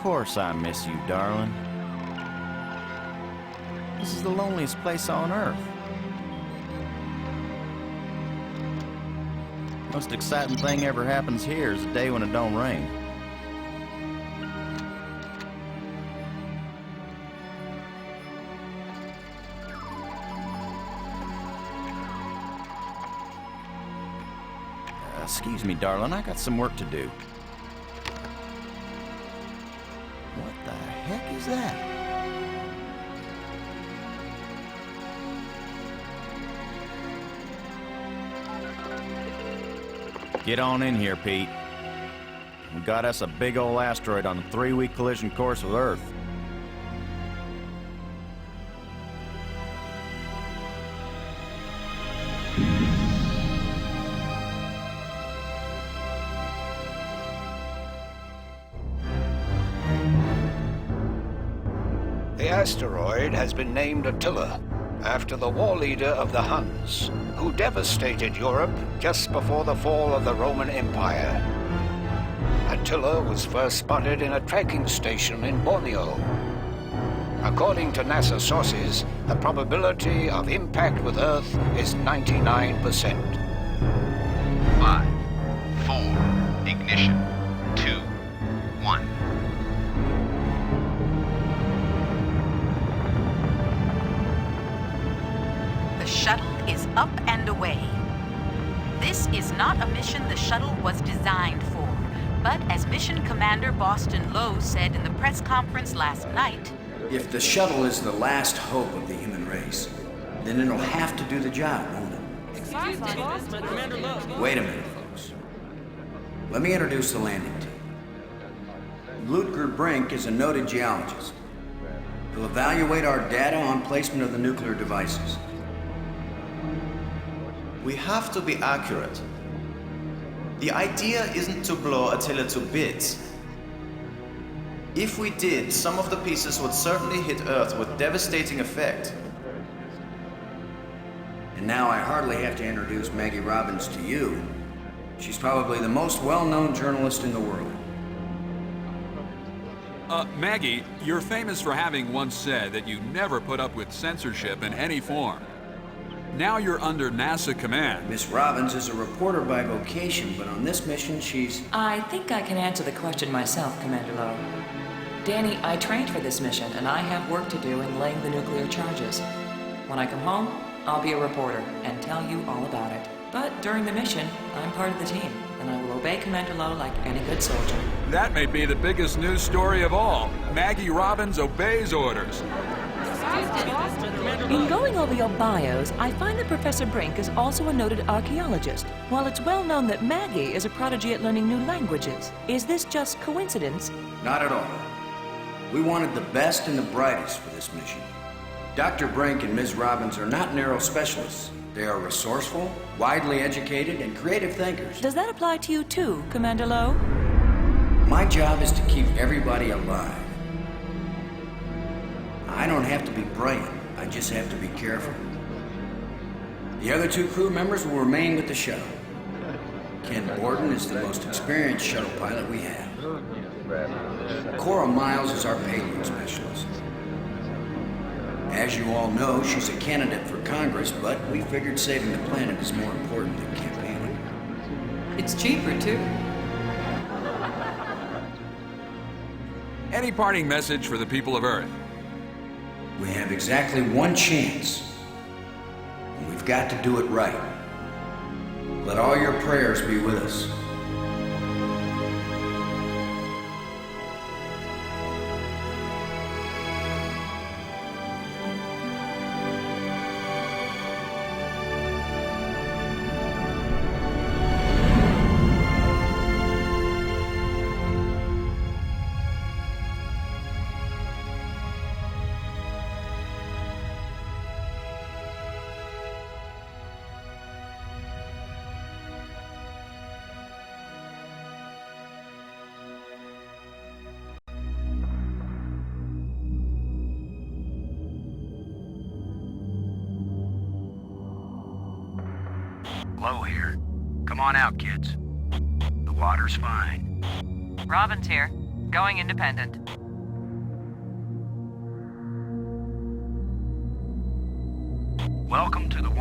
course I miss you, darling. This is the loneliest place on Earth. Most exciting thing ever happens here is the day when it don't rain. Excuse me, darling, I got some work to do. What the heck is that? Get on in here, Pete. We got us a big old asteroid on a 3-week collision course with Earth. The asteroid has been named Attila, after the war leader of the Huns, who devastated Europe just before the fall of the Roman Empire. Attila was first spotted in a tracking station in Borneo. According to NASA sources, the probability of impact with Earth is 99%. 5, 4, ignition, 2, 1. The shuttle is up and away. This is not a mission the shuttle was designed for, but as Mission Commander Boston Lowe said in the press conference last night, if the shuttle is the last hope of the human race, then it'll have to do the job, won't it? Wait a minute, folks. Let me introduce the landing team. Ludger Brink is a noted geologist. He'll evaluate our data on placement of the nuclear devices. We have to be accurate. The idea isn't to blow Attila to bits. If we did, some of the pieces would certainly hit Earth with devastating effect. And now I hardly have to introduce Maggie Robbins to you. She's probably the most well-known journalist in the world. Maggie, you're famous for having once said that you never put up with censorship in any form. Now you're under NASA command. Miss Robbins is a reporter by vocation, but on this mission she's... I think I can answer the question myself, Commander Lowe. Danny, I trained for this mission, and I have work to do in laying the nuclear charges. When I come home, I'll be a reporter and tell you all about it. But during the mission, I'm part of the team, and I will obey Commander Lowe like any good soldier. That may be the biggest news story of all. Maggie Robbins obeys orders. In going over your bios, I find that Professor Brink is also a noted archaeologist, while it's well known that Maggie is a prodigy at learning new languages. Is this just coincidence? Not at all. We wanted the best and the brightest for this mission. Dr. Brink and Ms. Robbins are not narrow specialists. They are resourceful, widely educated, and creative thinkers. Does that apply to you too, Commander Lowe? My job is to keep everybody alive. I don't have to be brilliant. I just have to be careful. The other 2 crew members will remain with the shuttle. Ken Borden is the most experienced shuttle pilot we have. Cora Miles is our payload specialist. As you all know, she's a candidate for Congress, but we figured saving the planet is more important than campaigning. It's cheaper, too. Any parting message for the people of Earth? We have exactly one chance, and we've got to do it right. Let all your prayers be with us. Low here. Come on out, kids. The water's fine. Robbins here, going independent.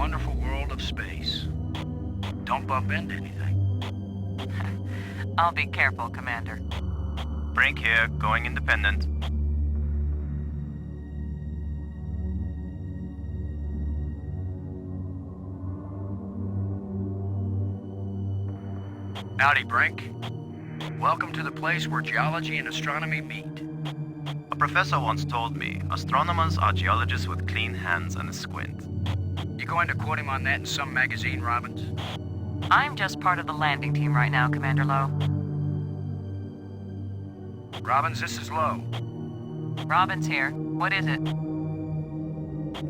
wonderful world of space. Don't bump into anything. I'll be careful, Commander. Brink here, going independent. Howdy, Brink. Welcome to the place where geology and astronomy meet. A professor once told me, astronomers are geologists with clean hands and a squint. You going to quote him on that in some magazine, Robbins? I'm just part of the landing team right now, Commander Lowe. Robbins, this is Lowe. Robin's here. What is it?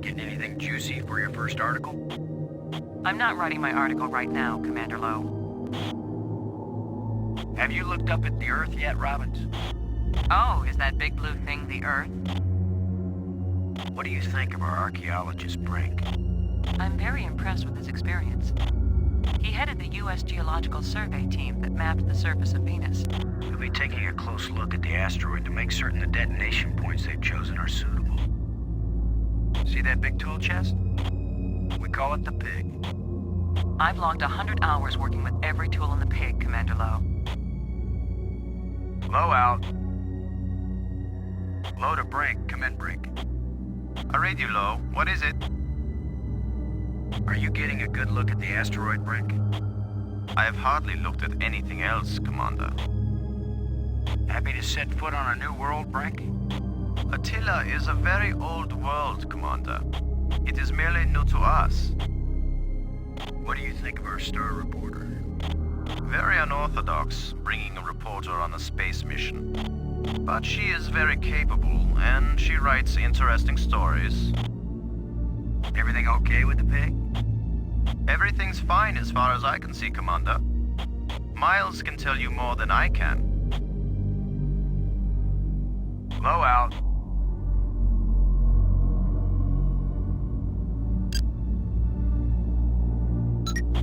Getting anything juicy for your first article? I'm not writing my article right now, Commander Lowe. Have you looked up at the Earth yet, Robbins? Oh, is that big blue thing the Earth? What do you think of our archaeologist, Brink? I'm very impressed with his experience. He headed the U.S. Geological Survey team that mapped the surface of Venus. We'll be taking a close look at the asteroid to make certain the detonation points they've chosen are suitable. See that big tool chest? We call it the Pig. I've logged 100 hours working with every tool in the Pig, Commander Lowe. Low out. Low to Brink. Come in, Brink. I read you, Low. What is it? Are you getting a good look at the asteroid, Brink? I have hardly looked at anything else, Commander. Happy to set foot on a new world, Brink? Attila is a very old world, Commander. It is merely new to us. What do you think of our star reporter? Very unorthodox, bringing a reporter on a space mission. But she is very capable, and she writes interesting stories. Everything okay with the Pig? Everything's fine as far as I can see, Commander. Miles can tell you more than I can. Low out.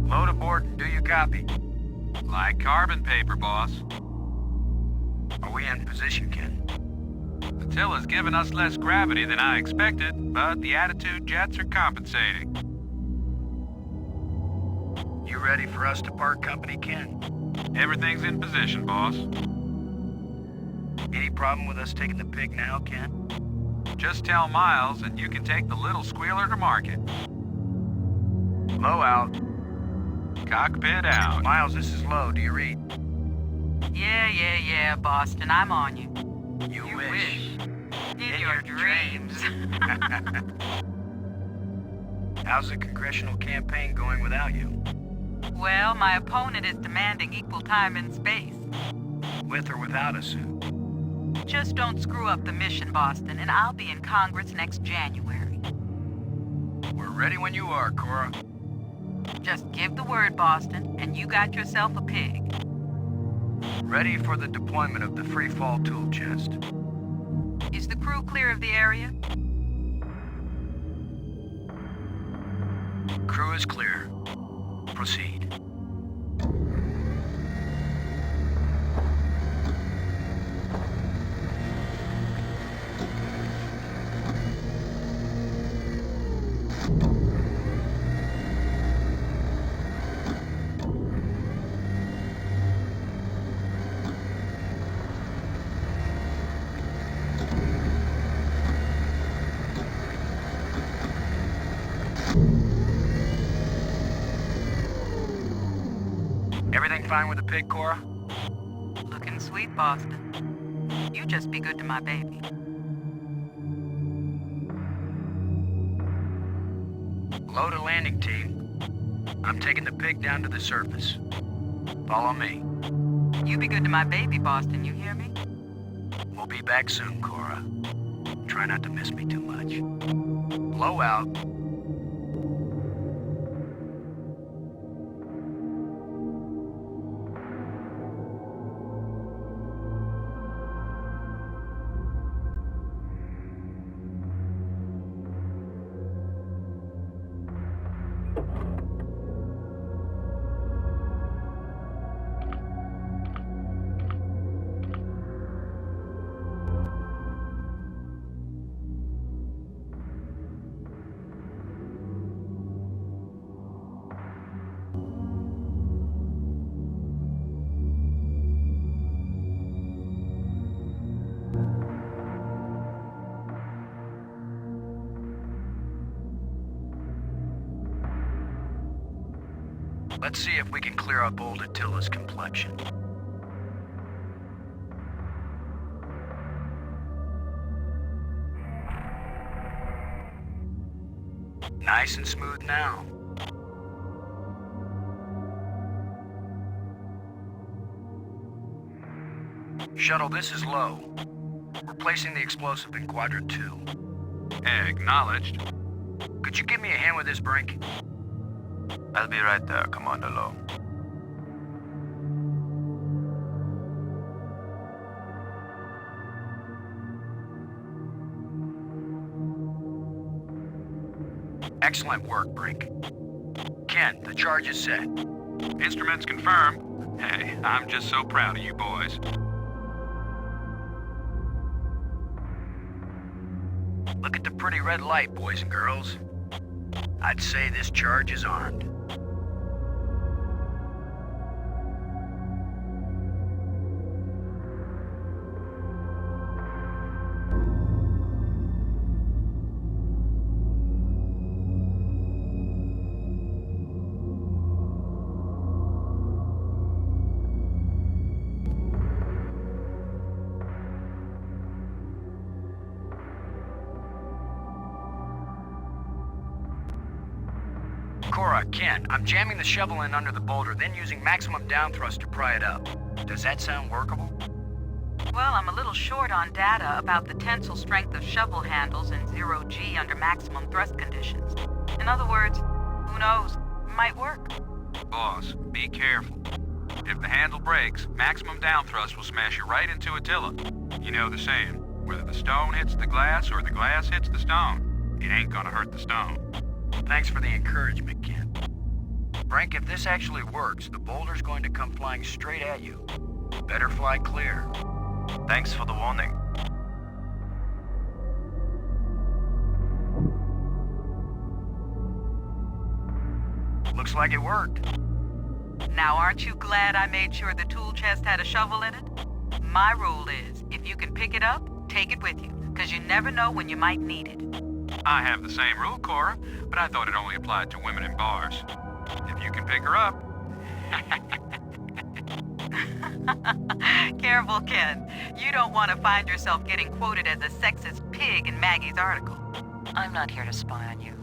Load aboard and do you copy? Like carbon paper, boss. Are we in position, Ken? Attila's given us less gravity than I expected, but the attitude jets are compensating. You ready for us to part company, Ken? Everything's in position, boss. Any problem with us taking the Pig now, Ken? Just tell Miles and you can take the little squealer to market. Low out. Cockpit out. Miles, this is Low. Do you read? Yeah, Boston, I'm on you. You wish. In your dreams. How's the congressional campaign going without you? Well, my opponent is demanding equal time in space. With or without a suit? Just don't screw up the mission, Boston, and I'll be in Congress next January. We're ready when you are, Cora. Just give the word, Boston, and you got yourself a pig. Ready for the deployment of the free fall tool chest. Is the crew clear of the area? Crew is clear. Proceed. Everything fine with the Pig, Cora? Looking sweet, Boston. You just be good to my baby. Low to landing team. I'm taking the Pig down to the surface. Follow me. You be good to my baby, Boston, you hear me? We'll be back soon, Cora. Try not to miss me too much. Blow out. Let's see if we can clear up old Attila's complexion. Nice and smooth now. Shuttle, this is low. We're placing the explosive in quadrant 2. Acknowledged. Could you give me a hand with this, Brink? I'll be right there, Commander Lowe. Excellent work, Brink. Ken, the charge is set. Instruments confirmed. Hey, I'm just so proud of you boys. Look at the pretty red light, boys and girls. I'd say this charge is armed. Cora, Ken, I'm jamming the shovel in under the boulder, then using maximum down thrust to pry it up. Does that sound workable? Well, I'm a little short on data about the tensile strength of shovel handles in 0G under maximum thrust conditions. In other words, who knows? Might work. Boss, be careful. If the handle breaks, maximum down thrust will smash you right into Attila. You know the saying, whether the stone hits the glass or the glass hits the stone, it ain't gonna hurt the stone. Thanks for the encouragement, Ken. Brink, if this actually works, the boulder's going to come flying straight at you. Better fly clear. Thanks for the warning. Looks like it worked. Now, aren't you glad I made sure the tool chest had a shovel in it? My rule is, if you can pick it up, take it with you, because you never know when you might need it. I have the same rule, Cora, but I thought it only applied to women in bars. If you can pick her up... Careful, Ken. You don't want to find yourself getting quoted as a sexist pig in Maggie's article. I'm not here to spy on you.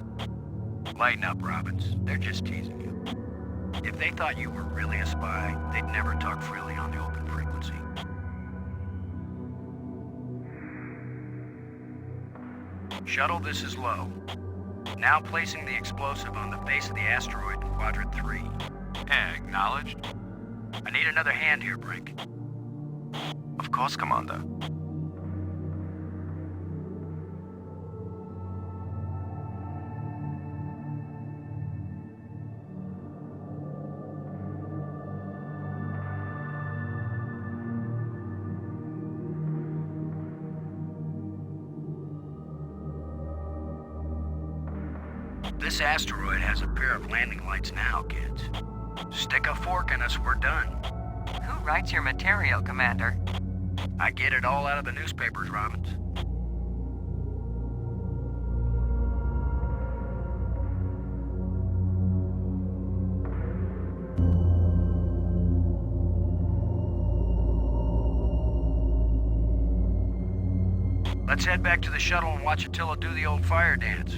Lighten up, Robbins. They're just teasing you. If they thought you were really a spy, they'd never talk freely on the open frequency. Shuttle, this is low. Now placing the explosive on the face of the asteroid in quadrant 3. Acknowledged. I need another hand here, Brink. Of course, Commander. This asteroid has a pair of landing lights now, kids. Stick a fork in us, we're done. Who writes your material, Commander? I get it all out of the newspapers, Robbins. Let's head back to the shuttle and watch Attila do the old fire dance.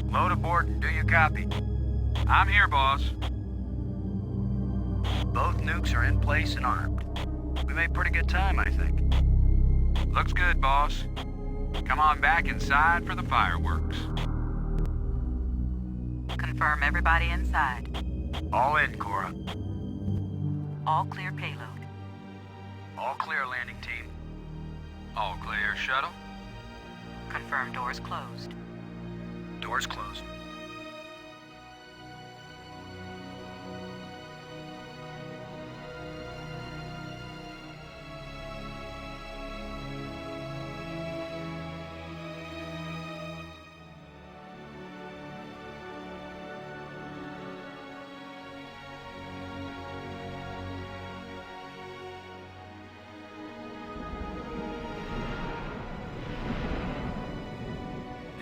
Load aboard and do you copy? I'm here, boss. Both nukes are in place and armed. We made pretty good time, I think. Looks good, boss. Come on back inside for the fireworks. Confirm everybody inside. All in, Cora. All clear payload. All clear, landing team. All clear, shuttle. Confirm doors closed. Doors closed.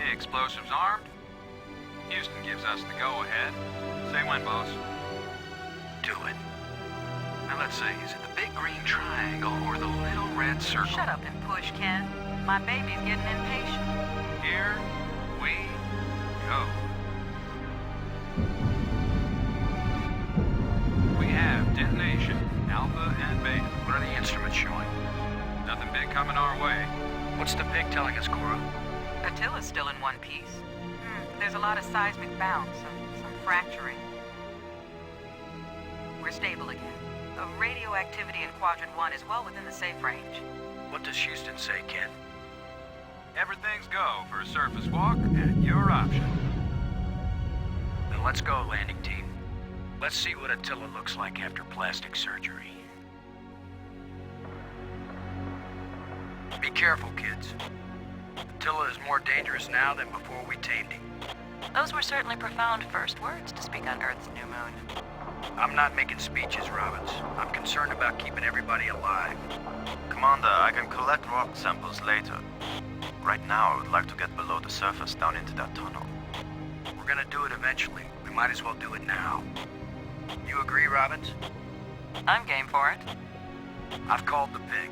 The explosives armed? Houston gives us the go-ahead. Say when, boss. Do it. Now let's see, is it the big green triangle or the little red circle? Shut up and push, Ken. My baby's getting impatient. Here we go. We have detonation, Alpha and Beta. What are the instruments showing? Nothing big coming our way. What's the pig telling us, Cora? Attila's still in one piece. There's a lot of seismic bounce, some fracturing. We're stable again. Radioactivity in Quadrant 1 is well within the safe range. What does Houston say, Ken? Everything's go for a surface walk at your option. Then let's go, landing team. Let's see what Attila looks like after plastic surgery. Be careful, kids. Attila is more dangerous now than before we tamed him. Those were certainly profound first words to speak on Earth's new moon. I'm not making speeches, Robbins. I'm concerned about keeping everybody alive. Commander, I can collect rock samples later. Right now, I would like to get below the surface down into that tunnel. We're gonna do it eventually. We might as well do it now. You agree, Robbins? I'm game for it. I've called the pig.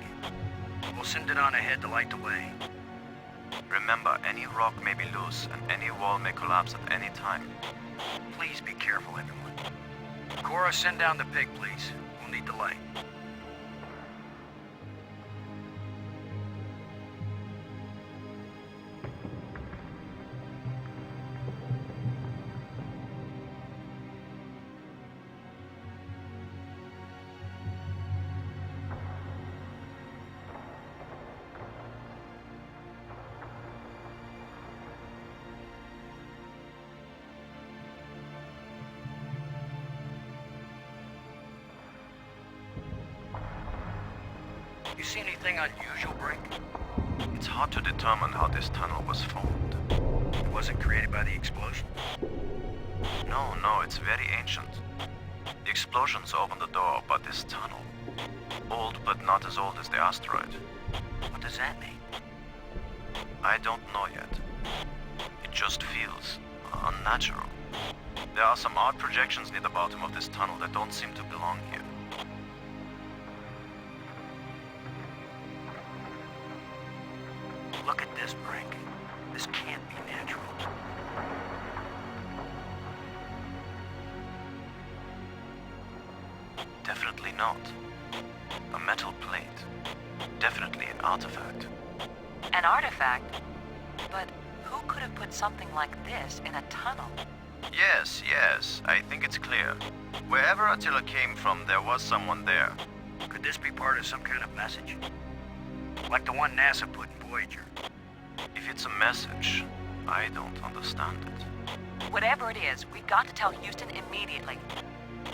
We'll send it on ahead to light the way. Remember, any rock may be loose, and any wall may collapse at any time. Please be careful, everyone. Cora, send down the pig, please. We'll need the light. You see anything unusual, Brink? It's hard to determine how this tunnel was formed. It wasn't created by the explosion? No, it's very ancient. The explosions opened the door, but this tunnel... old, but not as old as the asteroid. What does that mean? I don't know yet. It just feels unnatural. There are some odd projections near the bottom of this tunnel that don't seem to belong here. Look at this, Brink. This can't be natural. Definitely not. A metal plate. Definitely an artifact. An artifact? But who could have put something like this in a tunnel? Yes, I think it's clear. Wherever Attila came from, there was someone there. Could this be part of some kind of message? Like the one NASA put in Voyager? If it's a message, I don't understand it. Whatever it is, we've got to tell Houston immediately.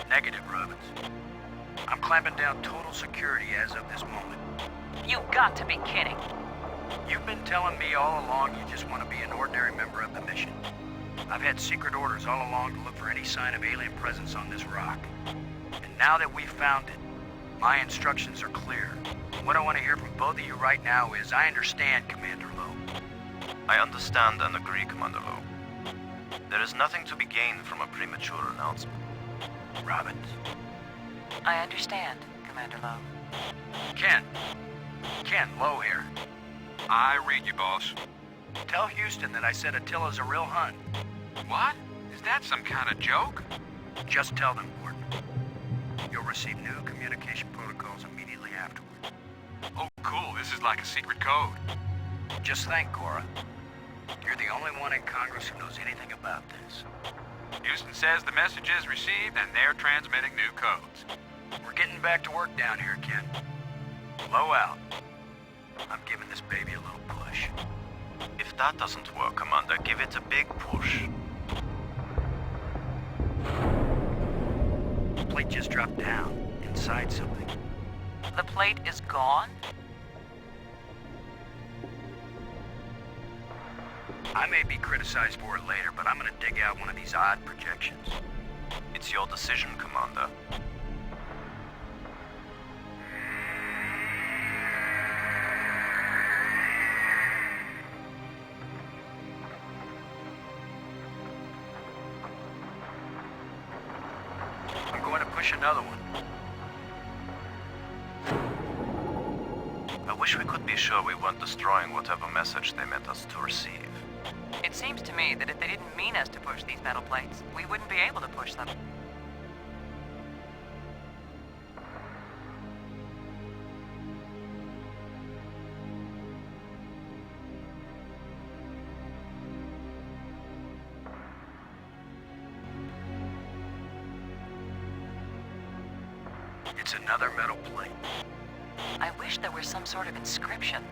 Negative, Robbins. I'm clamping down total security as of this moment. You've got to be kidding. You've been telling me all along you just want to be an ordinary member of the mission. I've had secret orders all along to look for any sign of alien presence on this rock. And now that we've found it, my instructions are clear. What I want to hear from both of you right now is, I understand, Commander Lowe. I understand and agree, Commander Lowe. There is nothing to be gained from a premature announcement. Robbins. I understand, Commander Lowe. Ken, Lowe here. I read you, boss. Tell Houston that I said Attila's a real Hun. What? Is that some kind of joke? Just tell them, Gordon. You'll receive new communication protocols immediately afterward. Oh, cool. This is like a secret code. Just think, Cora. You're the only one in Congress who knows anything about this. Houston says the message is received and they're transmitting new codes. We're getting back to work down here, Ken. Low out. I'm giving this baby a little push. If that doesn't work, Commander, give it a big push. The plate just dropped down, inside something. The plate is gone? I may be criticized for it later, but I'm gonna dig out one of these odd projections. It's your decision, Commander. push another one. I wish we could be sure we weren't destroying whatever message they meant us to receive. It seems to me that if they didn't mean us to push these metal plates, we wouldn't be able to push them. It's another metal plate. I wish there were some sort of inscription.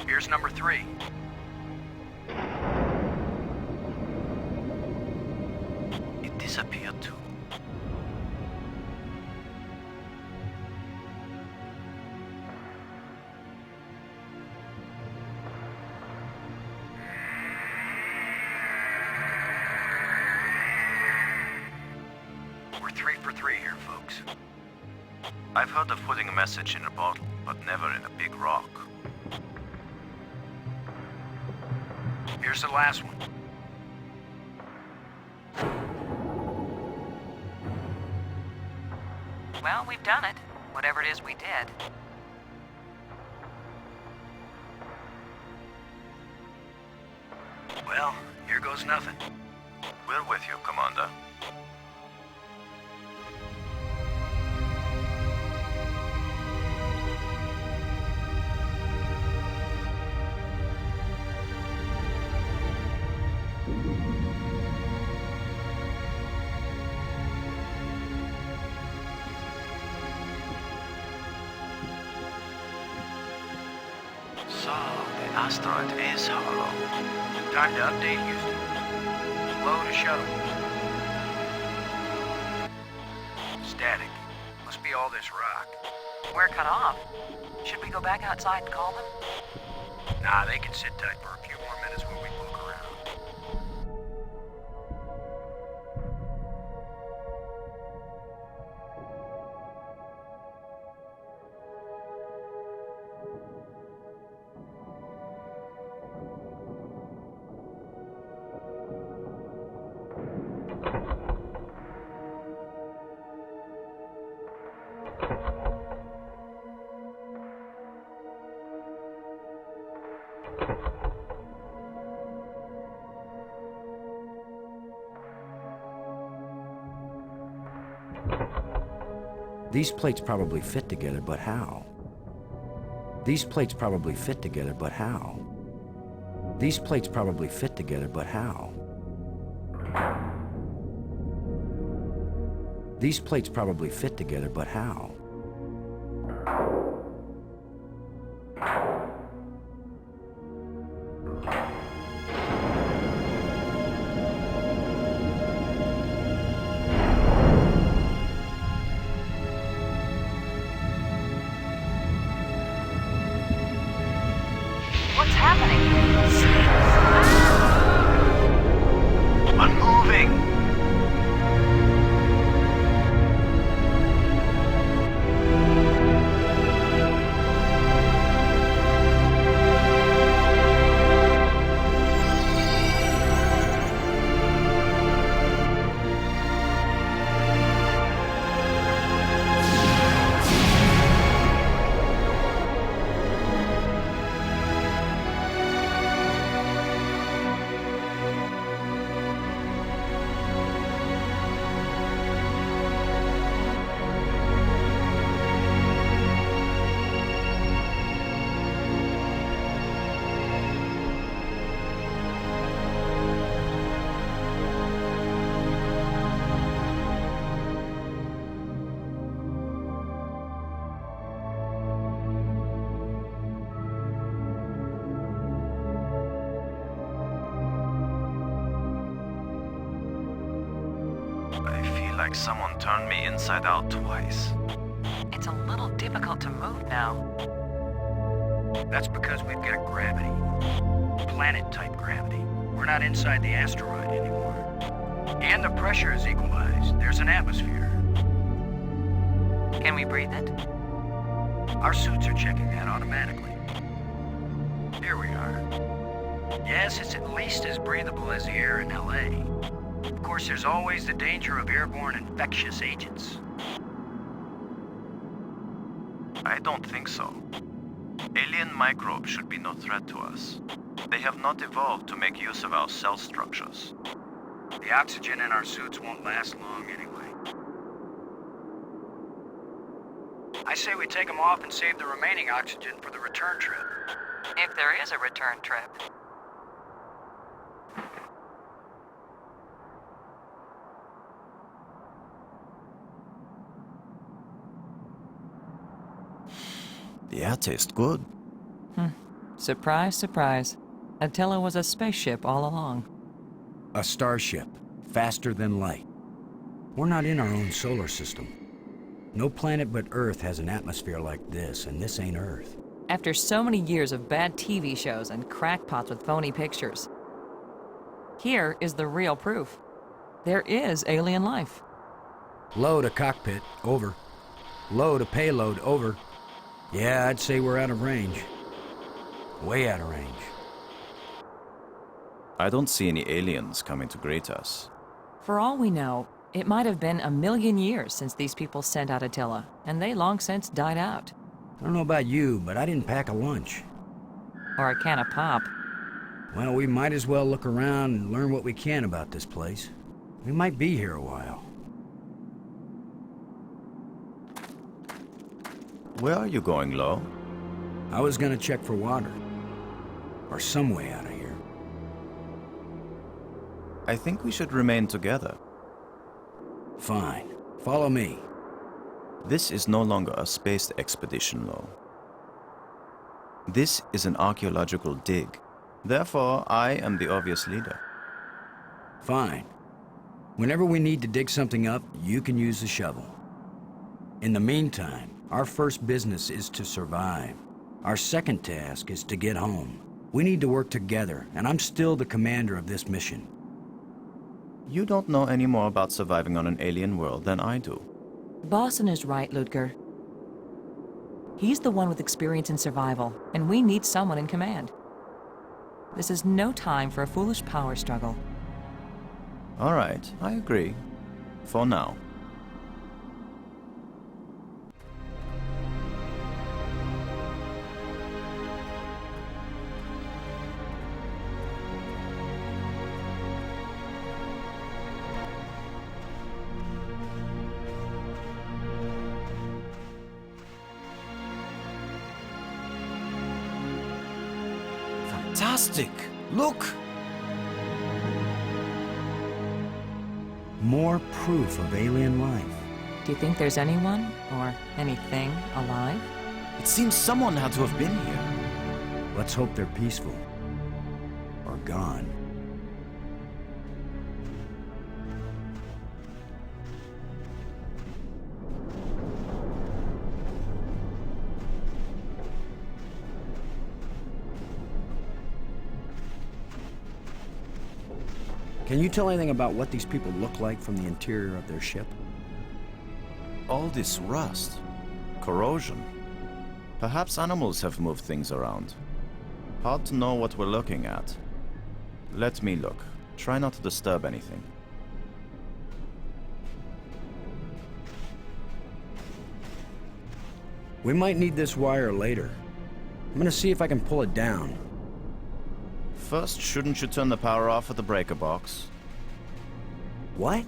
Here's number 3. It disappeared too. We're 3 for 3 here, folks. I've heard of putting a message in a bottle, but never in a big rock. Here's the last one. Well, we've done it. Whatever it is we did. Well, here goes nothing. We're with you, Commander. So, the asteroid is hollow. Time to update Houston. Slow to shuttle. Static. Must be all this rock. We're cut off. Should we go back outside and call them? Nah, they can sit tight for a few more minutes while we poke around. These plates probably fit together, but how? These plates probably fit together, but how? These plates probably fit together, but how? These plates probably fit together, but how? What's happening? Unmoving! I feel like someone turned me inside out twice. It's a little difficult to move now. That's because we've got gravity. Planet-type gravity. We're not inside the asteroid anymore. And the pressure is equalized. There's an atmosphere. Can we breathe it? Our suits are checking that automatically. Here we are. Yes, it's at least as breathable as the air in LA. Of course, there's always the danger of airborne infectious agents. I don't think so. Alien microbes should be no threat to us. They have not evolved to make use of our cell structures. The oxygen in our suits won't last long anyway. I say we take them off and save the remaining oxygen for the return trip. If there is a return trip. The air tastes good. Surprise, surprise. Attila was a spaceship all along. A starship, faster than light. We're not in our own solar system. No planet but Earth has an atmosphere like this, and this ain't Earth. After so many years of bad TV shows and crackpots with phony pictures, here is the real proof. There is alien life. Low to cockpit, over. Low to payload, over. Yeah, I'd say we're out of range. Way out of range. I don't see any aliens coming to greet us. For all we know, it might have been 1,000,000 years since these people sent out Attila, and they long since died out. I don't know about you, but I didn't pack a lunch. Or a can of pop. Well, we might as well look around and learn what we can about this place. We might be here a while. Where are you going, Lo? I was gonna check for water. Or some way out of here. I think we should remain together. Fine. Follow me. This is no longer a space expedition, Lo. This is an archaeological dig. Therefore, I am the obvious leader. Fine. Whenever we need to dig something up, you can use the shovel. In the meantime, our first business is to survive. Our second task is to get home. We need to work together, and I'm still the commander of this mission. You don't know any more about surviving on an alien world than I do. Boston is right, Ludger. He's the one with experience in survival, and we need someone in command. This is no time for a foolish power struggle. All right, I agree. For now. Fantastic! Look! More proof of alien life. Do you think there's anyone, or anything, alive? It seems someone had to have been here. Let's hope they're peaceful. Or gone. Can you tell anything about what these people look like from the interior of their ship? All this rust. Corrosion. Perhaps animals have moved things around. Hard to know what we're looking at. Let me look. Try not to disturb anything. We might need this wire later. I'm gonna see if I can pull it down. First, shouldn't you turn the power off at the breaker box? What?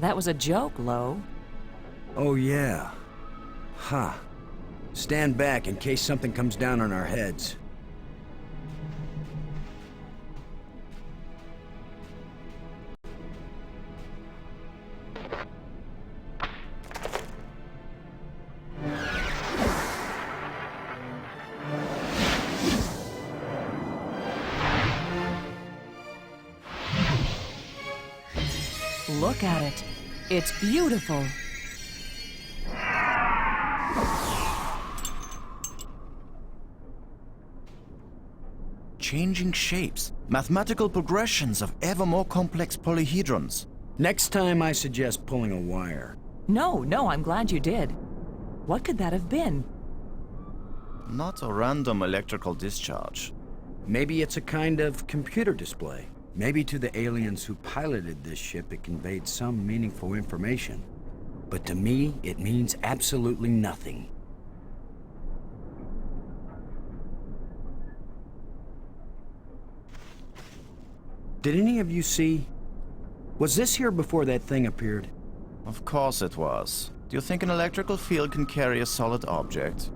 That was a joke, Lo. Oh, yeah. Huh. Stand back in case something comes down on our heads. Look at it. It's beautiful. Changing shapes. Mathematical progressions of ever more complex polyhedrons. Next time I suggest pulling a wire. No, I'm glad you did. What could that have been? Not a random electrical discharge. Maybe it's a kind of computer display. Maybe to the aliens who piloted this ship it conveyed some meaningful information. But to me, it means absolutely nothing. Did any of you see? Was this here before that thing appeared? Of course it was. Do you think an electrical field can carry a solid object?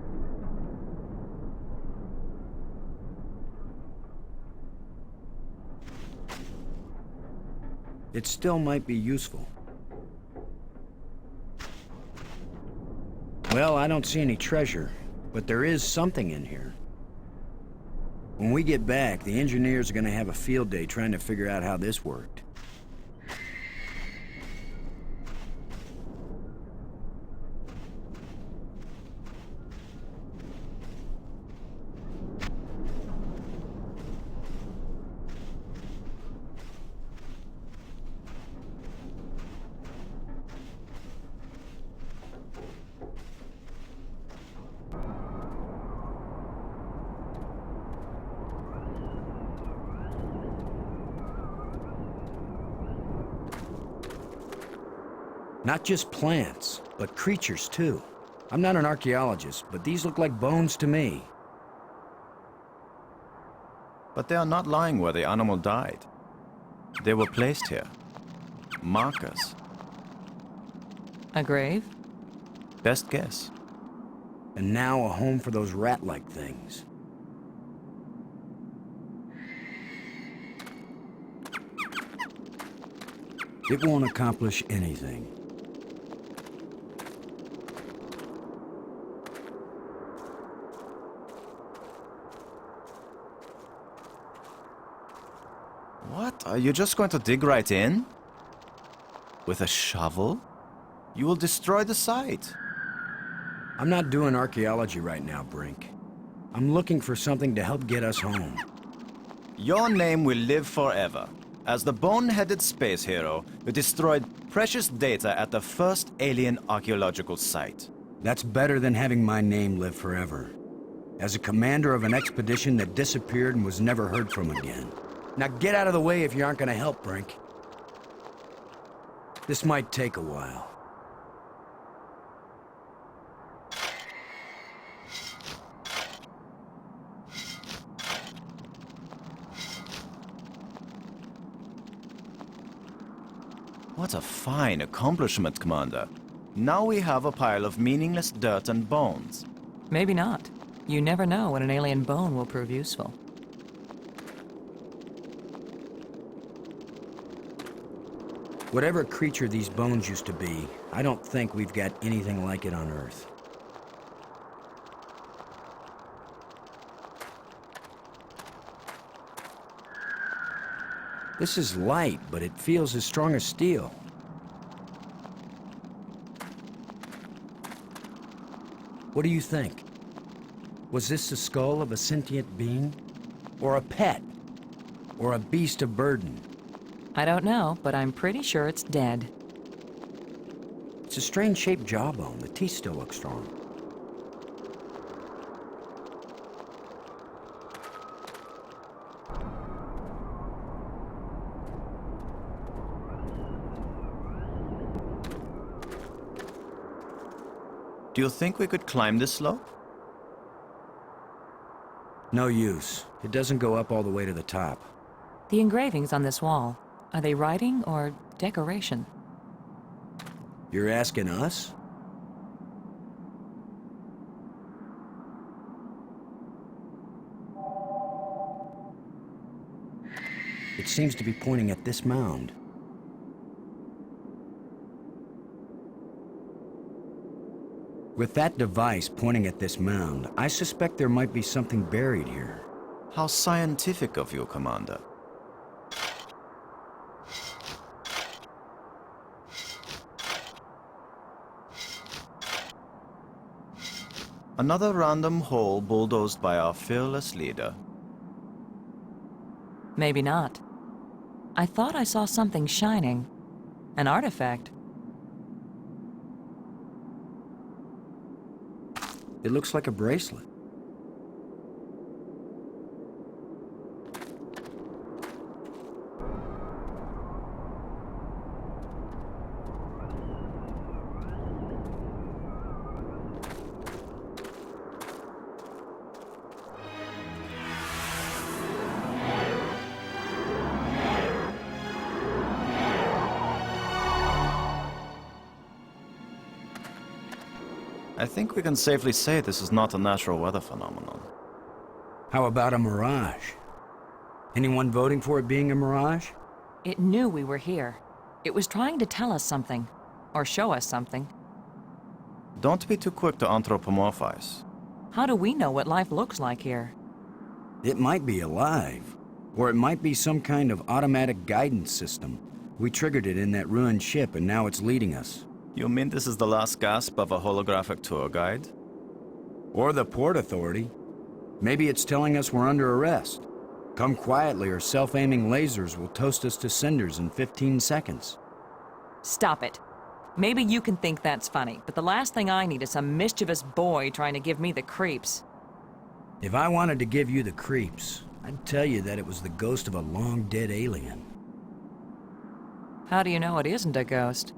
It still might be useful. Well, I don't see any treasure, but there is something in here. When we get back, the engineers are gonna have a field day trying to figure out how this worked. Not just plants, but creatures too. I'm not an archaeologist, but these look like bones to me. But they are not lying where the animal died. They were placed here. Markers. A grave? Best guess. And now a home for those rat-like things. It won't accomplish anything. What? Are you just going to dig right in? With a shovel? You will destroy the site. I'm not doing archaeology right now, Brink. I'm looking for something to help get us home. Your name will live forever. As the bone-headed space hero who destroyed precious data at the first alien archaeological site. That's better than having my name live forever. As a commander of an expedition that disappeared and was never heard from again. Now get out of the way if you aren't gonna help, Brink. This might take a while. What a fine accomplishment, Commander. Now we have a pile of meaningless dirt and bones. Maybe not. You never know when an alien bone will prove useful. Whatever creature these bones used to be, I don't think we've got anything like it on Earth. This is light, but it feels as strong as steel. What do you think? Was this the skull of a sentient being? Or a pet? Or a beast of burden? I don't know, but I'm pretty sure it's dead. It's a strange-shaped jawbone. The teeth still look strong. Do you think we could climb this slope? No use. It doesn't go up all the way to the top. The engravings on this wall, are they writing or decoration? You're asking us? It seems to be pointing at this mound. With that device pointing at this mound, I suspect there might be something buried here. How scientific of you, Commander. Another random hole bulldozed by our fearless leader. Maybe not. I thought I saw something shining. An artifact. It looks like a bracelet. I think we can safely say this is not a natural weather phenomenon. How about a mirage? Anyone voting for it being a mirage? It knew we were here. It was trying to tell us something. Or show us something. Don't be too quick to anthropomorphize. How do we know what life looks like here? It might be alive. Or it might be some kind of automatic guidance system. We triggered it in that ruined ship and now it's leading us. You mean this is the last gasp of a holographic tour guide? Or the Port Authority. Maybe it's telling us we're under arrest. Come quietly or self-aiming lasers will toast us to cinders in 15 seconds. Stop it. Maybe you can think that's funny, but the last thing I need is some mischievous boy trying to give me the creeps. If I wanted to give you the creeps, I'd tell you that it was the ghost of a long-dead alien. How do you know it isn't a ghost?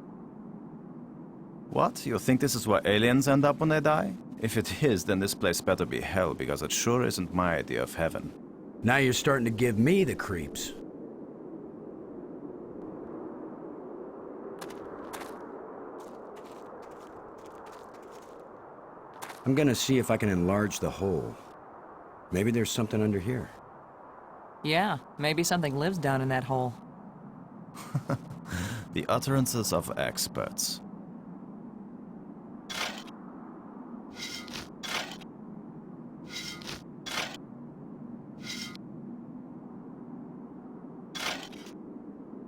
What? You think this is where aliens end up when they die? If it is, then this place better be hell, because it sure isn't my idea of heaven. Now you're starting to give me the creeps. I'm gonna see if I can enlarge the hole. Maybe there's something under here. Yeah, maybe something lives down in that hole. The utterances of experts.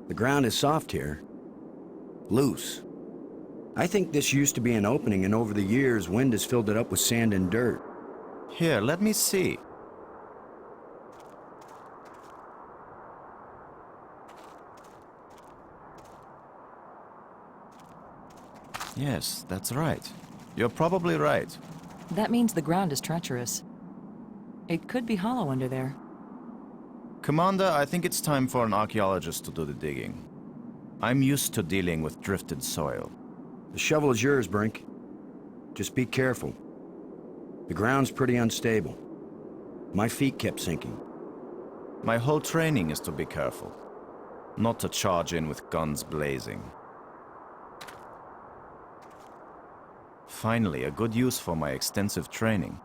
The ground is soft here. Loose. I think this used to be an opening, and over the years, wind has filled it up with sand and dirt. Here, let me see. Yes, that's right. You're probably right. That means the ground is treacherous. It could be hollow under there. Commander, I think it's time for an archaeologist to do the digging. I'm used to dealing with drifted soil. The shovel is yours, Brink. Just be careful. The ground's pretty unstable. My feet kept sinking. My whole training is to be careful. Not to charge in with guns blazing. Finally, a good use for my extensive training.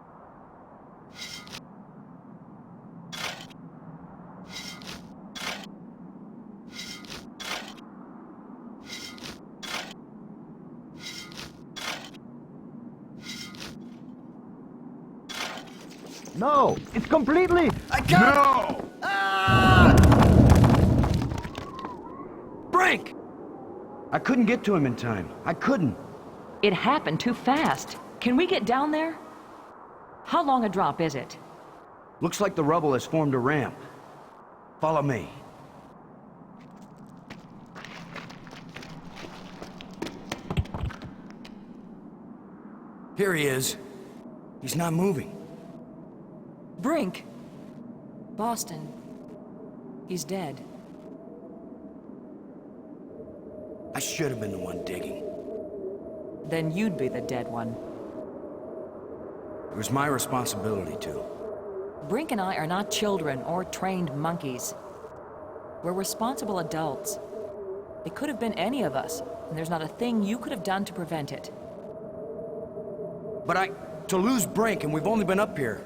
No! It's completely... I can't! No! Ah! Brink! I couldn't get to him in time. I couldn't. It happened too fast. Can we get down there? How long a drop is it? Looks like the rubble has formed a ramp. Follow me. Here he is. He's not moving. Brink! Boston. He's dead. I should have been the one digging. Then you'd be the dead one. It was my responsibility to. Brink and I are not children or trained monkeys. We're responsible adults. It could have been any of us, and there's not a thing you could have done to prevent it. But to lose Brink, and we've only been up here.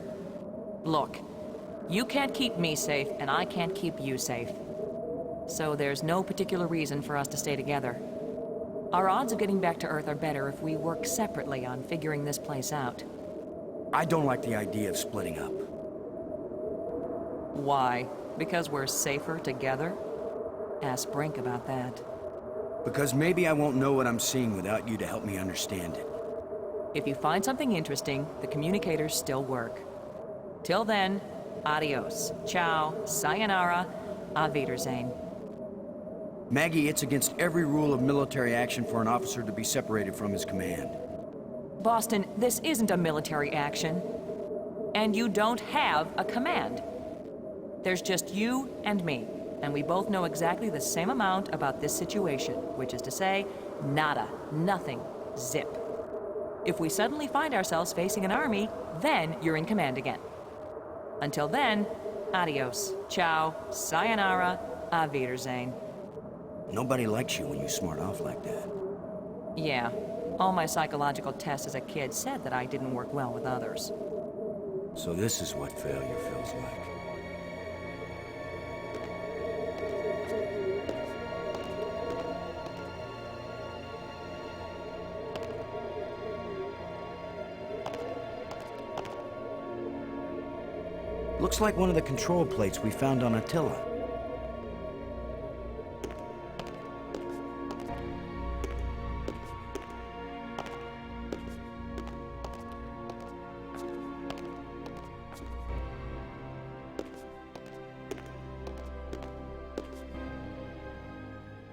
Look, you can't keep me safe, and I can't keep you safe. So there's no particular reason for us to stay together. Our odds of getting back to Earth are better if we work separately on figuring this place out. I don't like the idea of splitting up. Why? Because we're safer together? Ask Brink about that. Because maybe I won't know what I'm seeing without you to help me understand it. If you find something interesting, the communicators still work. Till then, adios, ciao, sayonara, auf Wiedersehen. Maggie, it's against every rule of military action for an officer to be separated from his command. Boston, this isn't a military action. And you don't have a command. There's just you and me, and we both know exactly the same amount about this situation, which is to say, nada, nothing, zip. If we suddenly find ourselves facing an army, then you're in command again. Until then, adios, ciao, sayonara, auf Wiedersehen. Nobody likes you when you smart off like that. Yeah, All my psychological tests as a kid said that I didn't work well with others. So this is what failure feels like. Looks like one of the control plates we found on Attila.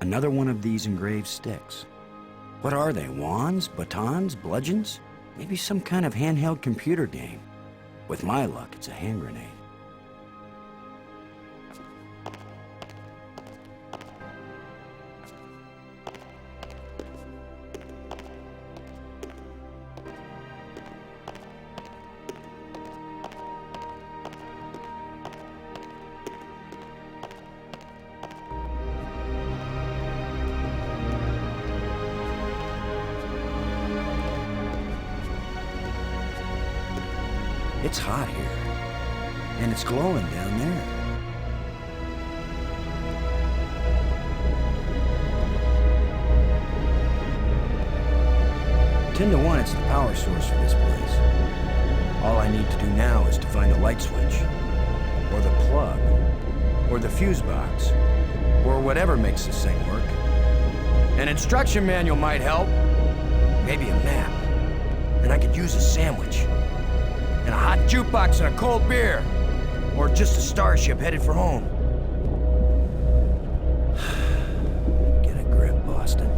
Another one of these engraved sticks. What are they? Wands? Batons? Bludgeons? Maybe some kind of handheld computer game. With my luck, it's a hand grenade. It's hot here, and it's glowing down there. 10 to 1, it's the power source for this place. All I need to do now is to find a light switch, or the plug, or the fuse box, or whatever makes this thing work. An instruction manual might help. Maybe a map. And I could use a sandwich. And a hot jukebox and a cold beer. Or just a starship headed for home. Get a grip, Boston.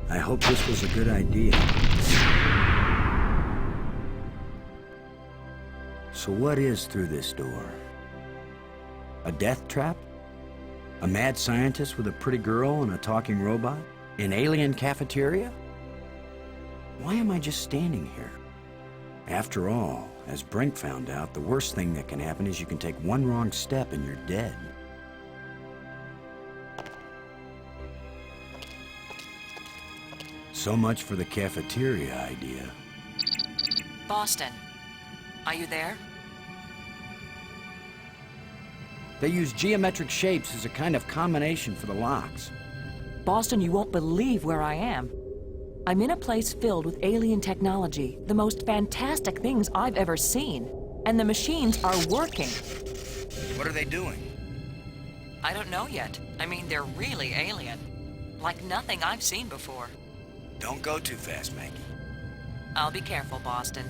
I hope this was a good idea. So what is through this door? A death trap? A mad scientist with a pretty girl and a talking robot? An alien cafeteria? Why am I just standing here? After all, as Brink found out, the worst thing that can happen is you can take one wrong step and you're dead. So much for the cafeteria idea. Boston, are you there? They use geometric shapes as a kind of combination for the locks. Boston, you won't believe where I am. I'm in a place filled with alien technology, the most fantastic things I've ever seen. And the machines are working. What are they doing? I don't know yet. I mean, they're really alien. Like nothing I've seen before. Don't go too fast, Maggie. I'll be careful, Boston.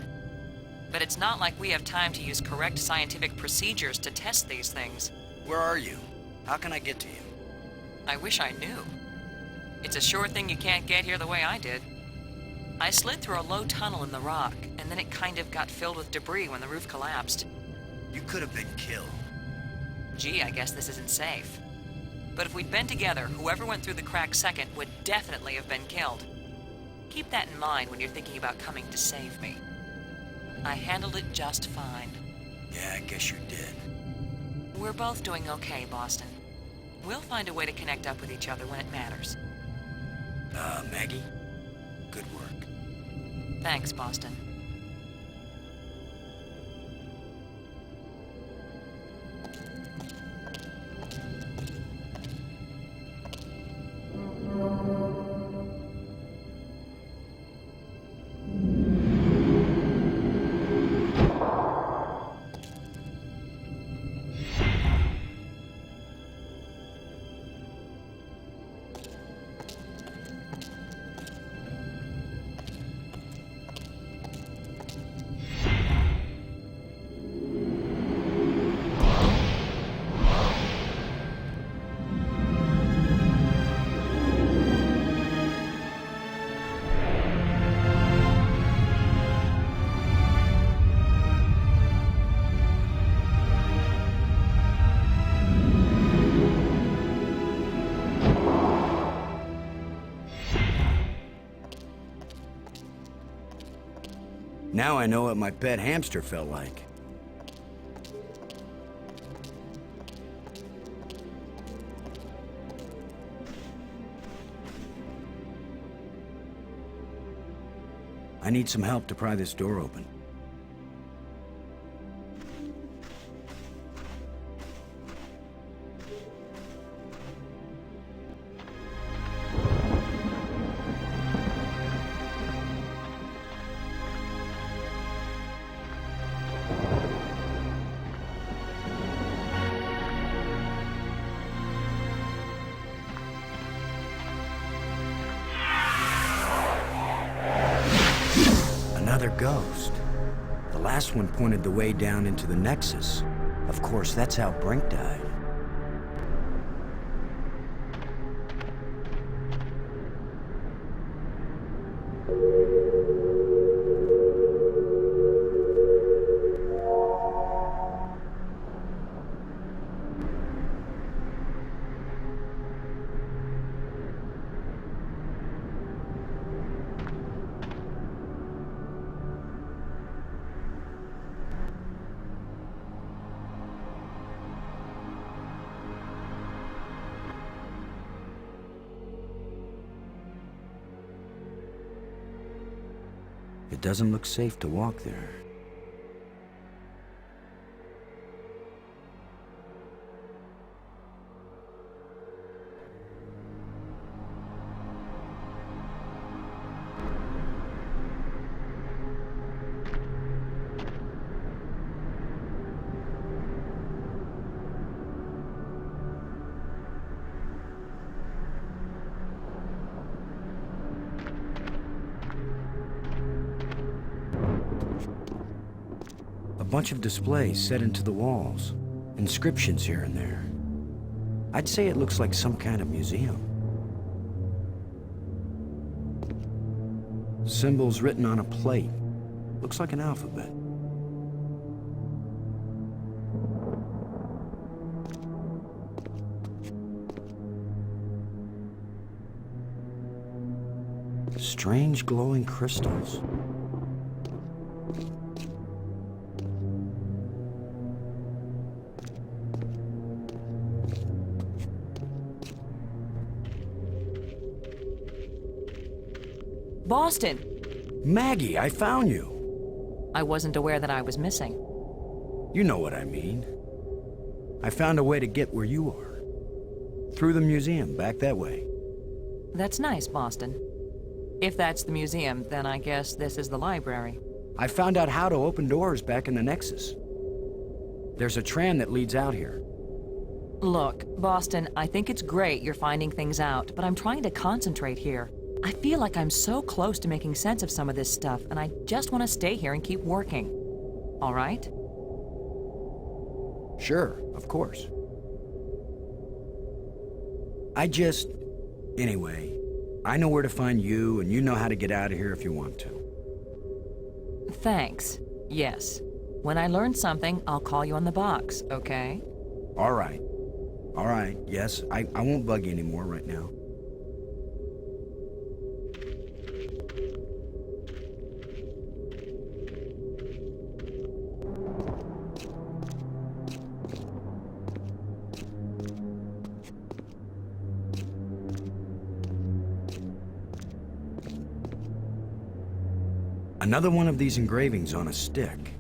But it's not like we have time to use correct scientific procedures to test these things. Where are you? How can I get to you? I wish I knew. It's a sure thing you can't get here the way I did. I slid through a low tunnel in the rock, and then it kind of got filled with debris when the roof collapsed. You could have been killed. Gee, I guess this isn't safe. But if we'd been together, whoever went through the crack second would definitely have been killed. Keep that in mind when you're thinking about coming to save me. I handled it just fine. Yeah, I guess you did. We're both doing okay, Boston. We'll find a way to connect up with each other when it matters. Maggie, good work. Thanks, Boston. Now I know what my pet hamster felt like. I need some help to pry this door open. Another ghost. The last one pointed the way down into the Nexus. Of course, that's how Brink died. It doesn't look safe to walk there. A bunch of displays set into the walls. Inscriptions here and there. I'd say it looks like some kind of museum. Symbols written on a plate. Looks like an alphabet. Strange glowing crystals. Boston! Maggie, I found you. I wasn't aware that I was missing. You know what I mean. I found a way to get where you are. Through the museum, back that way. That's nice, Boston. If that's the museum, then I guess this is the library. I found out how to open doors back in the Nexus. There's a tram that leads out here. Look, Boston, I think it's great you're finding things out, but I'm trying to concentrate here. I feel like I'm so close to making sense of some of this stuff, and I just want to stay here and keep working. All right? Sure, of course. Anyway, I know where to find you, and you know how to get out of here if you want to. Thanks. Yes. When I learn something, I'll call you on the box, okay? All right. All right, yes, I won't bug you anymore right now. Another one of these engravings on a stick.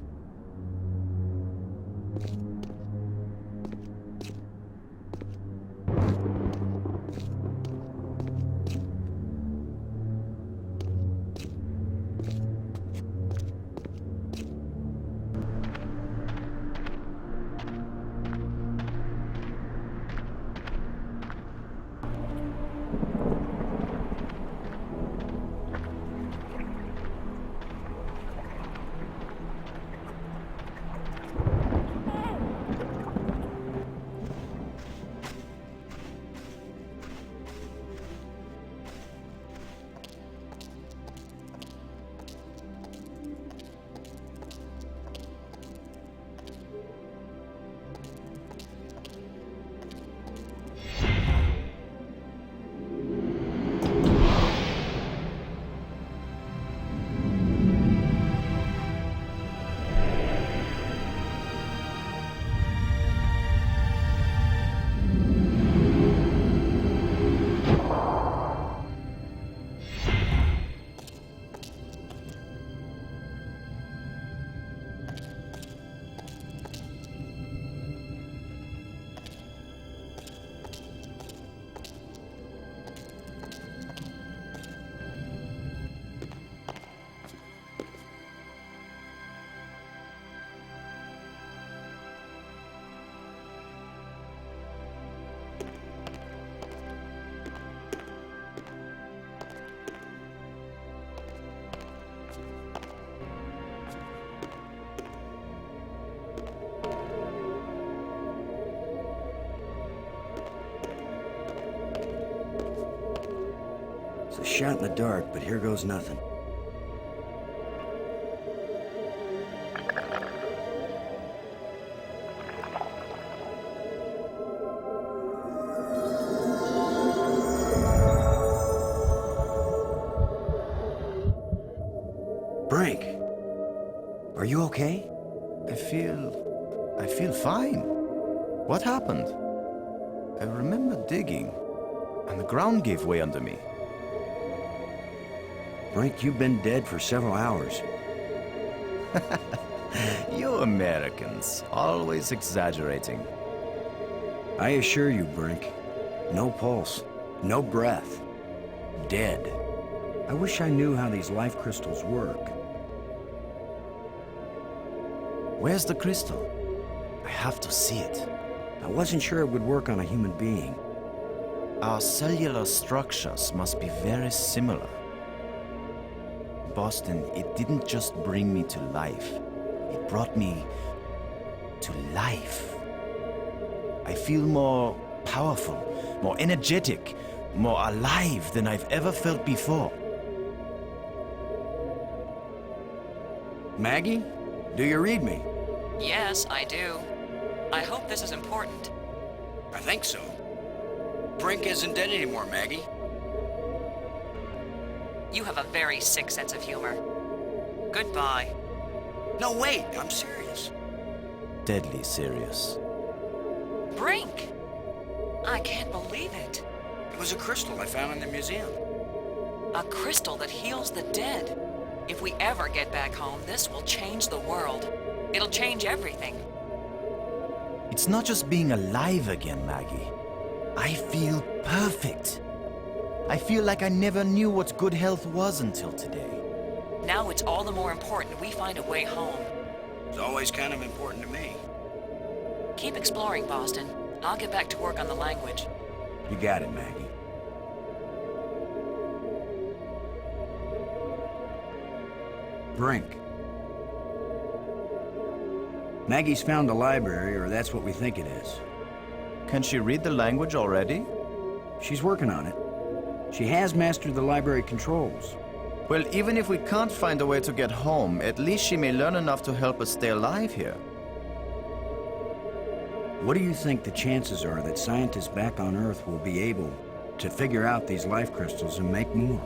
It's a shot in the dark, but here goes nothing. Brink, are you okay? I feel fine. What happened? I remember digging, and the ground gave way under me. Brink, you've been dead for several hours. You Americans, always exaggerating. I assure you, Brink, no pulse, no breath, dead. I wish I knew how these life crystals work. Where's the crystal? I have to see it. I wasn't sure it would work on a human being. Our cellular structures must be very similar. Boston, it didn't just bring me to life. It brought me to life. I feel more powerful, more energetic, more alive than I've ever felt before. Maggie, do you read me? Yes, I do. I hope this is important. I think so. Brink isn't dead anymore, Maggie. You have a very sick sense of humor. Goodbye. No, wait, I'm serious. Deadly serious. Brink! I can't believe it. It was a crystal I found in the museum. A crystal that heals the dead. If we ever get back home, this will change the world. It'll change everything. It's not just being alive again, Maggie. I feel perfect. I feel like I never knew what good health was until today. Now it's all the more important we find a way home. It's always kind of important to me. Keep exploring, Boston. I'll get back to work on the language. You got it, Maggie. Brink. Maggie's found the library, or that's what we think it is. Can she read the language already? She's working on it. She has mastered the library controls. Well, even if we can't find a way to get home, at least she may learn enough to help us stay alive here. What do you think the chances are that scientists back on Earth will be able to figure out these life crystals and make more?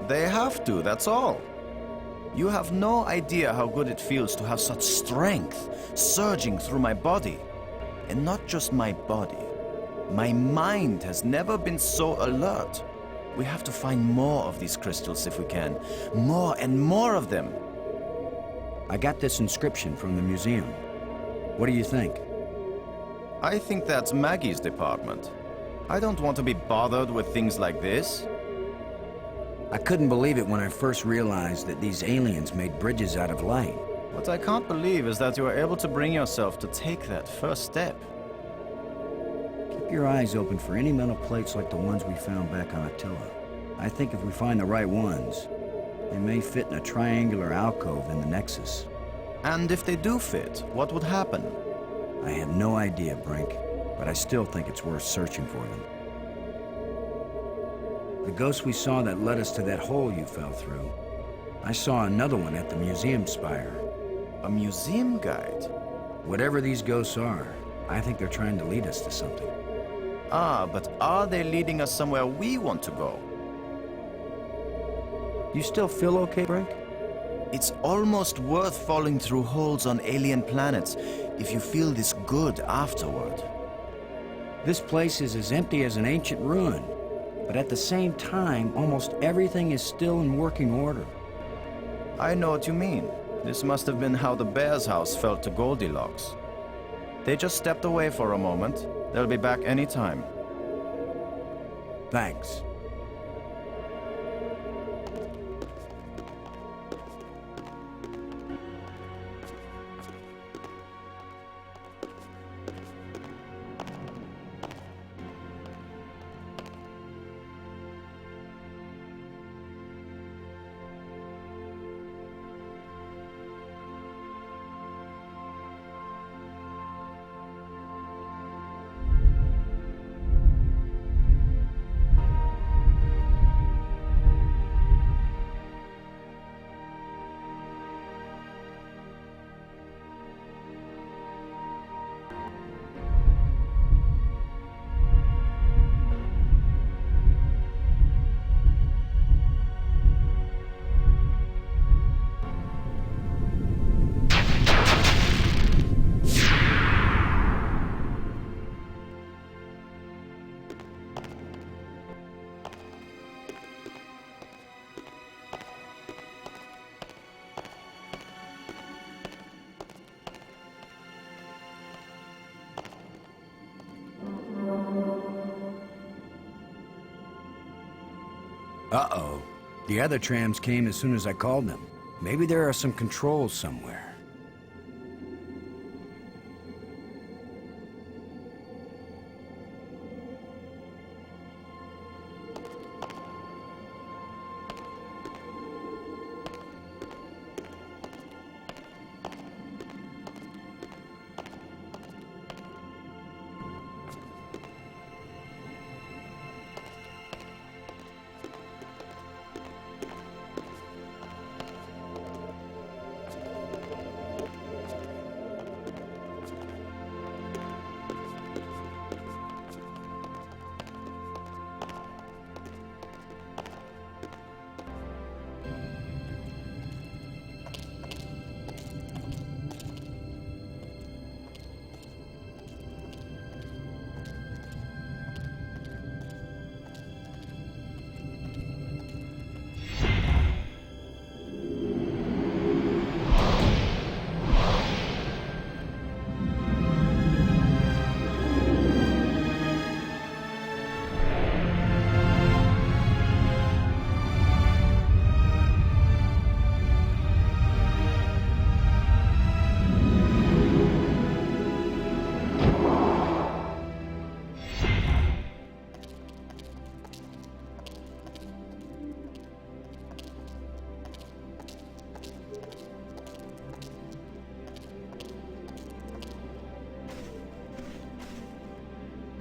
They have to, that's all. You have no idea how good it feels to have such strength surging through my body. And not just my body. My mind has never been so alert. We have to find more of these crystals if we can. More and more of them. I got this inscription from the museum. What do you think? I think that's Maggie's department. I don't want to be bothered with things like this. I couldn't believe it when I first realized that these aliens made bridges out of light. What I can't believe is that you are able to bring yourself to take that first step. Keep your eyes open for any metal plates like the ones we found back on Attila. I think if we find the right ones, they may fit in a triangular alcove in the Nexus. And if they do fit, what would happen? I have no idea, Brink, but I still think it's worth searching for them. The ghost we saw that led us to that hole you fell through, I saw another one at the museum spire. A museum guide? Whatever these ghosts are, I think they're trying to lead us to something. Ah, but are they leading us somewhere we want to go? You still feel okay, Brink? It's almost worth falling through holes on alien planets if you feel this good afterward. This place is as empty as an ancient ruin, but at the same time, almost everything is still in working order. I know what you mean. This must have been how the Bear's house felt to Goldilocks. They just stepped away for a moment. They'll be back any time. Thanks. Uh-oh. The other trams came as soon as I called them. Maybe there are some controls somewhere.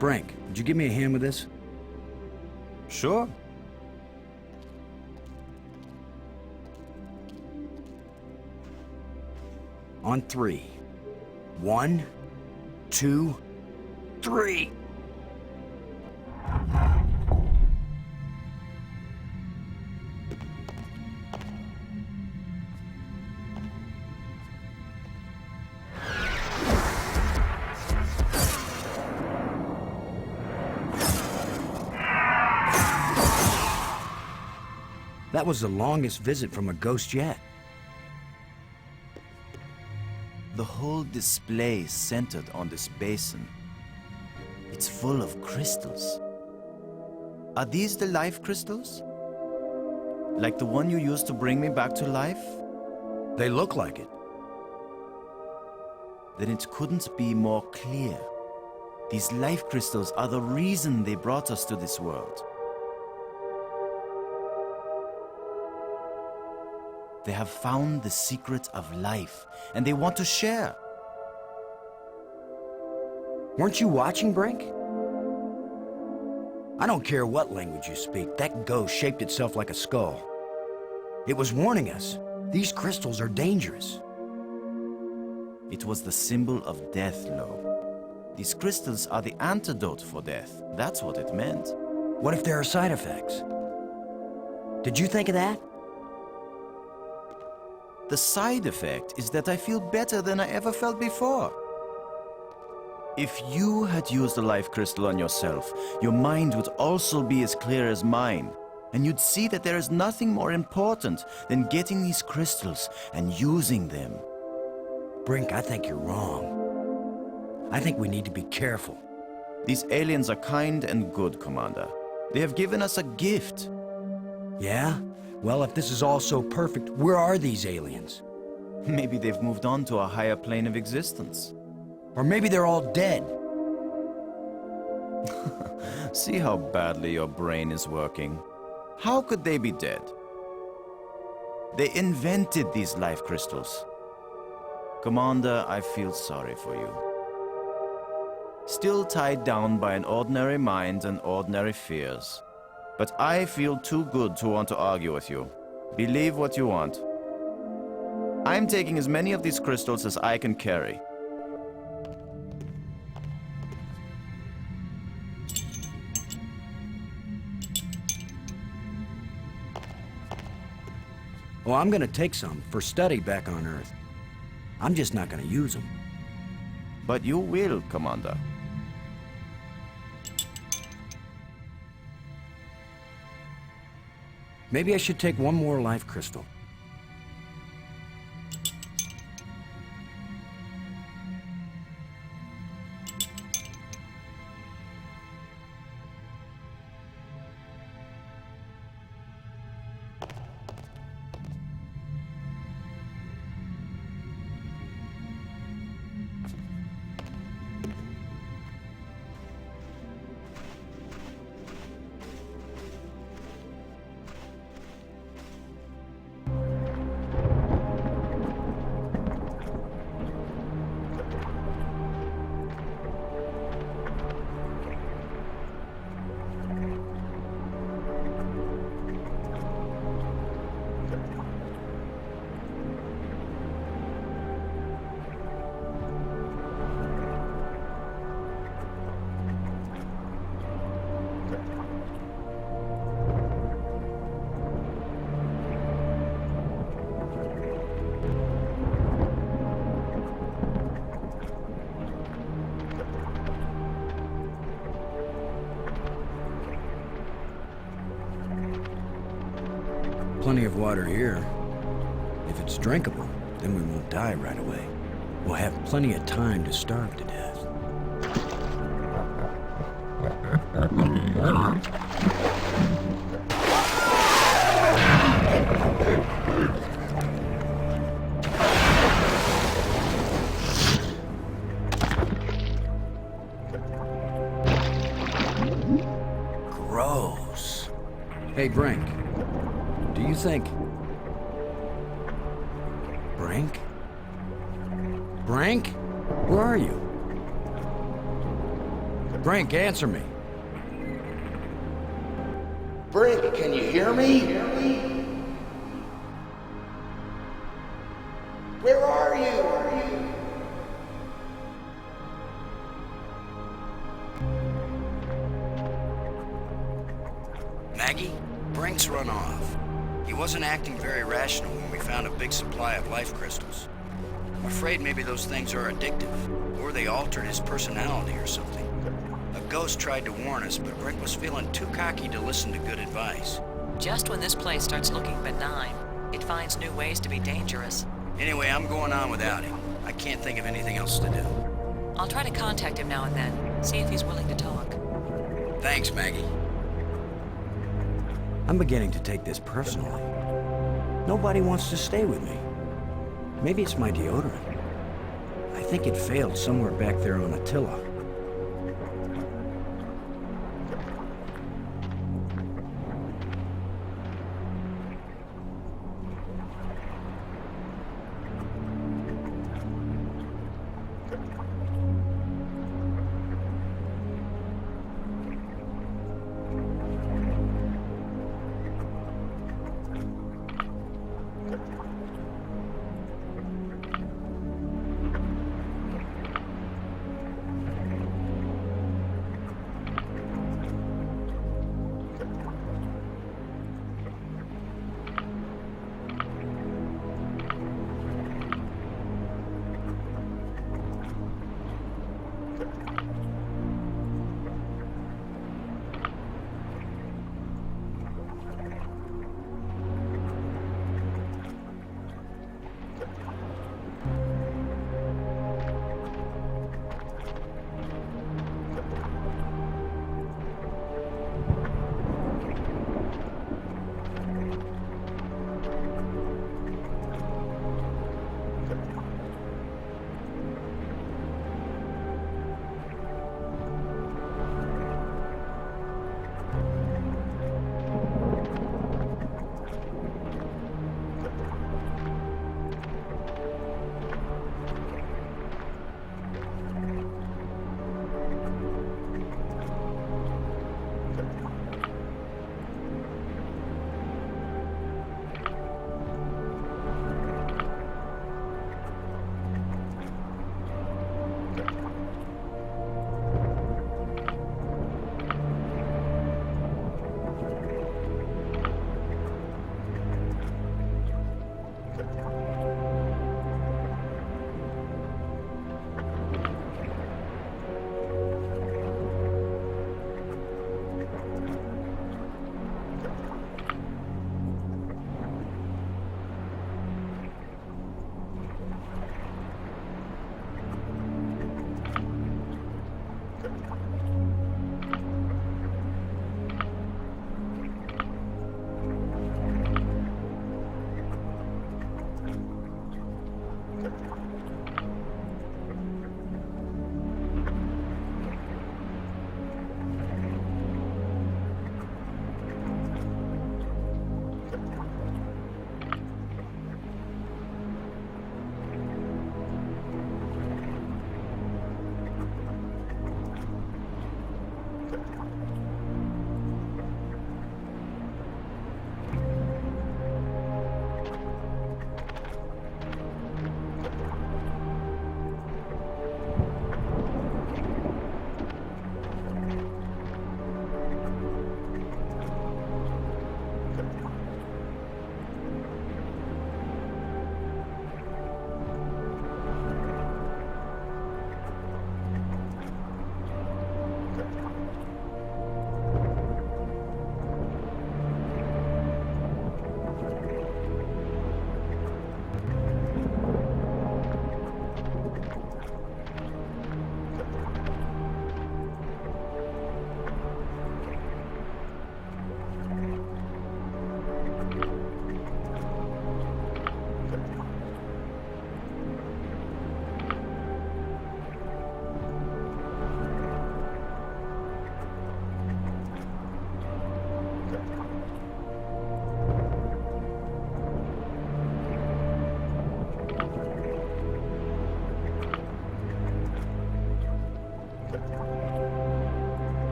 Brink, would you give me a hand with this? Sure. On 3. 1, 2, 3. That was the longest visit from a ghost yet. The whole display centered on this basin. It's full of crystals. Are these the life crystals? Like the one you used to bring me back to life? They look like it. Then it couldn't be more clear. These life crystals are the reason they brought us to this world. They have found the secret of life, and they want to share. Weren't you watching, Brink? I don't care what language you speak, that ghost shaped itself like a skull. It was warning us. These crystals are dangerous. It was the symbol of death, Lo. These crystals are the antidote for death. That's what it meant. What if there are side effects? Did you think of that? The side effect is that I feel better than I ever felt before. If you had used a life crystal on yourself, your mind would also be as clear as mine. And you'd see that there is nothing more important than getting these crystals and using them. Brink, I think you're wrong. I think we need to be careful. These aliens are kind and good, Commander. They have given us a gift. Yeah? Well, if this is all so perfect, where are these aliens? Maybe they've moved on to a higher plane of existence. Or maybe they're all dead. See how badly your brain is working. How could they be dead? They invented these life crystals. Commander, I feel sorry for you. Still tied down by an ordinary mind and ordinary fears. But I feel too good to want to argue with you. Believe what you want. I'm taking as many of these crystals as I can carry. Well, I'm gonna take some for study back on Earth. I'm just not gonna use them. But you will, Commander. Maybe I should take one more life crystal. Plenty of water here. If it's drinkable, then we won't die right away. We'll have plenty of time to starve to death. Gross. Hey, Brink. Do you think... Brink? Brink? Where are you? Brink, answer me. Brink, can you hear me? Where are you? Maggie, Brink's run off. He wasn't acting very rational when we found a big supply of life crystals. I'm afraid maybe those things are addictive, or they altered his personality or something. A ghost tried to warn us, but Brink was feeling too cocky to listen to good advice. Just when this place starts looking benign, it finds new ways to be dangerous. Anyway, I'm going on without him. I can't think of anything else to do. I'll try to contact him now and then, see if he's willing to talk. Thanks, Maggie. I'm beginning to take this personally. Nobody wants to stay with me. Maybe it's my deodorant. I think it failed somewhere back there on Attila.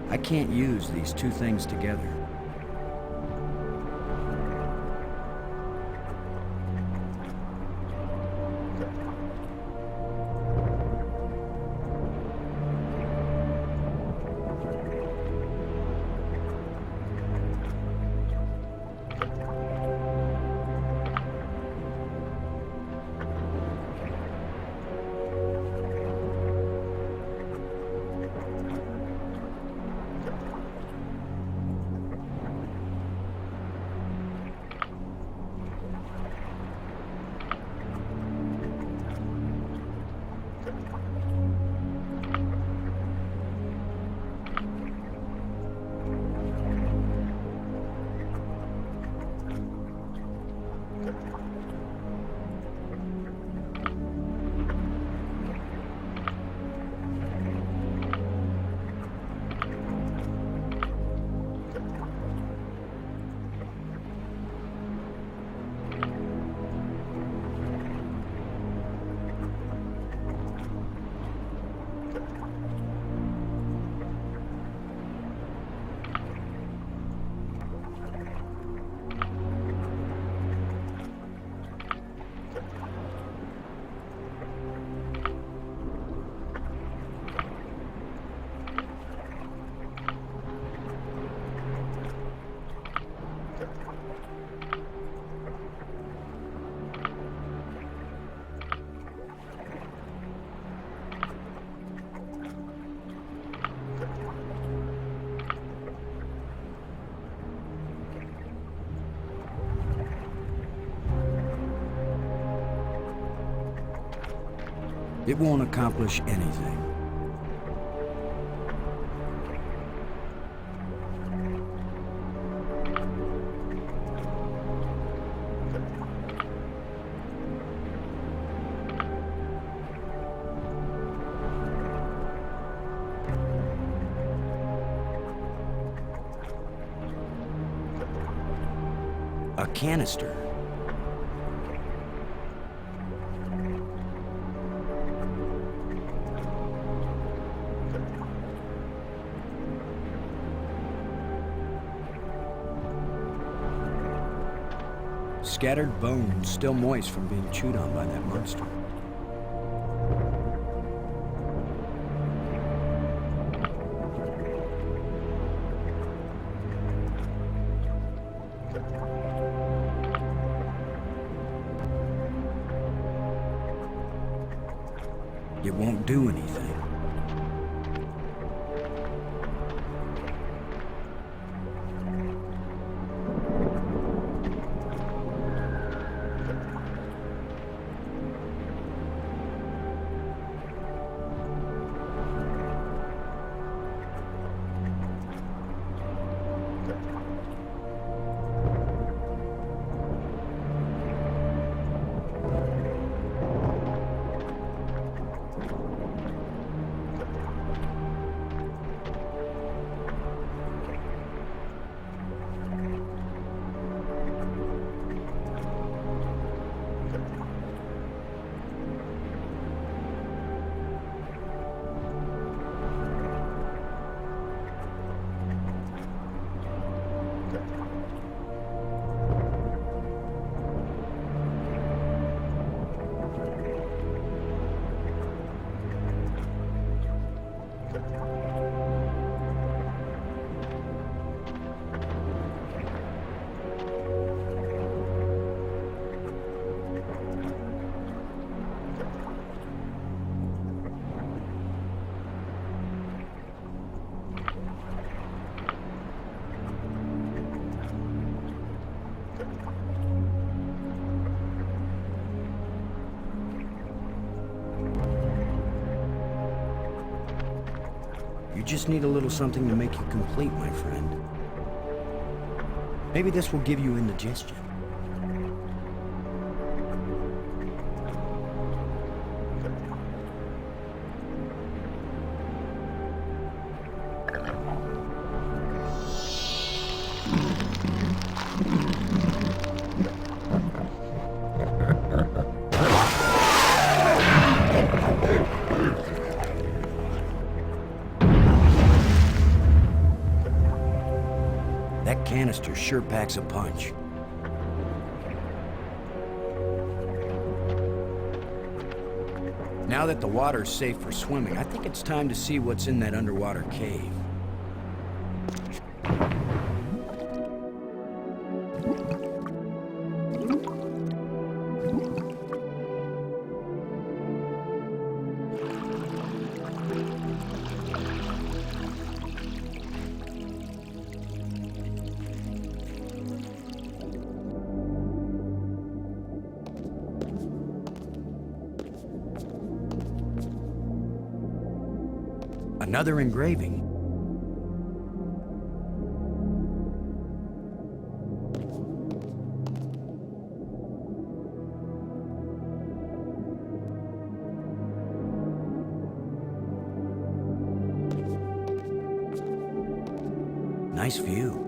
I can't use these two things together. It won't accomplish anything. A canister. Scattered bones, still moist from being chewed on by that monster. It won't do anything. You just need a little something to make you complete, my friend. Maybe this will give you indigestion. That canister sure packs a punch. Now that the water's safe for swimming, I think it's time to see what's in that underwater cave. Another engraving. Nice view.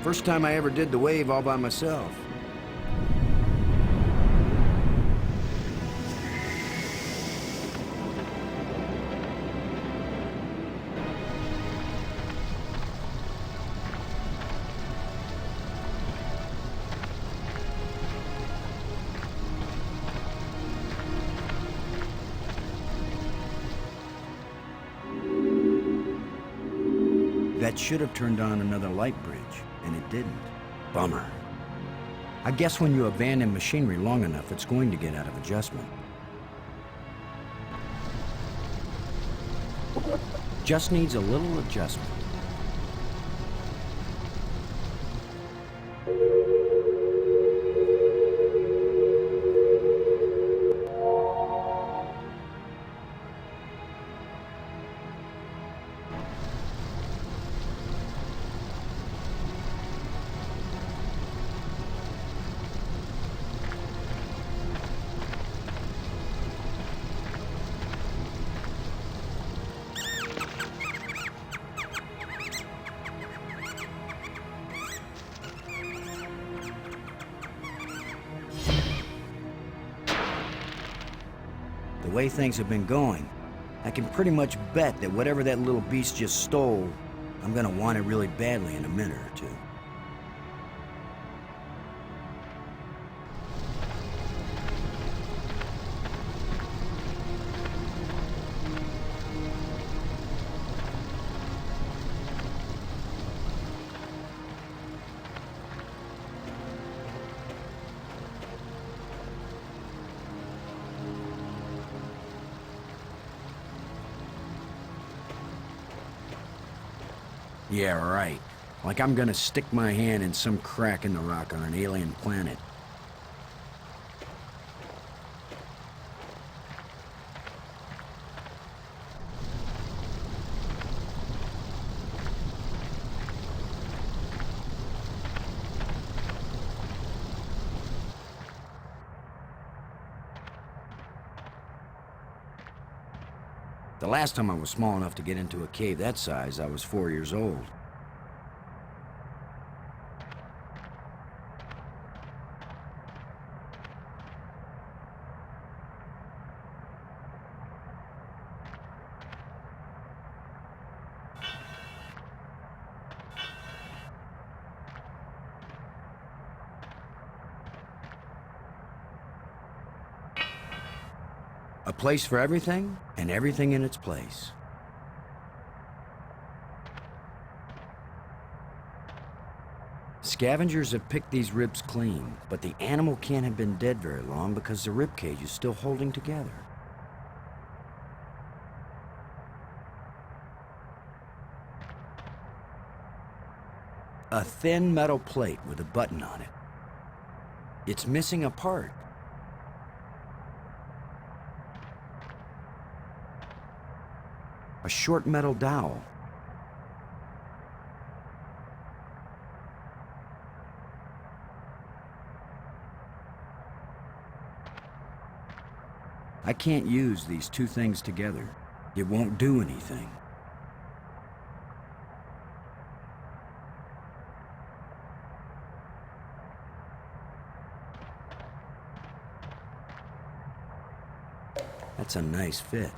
First time I ever did the wave all by myself. That should have turned on another light bridge, and it didn't. Bummer. I guess when you abandon machinery long enough, it's going to get out of adjustment. Just needs a little adjustment. The way things have been going, I can pretty much bet that whatever that little beast just stole, I'm gonna want it really badly in a minute or two. Yeah, right. Like I'm gonna stick my hand in some crack in the rock on an alien planet. The last time I was small enough to get into a cave that size, I was 4 years old. A place for everything, and everything in its place. Scavengers have picked these ribs clean, but the animal can't have been dead very long because the rib cage is still holding together. A thin metal plate with a button on it. It's missing a part. A short metal dowel. I can't use these two things together. It won't do anything. That's a nice fit.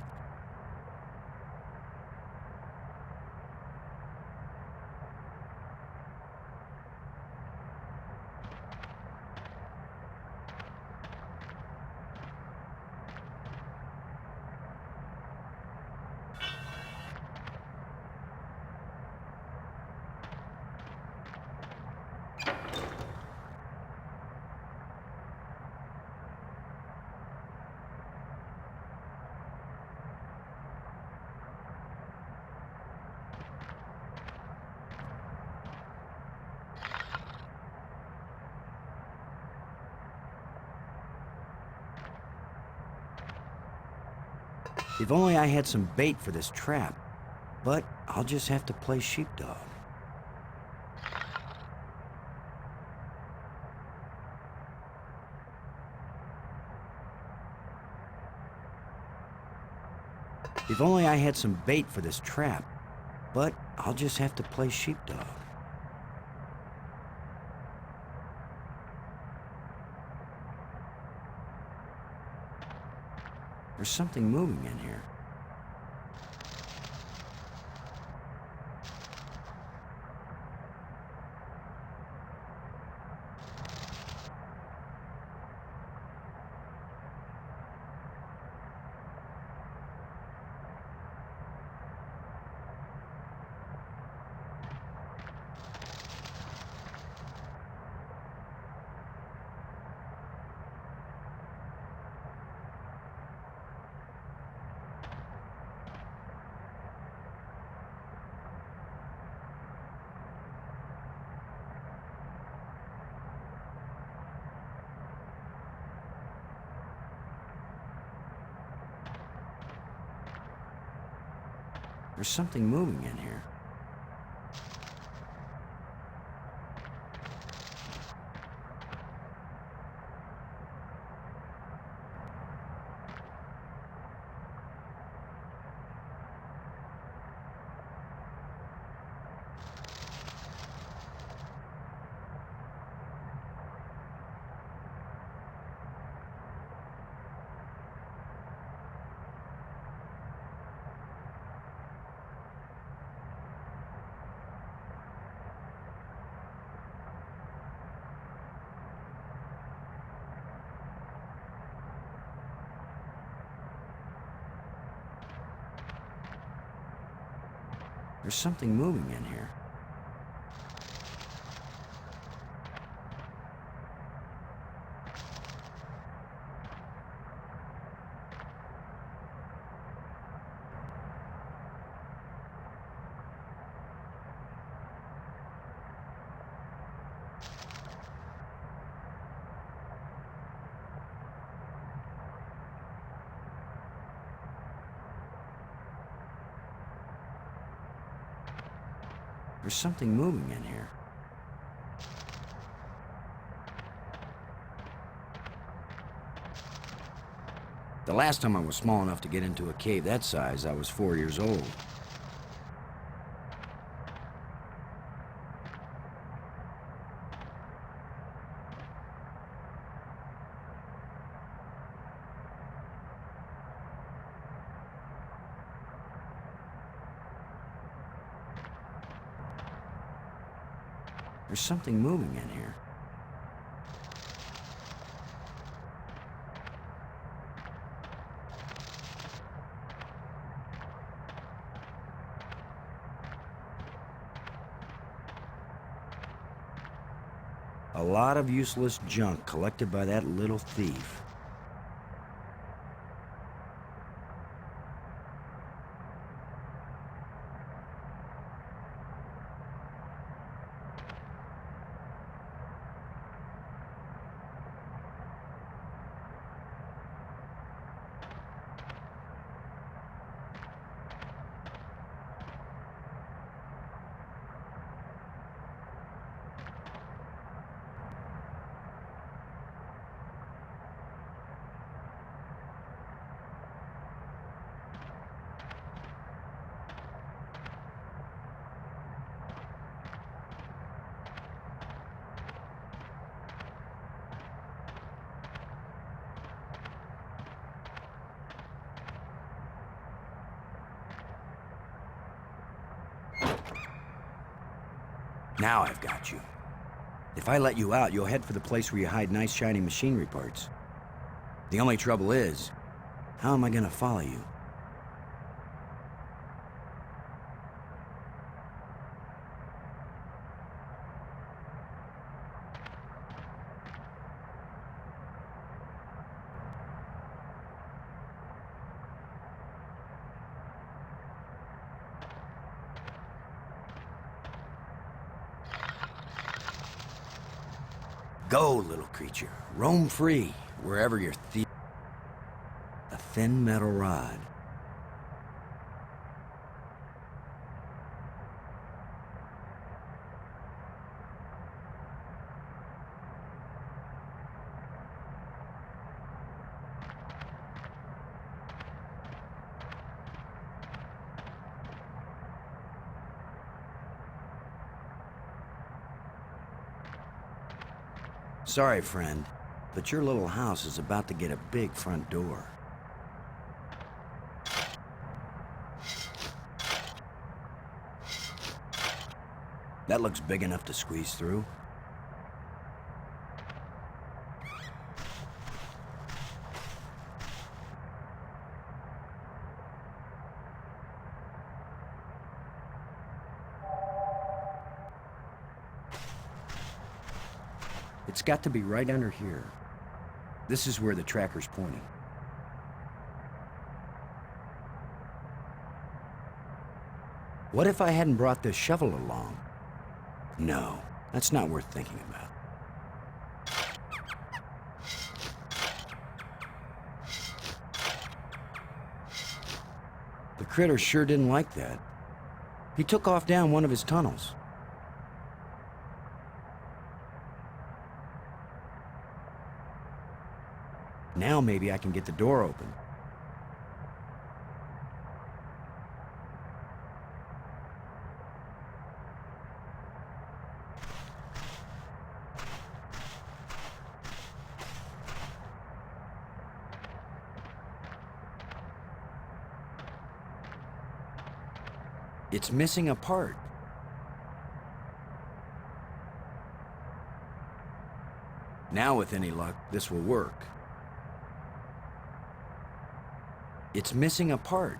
If only I had some bait for this trap, but I'll just have to play sheepdog. If only I had some bait for this trap, but I'll just have to play sheepdog. There's something moving in here. There's something moving in here. There's something moving in here. There's something moving in here. The last time I was small enough to get into a cave that size, I was 4 years old. There's something moving in here. A lot of useless junk collected by that little thief. Now I've got you. If I let you out, you'll head for the place where you hide nice shiny machinery parts. The only trouble is, how am I gonna follow you? Go, little creature. Roam free, wherever your thief... A thin metal rod. Sorry, friend, but your little house is about to get a big front door. That looks big enough to squeeze through. It's got to be right under here. This is where the tracker's pointing. What if I hadn't brought this shovel along? No, that's not worth thinking about. The critter sure didn't like that. He took off down one of his tunnels. Now maybe I can get the door open. It's missing a part. Now, with any luck, this will work. It's missing a part.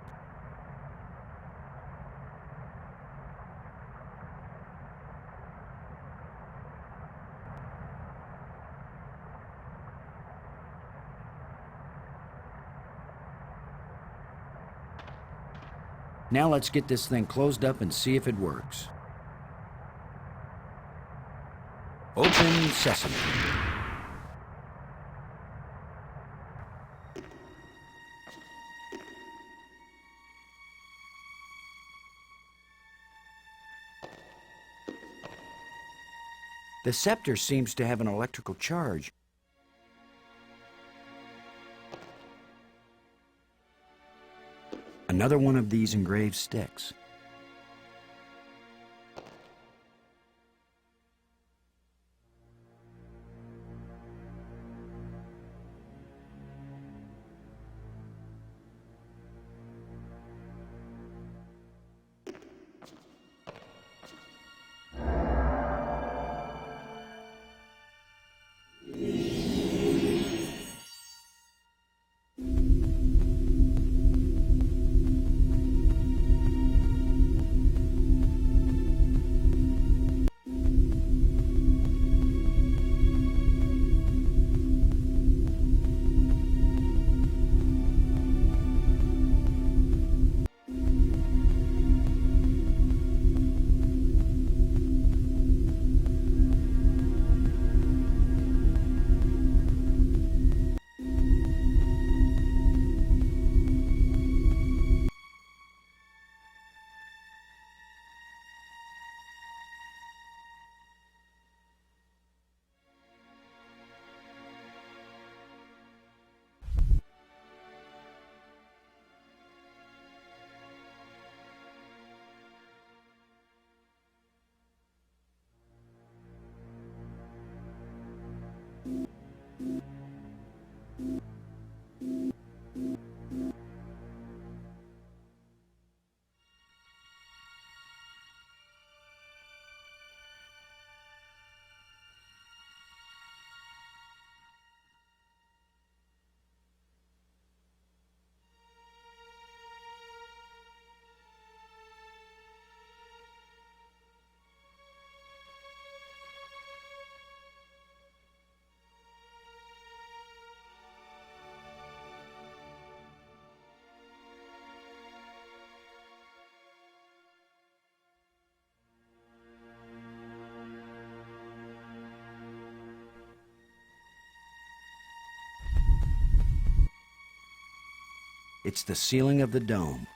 Now let's get this thing closed up and see if it works. Open sesame. The scepter seems to have an electrical charge. Another one of these engraved sticks. It's the ceiling of the dome.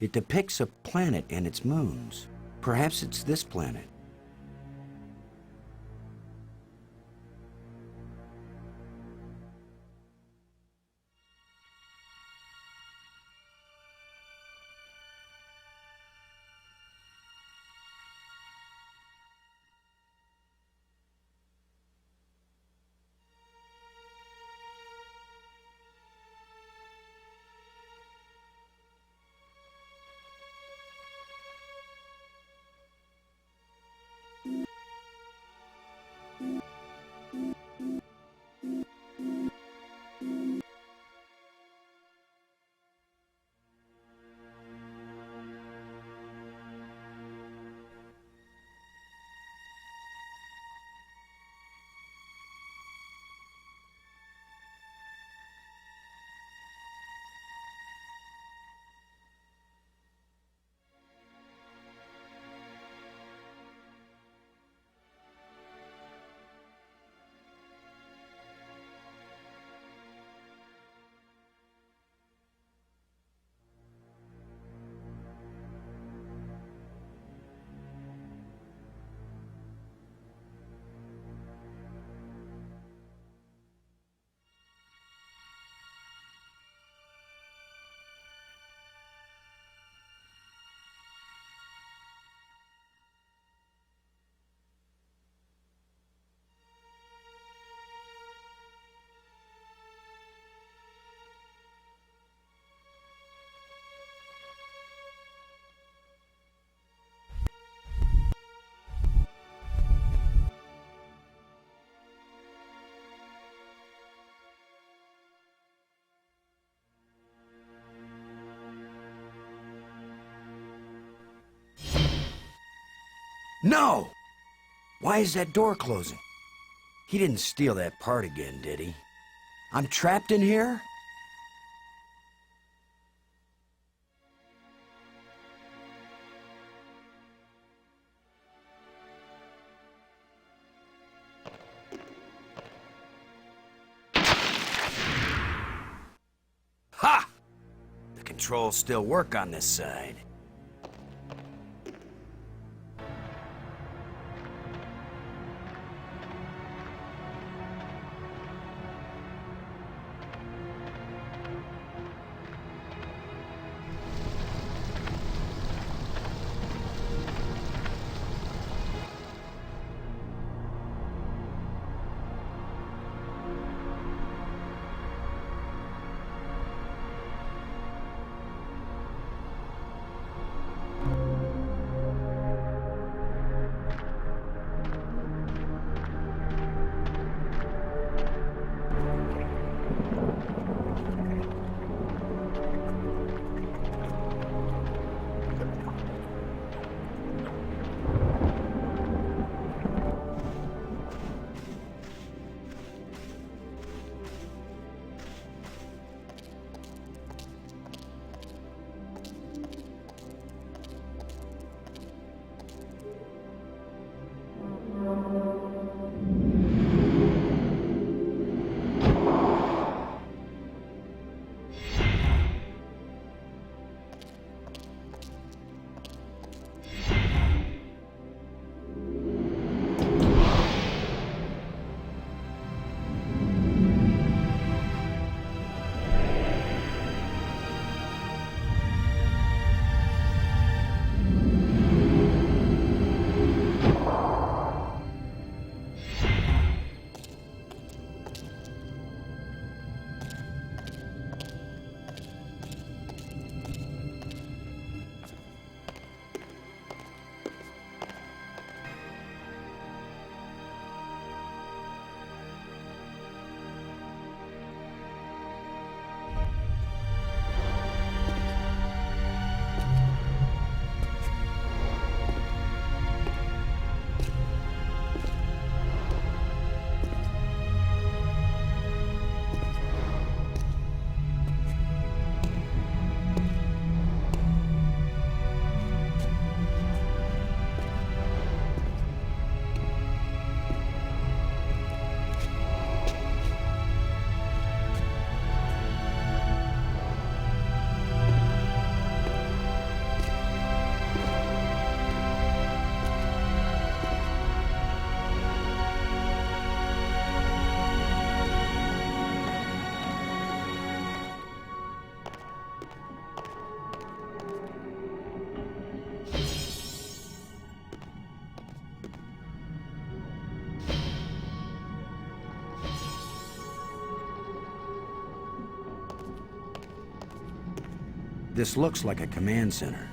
It depicts a planet and its moons. Perhaps it's this planet. No! Why is that door closing? He didn't steal that part again, did he? I'm trapped in here? Ha! The controls still work on this side. This looks like a command center.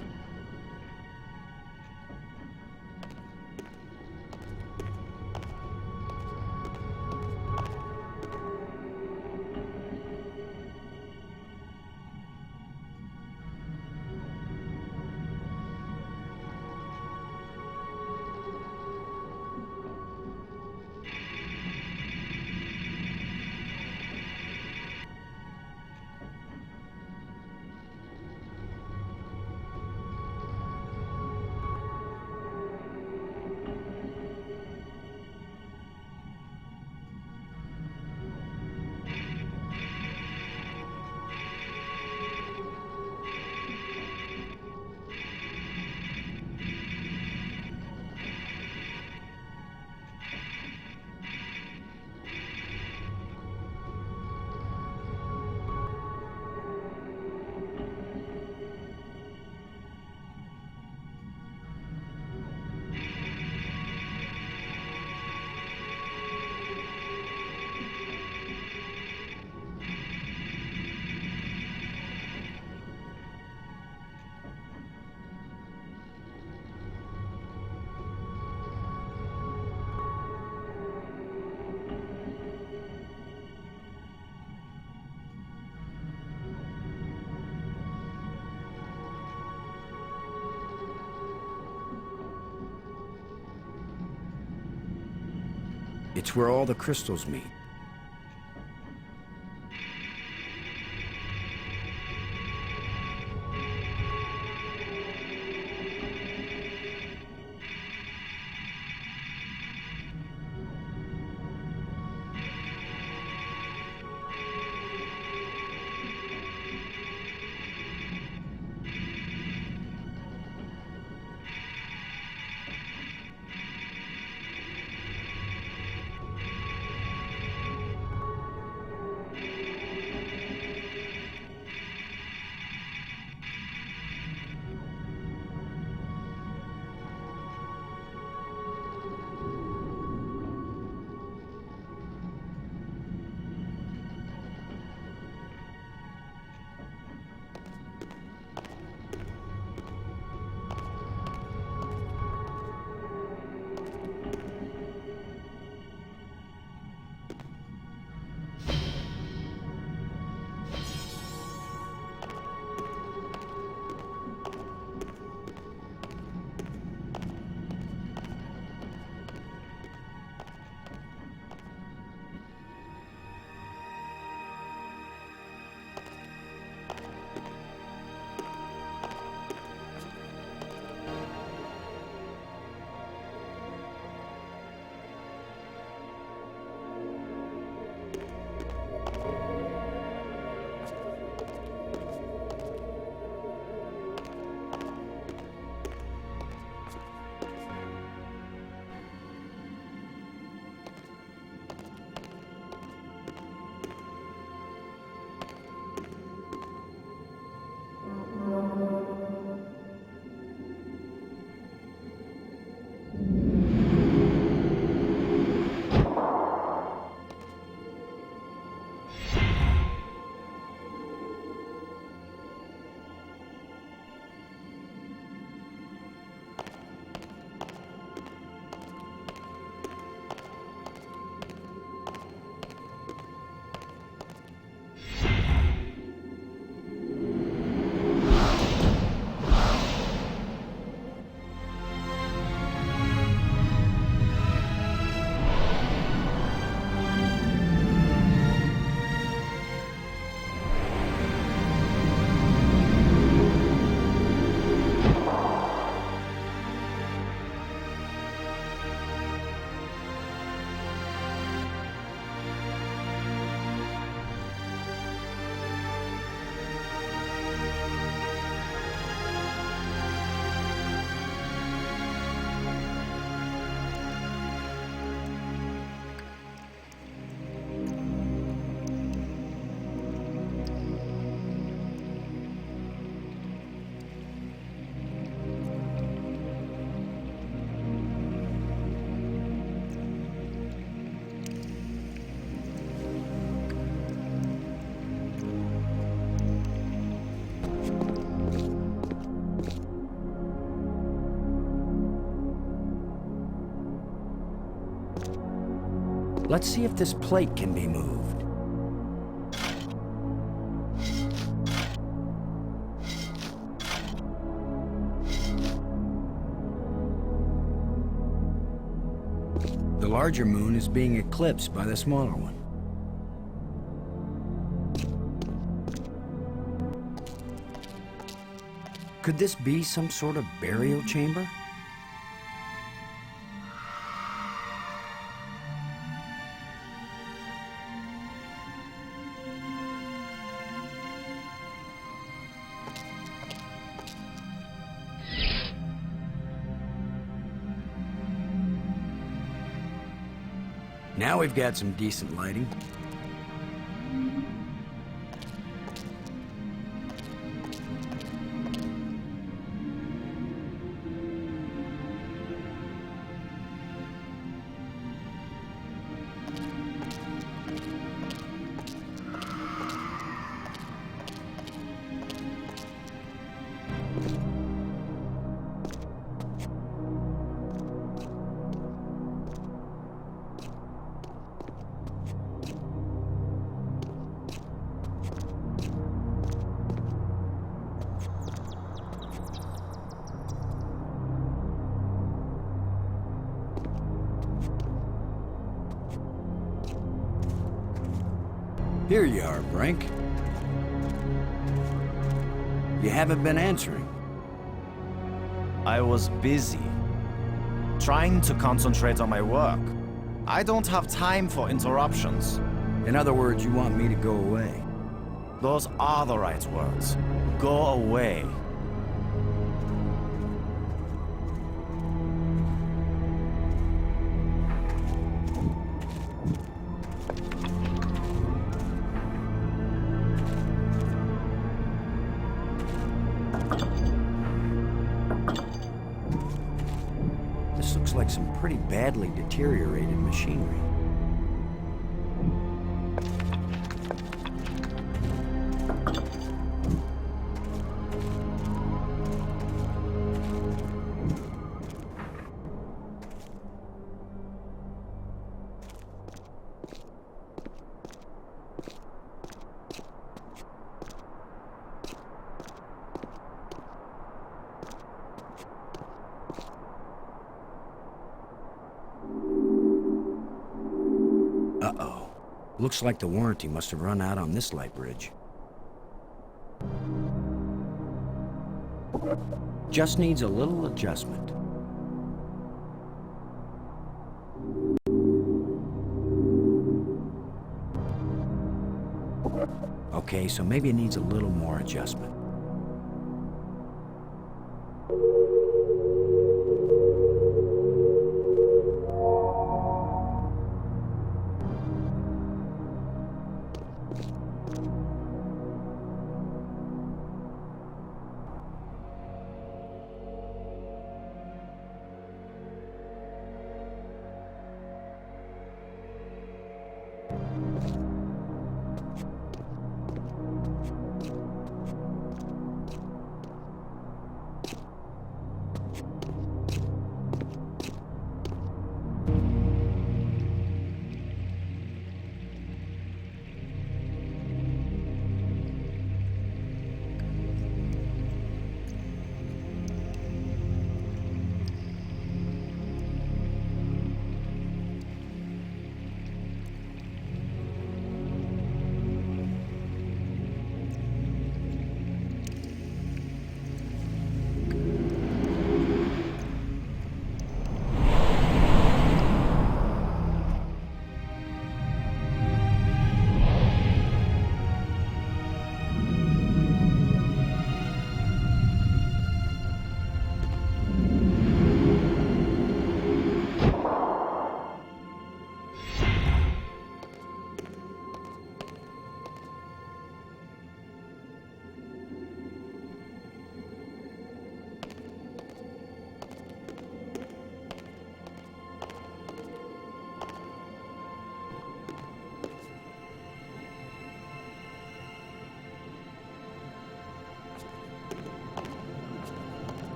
It's where all the crystals meet. Let's see if this plate can be moved. The larger moon is being eclipsed by the smaller one. Could this be some sort of burial chamber? Now we've got some decent lighting. Here you are, Brink. You haven't been answering. I was busy. Trying to concentrate on my work. I don't have time for interruptions. In other words, you want me to go away. Those are the right words. Go away. This looks like some pretty badly deteriorated machinery. Uh-oh. Looks like the warranty must have run out on this light bridge. Just needs a little adjustment. Okay, so maybe it needs a little more adjustment.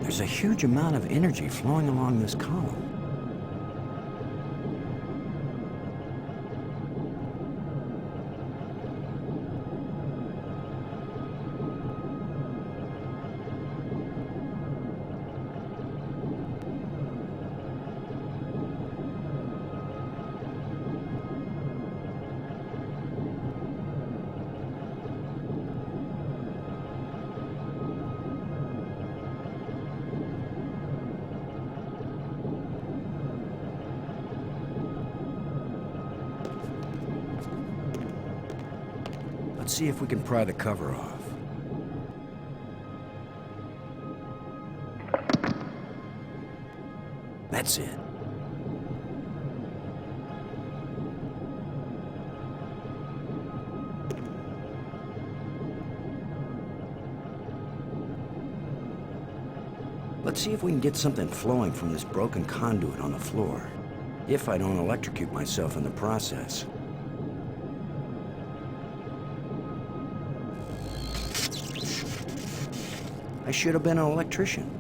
There's a huge amount of energy flowing along this column. Let's see if we can pry the cover off. That's it. Let's see if we can get something flowing from this broken conduit on the floor. If I don't electrocute myself in the process. I should have been an electrician.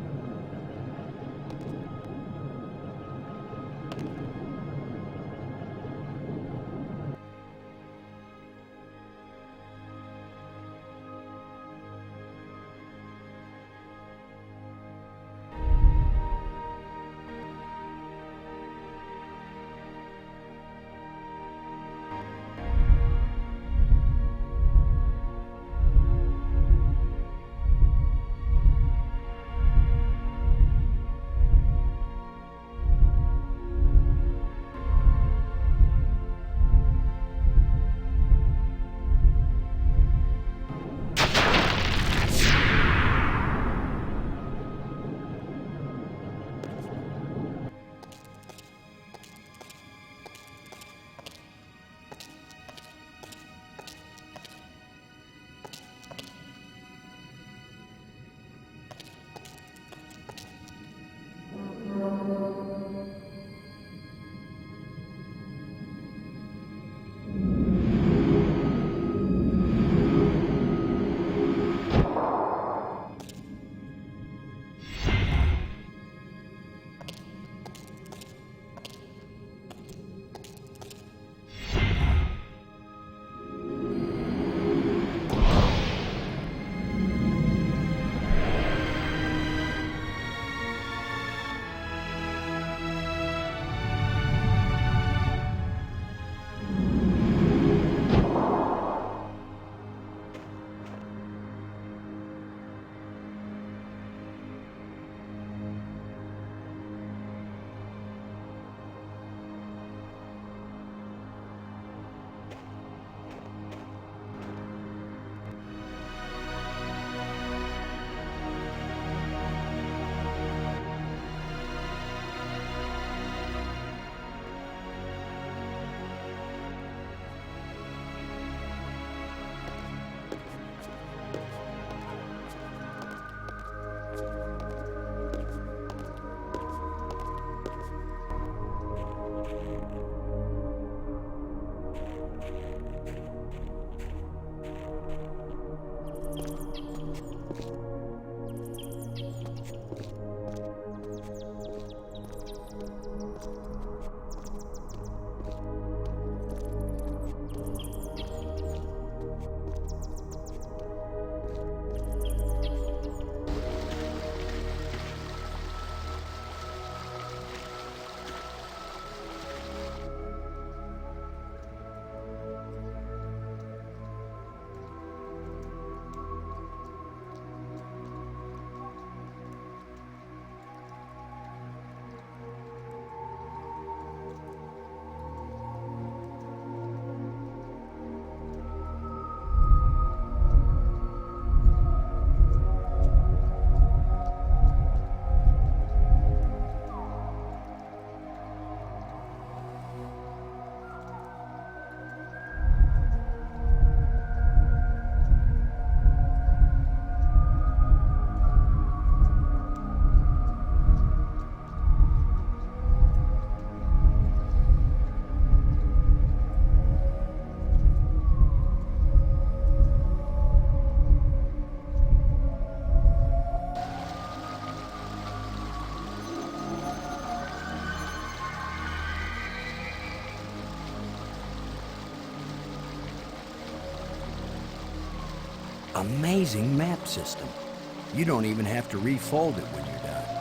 amazing map system. You don't even have to refold it when you're done.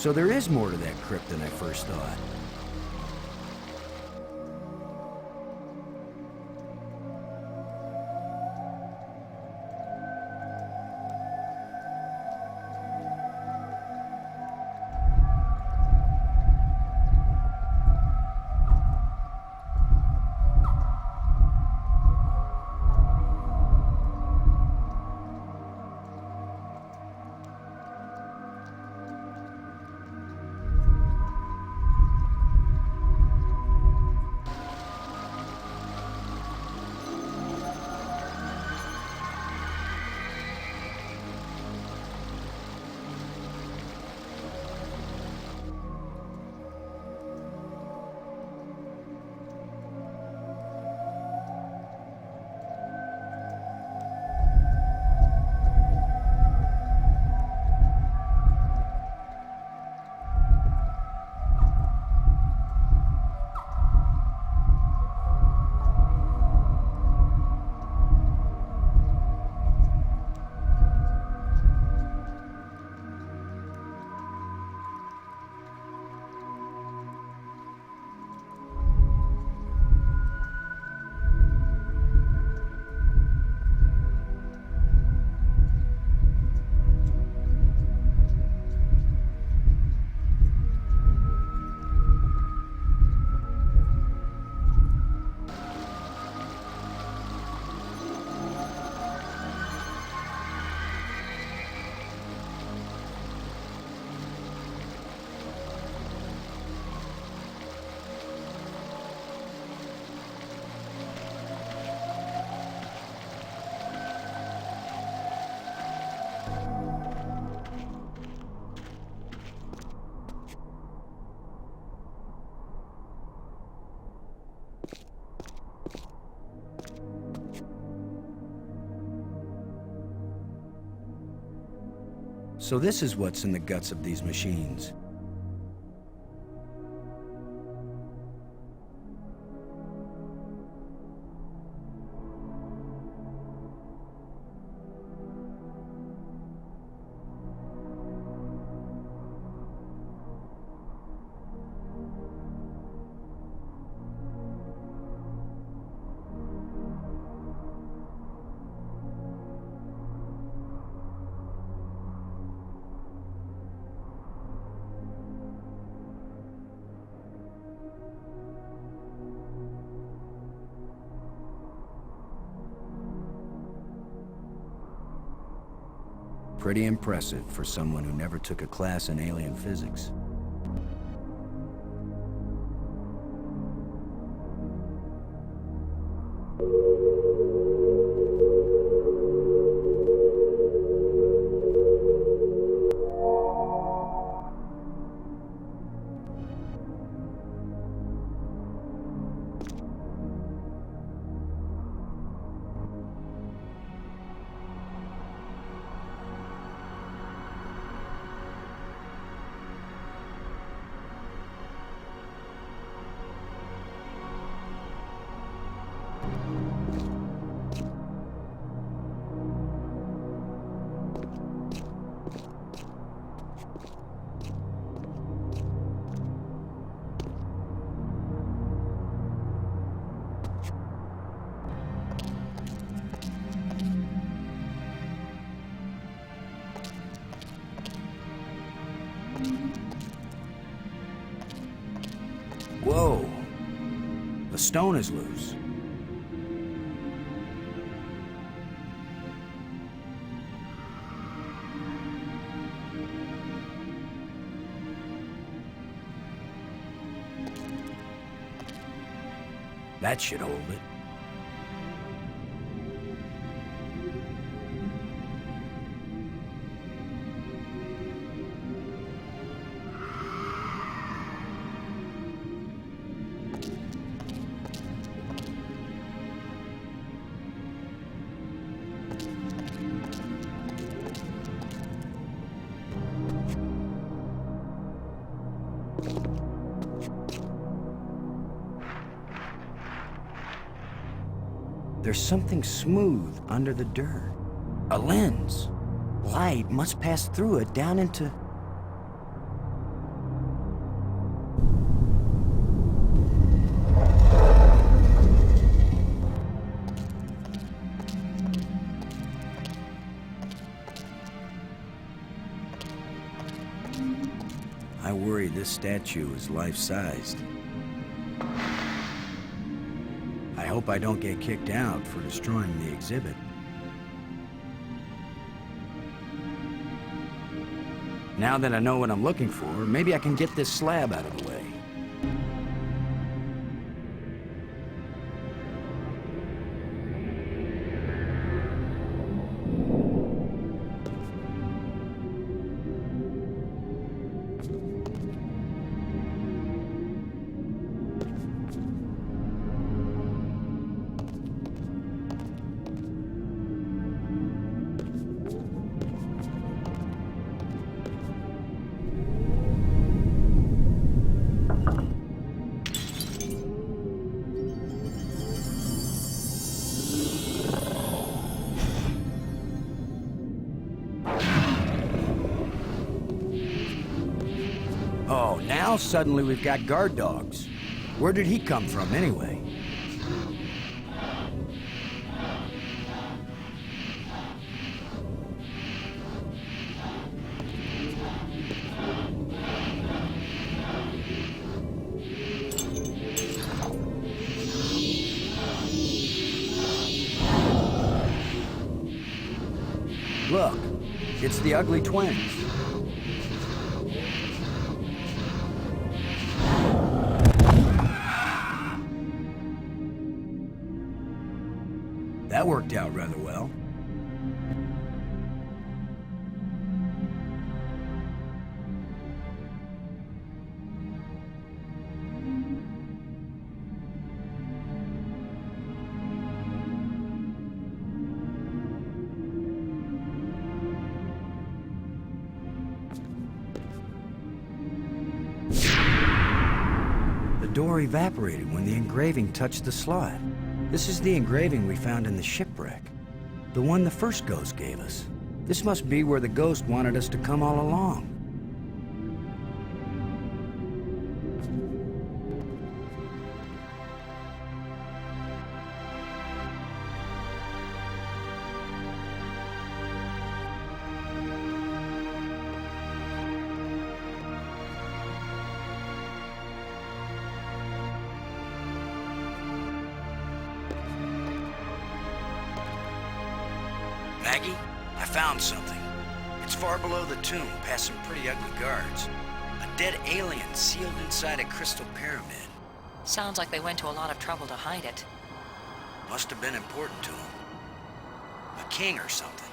So there is more to that crypt than I first thought. So this is what's in the guts of these machines. Pretty impressive for someone who never took a class in alien physics. The stone is loose. That should hold it. There's something smooth under the dirt. A lens. Light must pass through it down into... I worry this statue is life-sized. I hope I don't get kicked out for destroying the exhibit. Now that I know what I'm looking for, maybe I can get this slab out of the way. Oh, now suddenly we've got guard dogs. Where did he come from, anyway? Look, it's the ugly twins. That worked out rather well. The door evaporated when the engraving touched the slot. This is the engraving we found in the shipwreck. The one the first ghost gave us. This must be where the ghost wanted us to come all along. Maggie, I found something. It's far below the tomb, past some pretty ugly guards. A dead alien sealed inside a crystal pyramid. Sounds like they went to a lot of trouble to hide it. Must have been important to him. A king or something.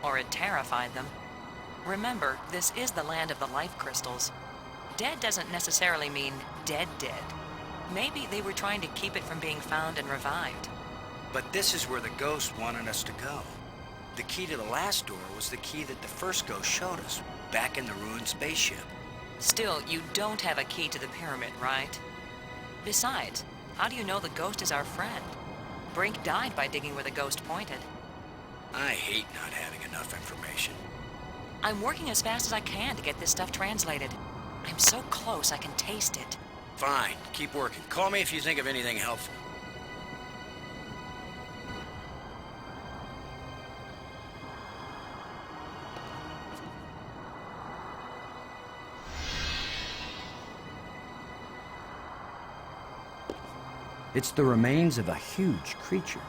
Or it terrified them. Remember, this is the land of the life crystals. Dead doesn't necessarily mean dead. Maybe they were trying to keep it from being found and revived. But this is where the ghost wanted us to go. The key to the last door was the key that the first ghost showed us, back in the ruined spaceship. Still, you don't have a key to the pyramid, right? Besides, how do you know the ghost is our friend? Brink died by digging where the ghost pointed. I hate not having enough information. I'm working as fast as I can to get this stuff translated. I'm so close I can taste it. Fine, keep working. Call me if you think of anything helpful. It's the remains of a huge creature.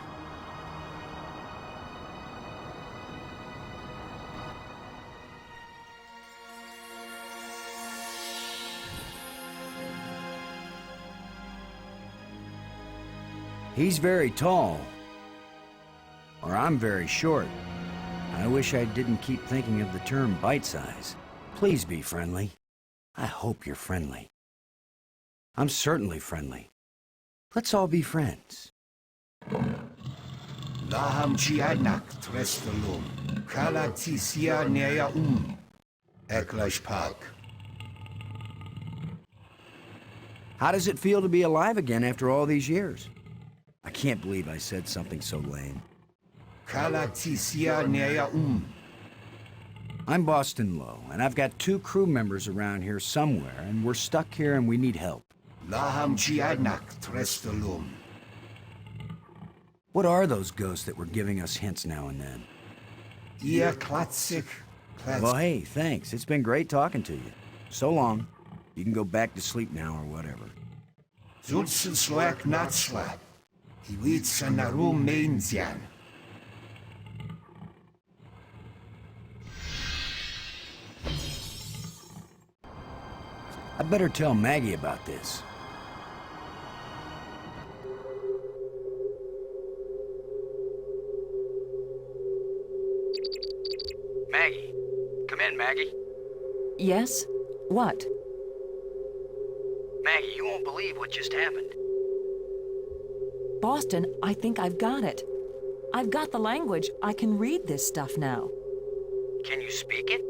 He's very tall. Or I'm very short. I wish I didn't keep thinking of the term bite size. Please be friendly. I hope you're friendly. I'm certainly friendly. Let's all be friends. Laham Chianak Trestalum, Kalatisia Nea Eklash Park. How does it feel to be alive again after all these years? I can't believe I said something so lame. Kalatisia Nea I'm Boston Lowe, and I've got 2 crew members around here somewhere, and we're stuck here and we need help. Laham Chianak Trestalum. What are those ghosts that were giving us hints now and then? Ia Klatsik. Well, hey, thanks. It's been great talking to you. So long. You can go back to sleep now or whatever. Zulsen Sloak Natsla. Iwitsa Narum Mainzian. I better tell Maggie about this. Maggie. Come in, Maggie. Yes? What? Maggie, you won't believe what just happened. Boston, I think I've got it. I've got the language. I can read this stuff now. Can you speak it?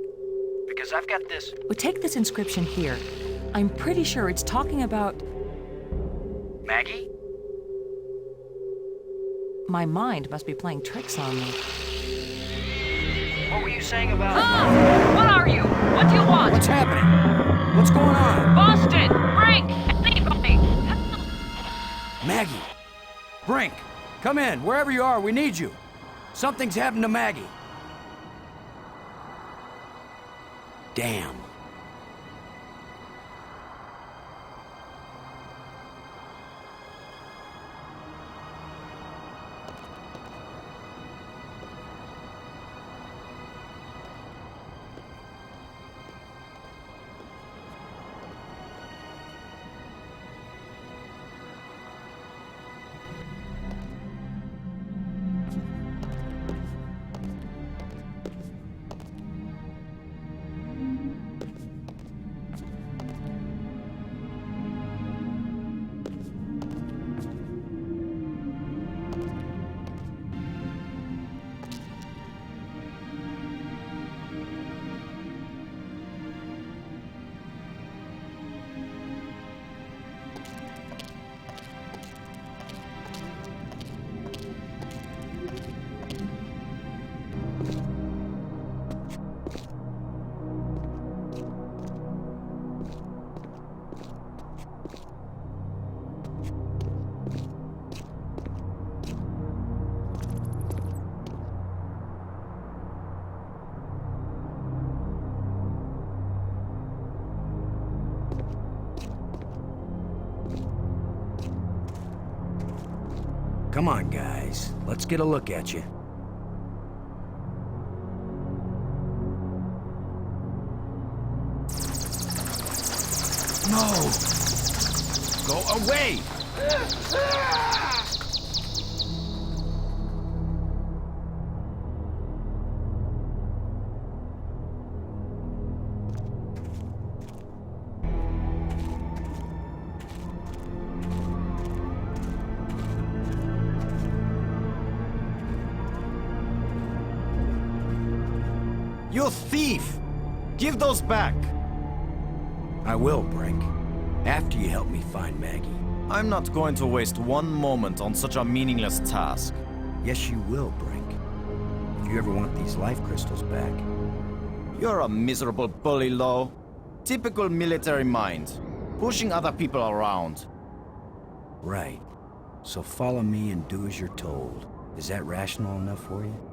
Because I've got this. Well, take this inscription here. I'm pretty sure it's talking about... Maggie? My mind must be playing tricks on me. What were you saying about... Ah! What are you? What do you want? What's happening? What's going on? Boston! Brink! Anybody! Maggie! Brink! Come in! Wherever you are, we need you! Something's happened to Maggie! Damn. Come on, guys. Let's get a look at you. No! Go away! You thief! Give those back! I will, Brink. After you help me find Maggie. I'm not going to waste one moment on such a meaningless task. Yes, you will, Brink. If you ever want these life crystals back. You're a miserable bully, Lowe. Typical military mind. Pushing other people around. Right. So follow me and do as you're told. Is that rational enough for you?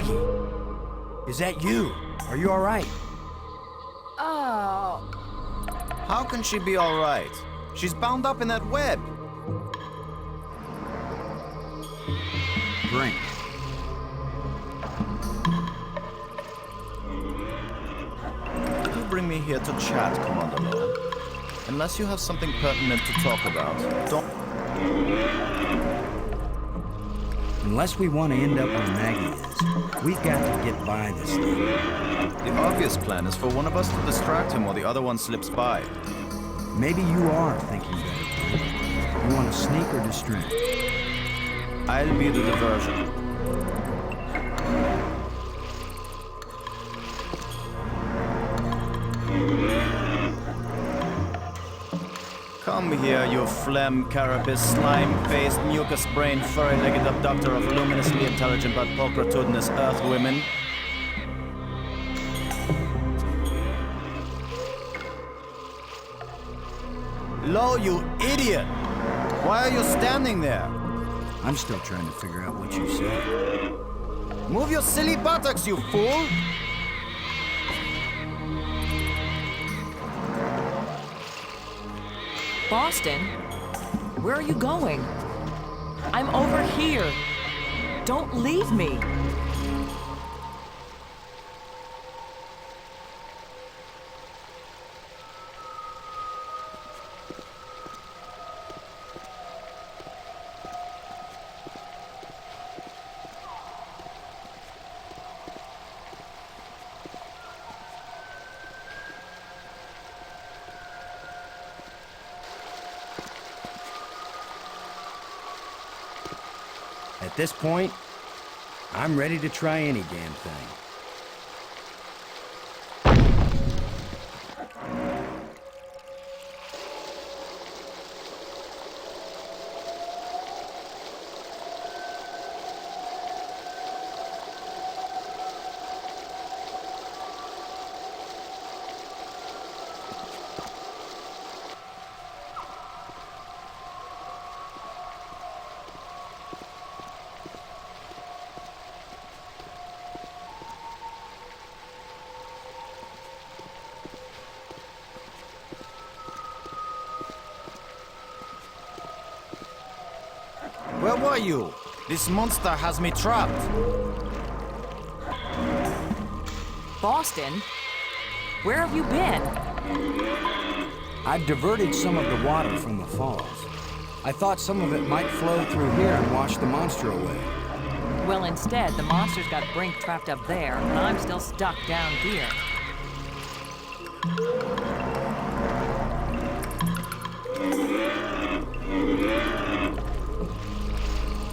Maggie! Is that you? Are you alright? Oh. How can she be all right? She's bound up in that web. Brink. You bring me here to chat, Commander Lowe. Unless you have something pertinent to talk about, don't... Unless we want to end up where Maggie is, we've got to get by this thing. The obvious plan is for one of us to distract him while the other one slips by. Maybe you are thinking better, Brink. You want to sneak or distract? I'll be the diversion. Come here, you phlegm, carapace, slime-faced, mucus-brained, furry-legged abductor of luminously intelligent but pulchritudinous earthwomen. Lo, you idiot! Why are you standing there? I'm still trying to figure out what you said. Move your silly buttocks, you fool! Boston? Where are you going? I'm over here. Don't leave me. At this point, I'm ready to try any damn thing. Where were you? This monster has me trapped. Boston? Where have you been? I've diverted some of the water from the falls. I thought some of it might flow through here and wash the monster away. Well, instead, the monster's got Brink trapped up there, and I'm still stuck down here.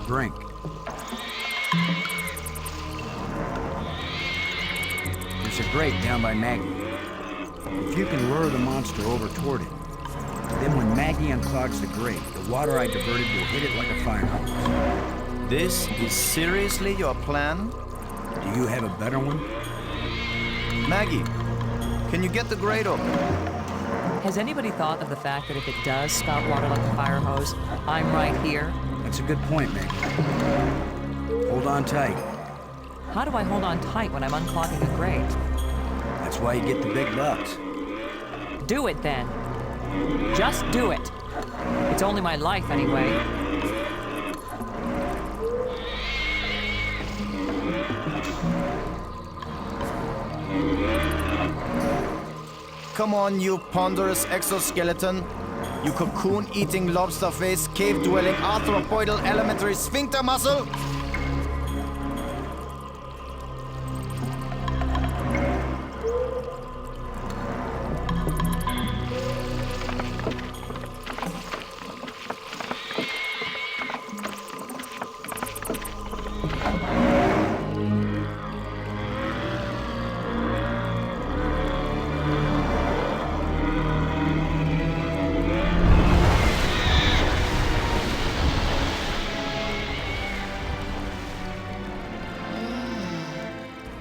Brink. There's a grate down by Maggie. If you can lure the monster over toward it, then when Maggie unclogs the grate, the water I diverted will hit it like a fire hose. This is seriously your plan? Do you have a better one? Maggie, can you get the grate open? Has anybody thought of the fact that if it does spout water like a fire hose, I'm right here? That's a good point, Maggie. Hold on tight. How do I hold on tight when I'm unclogging a grate? That's why you get the big bucks. Do it then. Just do it. It's only my life anyway. Come on, you ponderous exoskeleton. You cocoon-eating, lobster-faced, cave-dwelling, arthropoidal elementary sphincter muscle!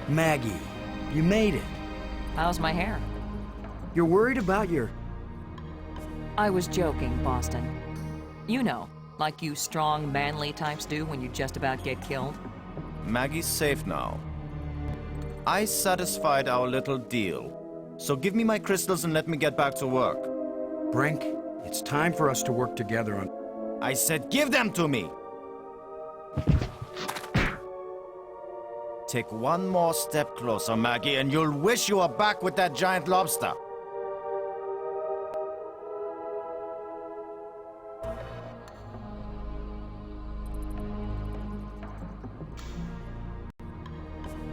Maggie, you made it. How's my hair? You're worried about your... I was joking, Boston. You know, like you strong, manly types do when you just about get killed. Maggie's safe now. I satisfied our little deal. So give me my crystals and let me get back to work. Brink, it's time for us to work together on... I said give them to me! Take one more step closer, Maggie, and you'll wish you were back with that giant lobster.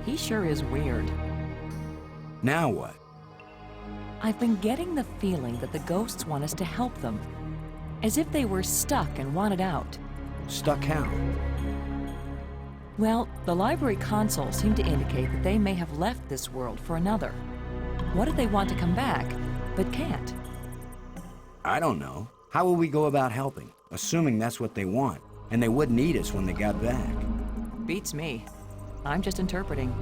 He sure is weird. Now what? I've been getting the feeling that the ghosts want us to help them. As if they were stuck and wanted out. Stuck how? Well, the library consoles seem to indicate that they may have left this world for another. What if they want to come back, but can't? I don't know. How will we go about helping, assuming that's what they want, and they wouldn't eat us when they got back? Beats me. I'm just interpreting.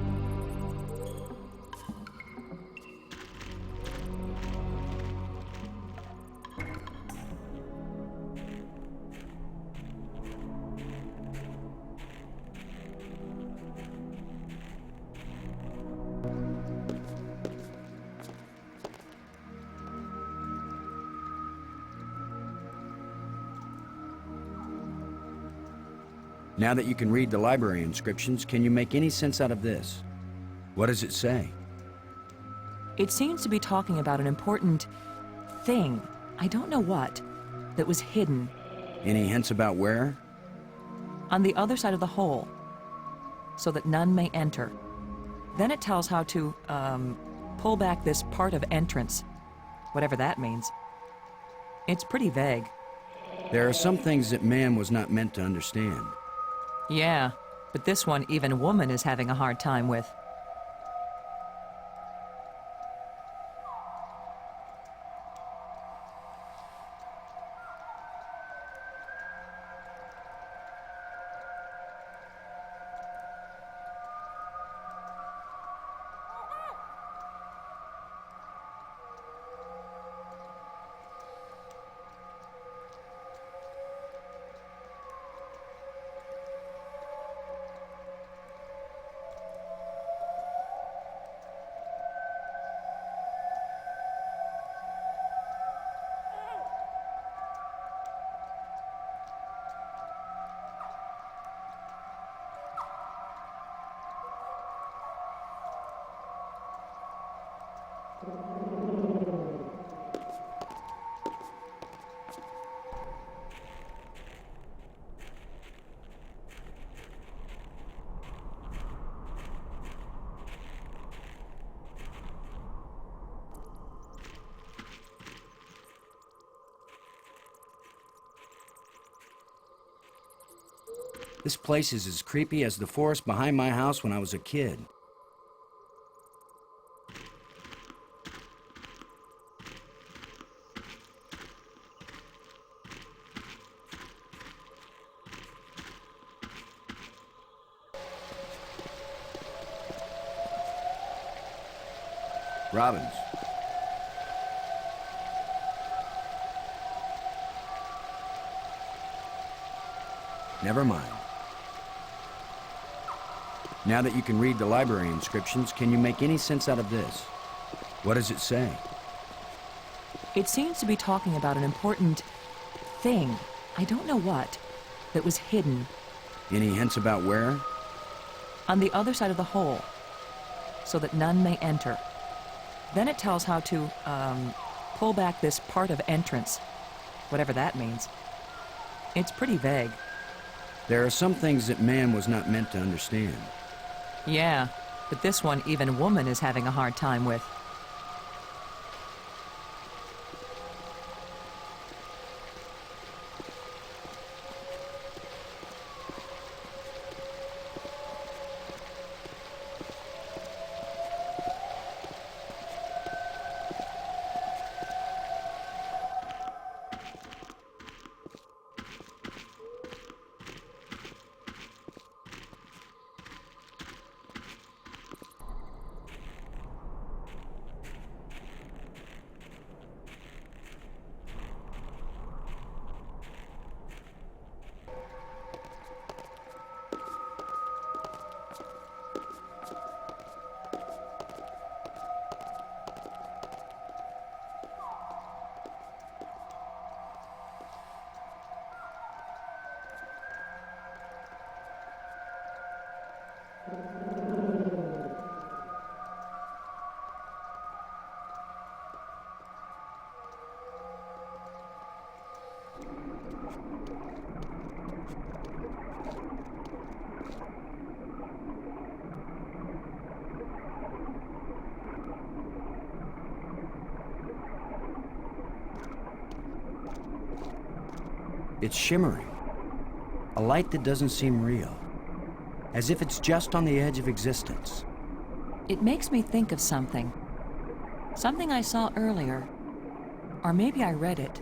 Now that you can read the library inscriptions, can you make any sense out of this? What does it say? It seems to be talking about an important thing, I don't know what, that was hidden. Any hints about where? On the other side of the hole, so that none may enter. Then it tells how to, pull back this part of entrance, whatever that means. It's pretty vague. There are some things that man was not meant to understand. Yeah, but this one even woman is having a hard time with. This place is as creepy as the forest behind my house when I was a kid. Robbins. Never mind. Now that you can read the library inscriptions, can you make any sense out of this? What does it say? It seems to be talking about an important thing, I don't know what, that was hidden. Any hints about where? On the other side of the hole, so that none may enter. Then it tells how to, pull back this part of entrance, whatever that means. It's pretty vague. There are some things that man was not meant to understand. Yeah, but this one even woman is having a hard time with. It's shimmering. A light that doesn't seem real. As if it's just on the edge of existence. It makes me think of something. Something I saw earlier. Or maybe I read it.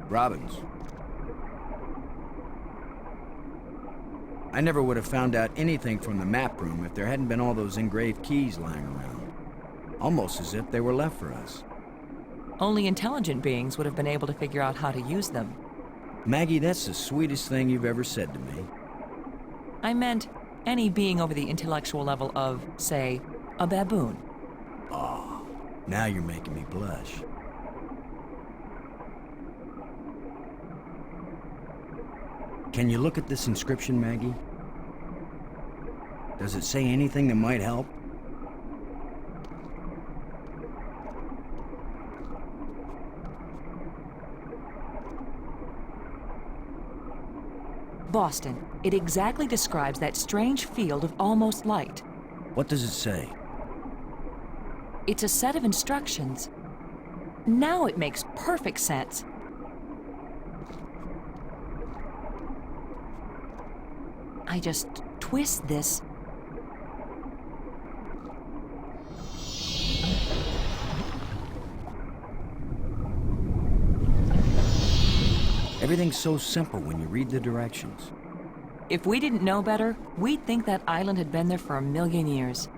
Robbins. I never would have found out anything from the map room if there hadn't been all those engraved keys lying around. Almost as if they were left for us. Only intelligent beings would have been able to figure out how to use them. Maggie, that's the sweetest thing you've ever said to me. I meant any being over the intellectual level of, say, a baboon. Oh, now you're making me blush. Can you look at this inscription, Maggie? Does it say anything that might help? Boston. It exactly describes that strange field of almost light. What does it say? It's a set of instructions. Now it makes perfect sense. I just twist this. Everything's so simple when you read the directions. If we didn't know better, we'd think that island had been there for 1,000,000 years.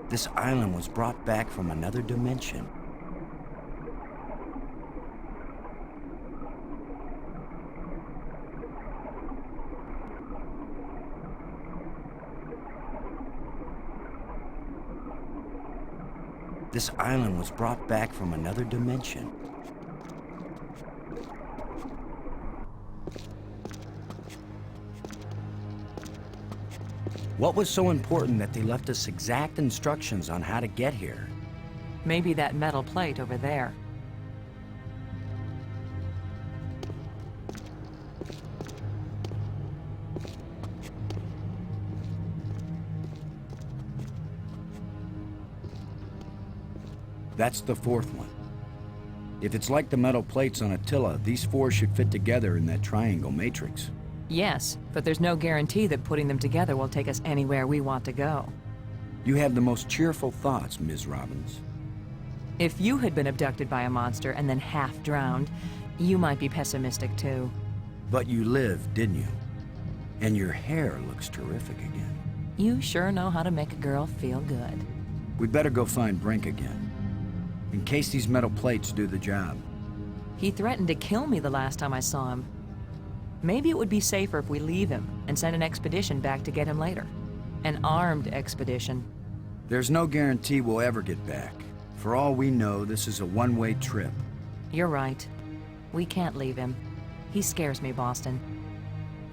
This island was brought back from another dimension. This island was brought back from another dimension. What was so important that they left us exact instructions on how to get here? Maybe that metal plate over there. That's the fourth one. If it's like the metal plates on Attila, these four should fit together in that triangle matrix. Yes, but there's no guarantee that putting them together will take us anywhere we want to go. You have the most cheerful thoughts, Ms. Robbins. If you had been abducted by a monster and then half drowned, you might be pessimistic too. But you lived, didn't you? And your hair looks terrific again. You sure know how to make a girl feel good. We'd better go find Brink again, in case these metal plates do the job. He threatened to kill me the last time I saw him. Maybe it would be safer if we leave him and send an expedition back to get him later. An armed expedition. There's no guarantee we'll ever get back. For all we know, this is a one-way trip. You're right. We can't leave him. He scares me, Boston.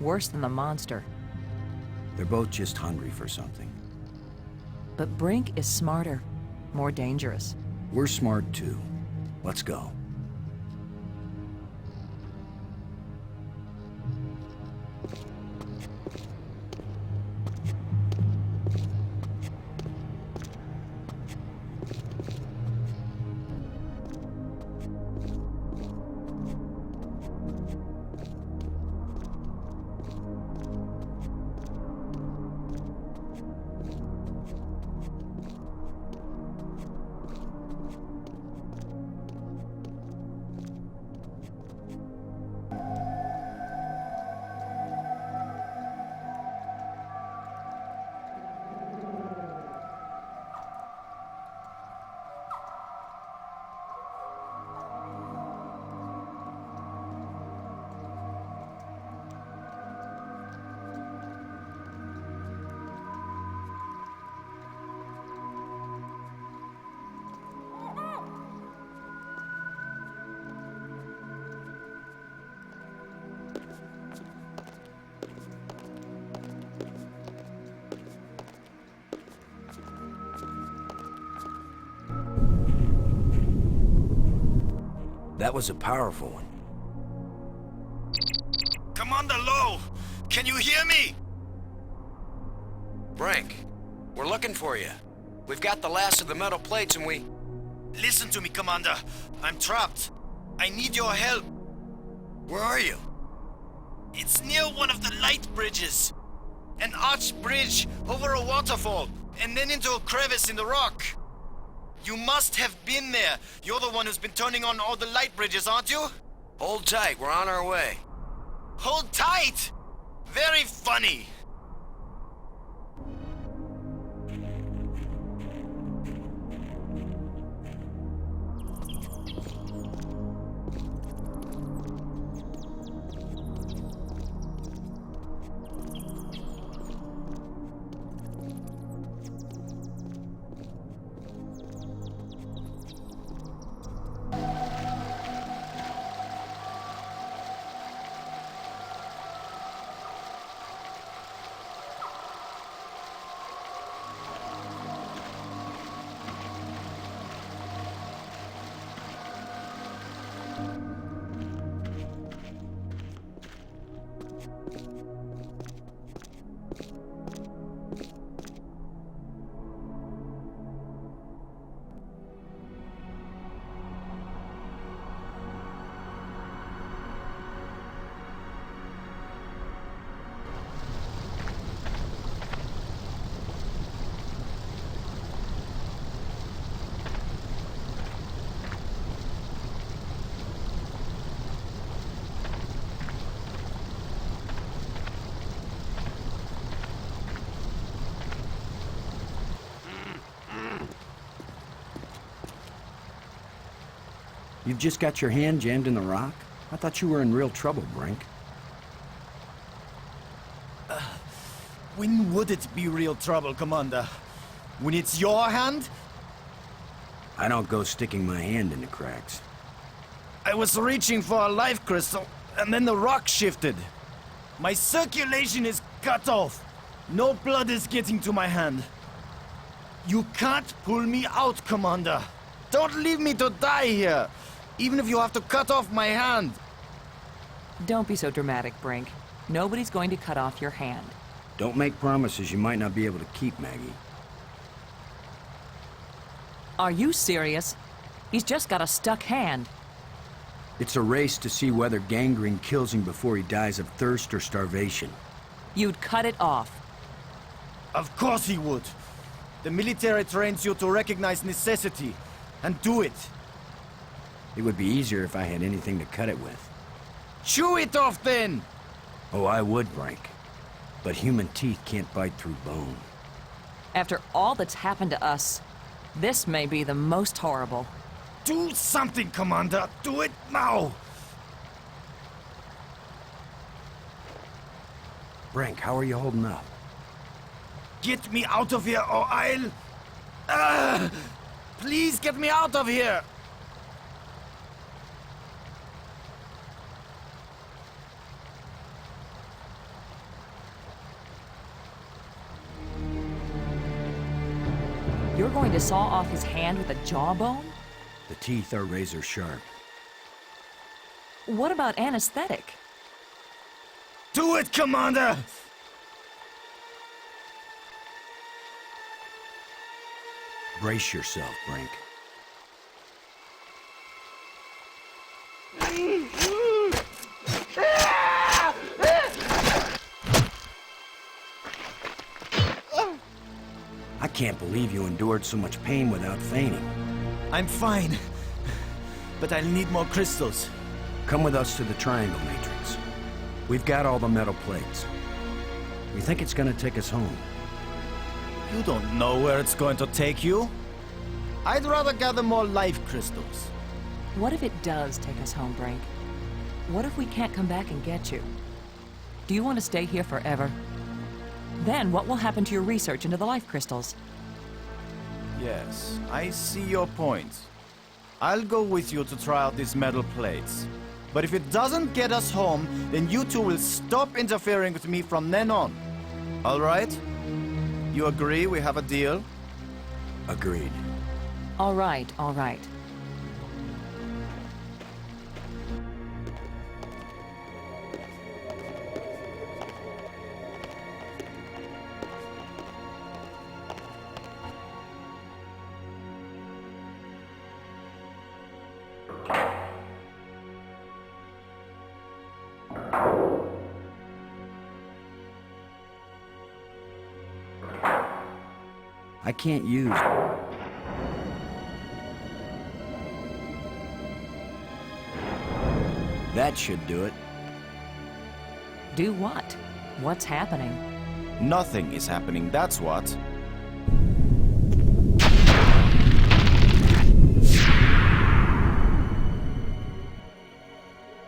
Worse than the monster. They're both just hungry for something. But Brink is smarter, more dangerous. We're smart too. Let's go. That was a powerful one. Commander Lowe! Can you hear me? Brink, we're looking for you. We've got the last of the metal plates and we... Listen to me, Commander. I'm trapped. I need your help. Where are you? It's near one of the light bridges. An arched bridge over a waterfall, and then into a crevice in the rock. You must have been there. You're the one who's been turning on all the light bridges, aren't you? Hold tight, we're on our way. Hold tight! Very funny. You've just got your hand jammed in the rock? I thought you were in real trouble, Brink. When would it be real trouble, Commander? When it's your hand? I don't go sticking my hand in the cracks. I was reaching for a life crystal, and then the rock shifted. My circulation is cut off. No blood is getting to my hand. You can't pull me out, Commander. Don't leave me to die here, even if you have to cut off my hand. Don't be so dramatic, Brink. Nobody's going to cut off your hand. Don't make promises you might not be able to keep, Maggie. Are you serious? He's just got a stuck hand. It's a race to see whether gangrene kills him before he dies of thirst or starvation. You'd cut it off. Of course he would. The military trains you to recognize necessity and do it. It would be easier if I had anything to cut it with. Chew it off then! Oh, I would, Brink. But human teeth can't bite through bone. After all that's happened to us, this may be the most horrible. Do something, Commander! Do it now! Brink, how are you holding up? Get me out of here or I'll... Please get me out of here! You're going to saw off his hand with a jawbone? The teeth are razor sharp. What about anesthetic? Do it, Commander! Brace yourself, Brink. I can't believe you endured so much pain without fainting. I'm fine. But I'll need more crystals. Come with us to the Triangle Matrix. We've got all the metal plates. We think it's gonna take us home. You don't know where it's going to take you. I'd rather gather more life crystals. What if it does take us home, Brink? What if we can't come back and get you? Do you want to stay here forever? Then what will happen to your research into the life crystals? Yes, I see your point. I'll go with you to try out these metal plates. But if it doesn't get us home, then you two will stop interfering with me from then on. All right? You agree we have a deal? Agreed. All right, all right. I can't use... That should do it. Do what? What's happening? Nothing is happening, that's what.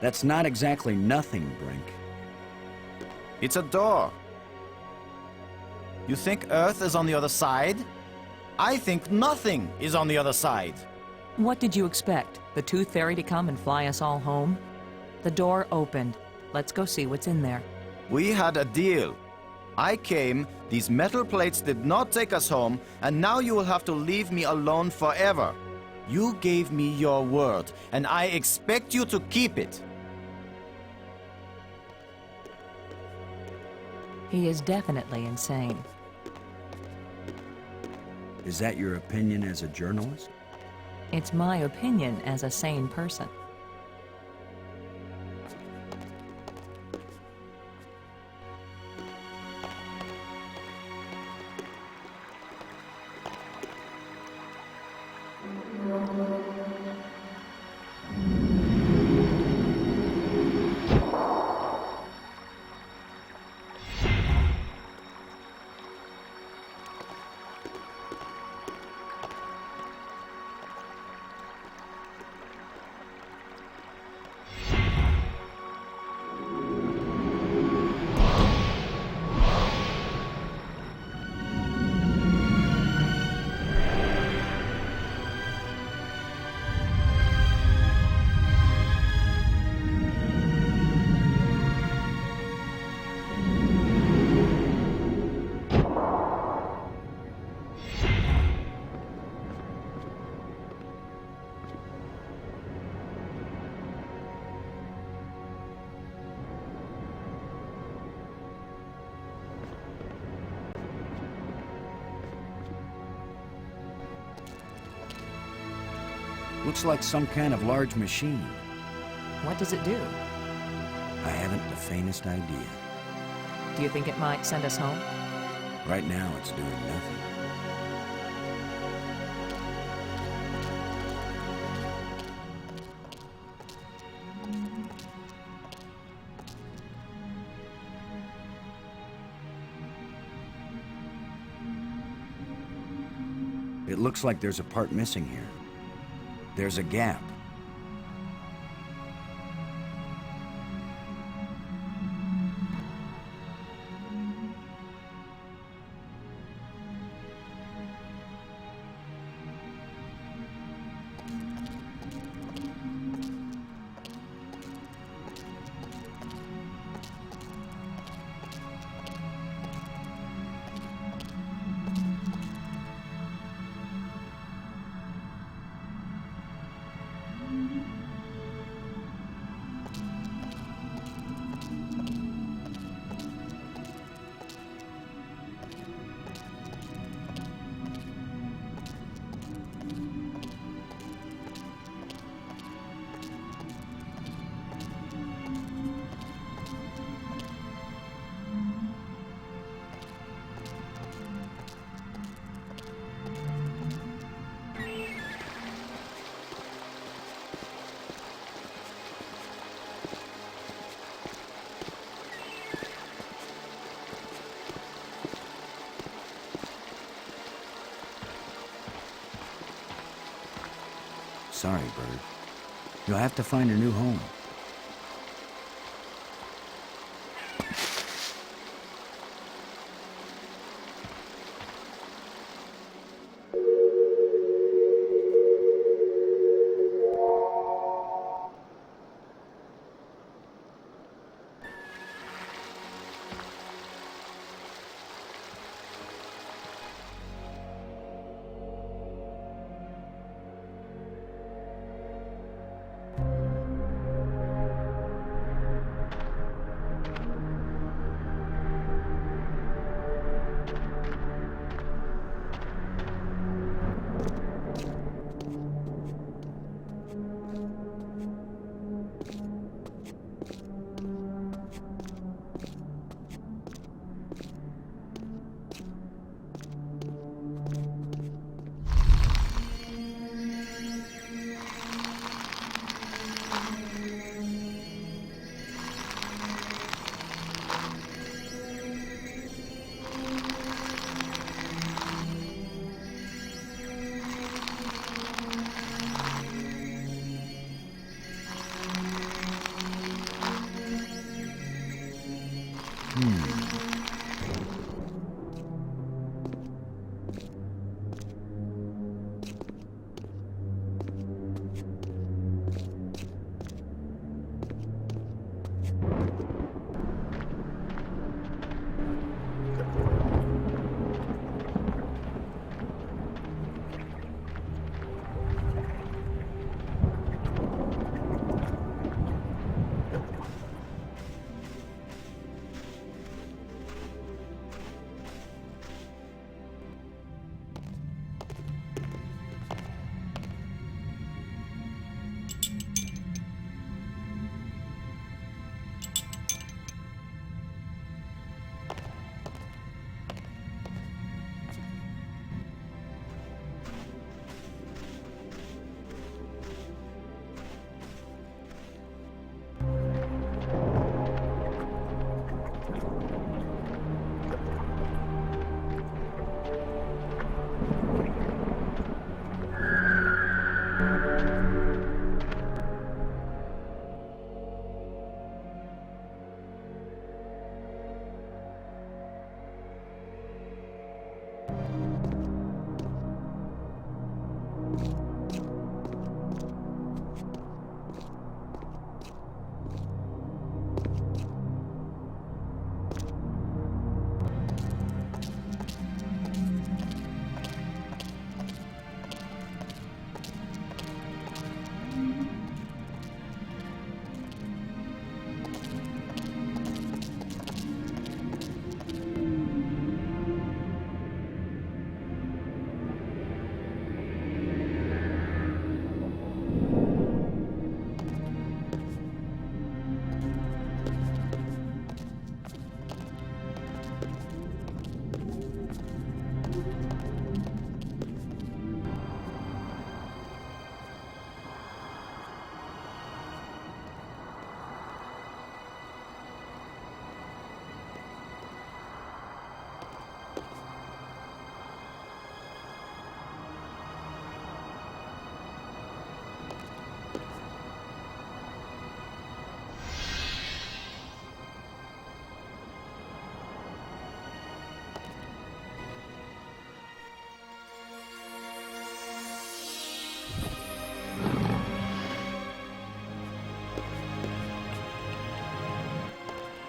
That's not exactly nothing, Brink. It's a door. You think Earth is on the other side? I think nothing is on the other side. What did you expect? The Tooth Fairy to come and fly us all home? The door opened. Let's go see what's in there. We had a deal. I came, these metal plates did not take us home, and now you will have to leave me alone forever. You gave me your word, and I expect you to keep it. He is definitely insane. Is that your opinion as a journalist? It's my opinion as a sane person. Looks like some kind of large machine. What does it do? I haven't the faintest idea. Do you think it might send us home? Right now, it's doing nothing. It looks like there's a part missing here. There's a gap. Sorry, Bird. You'll have to find a new home.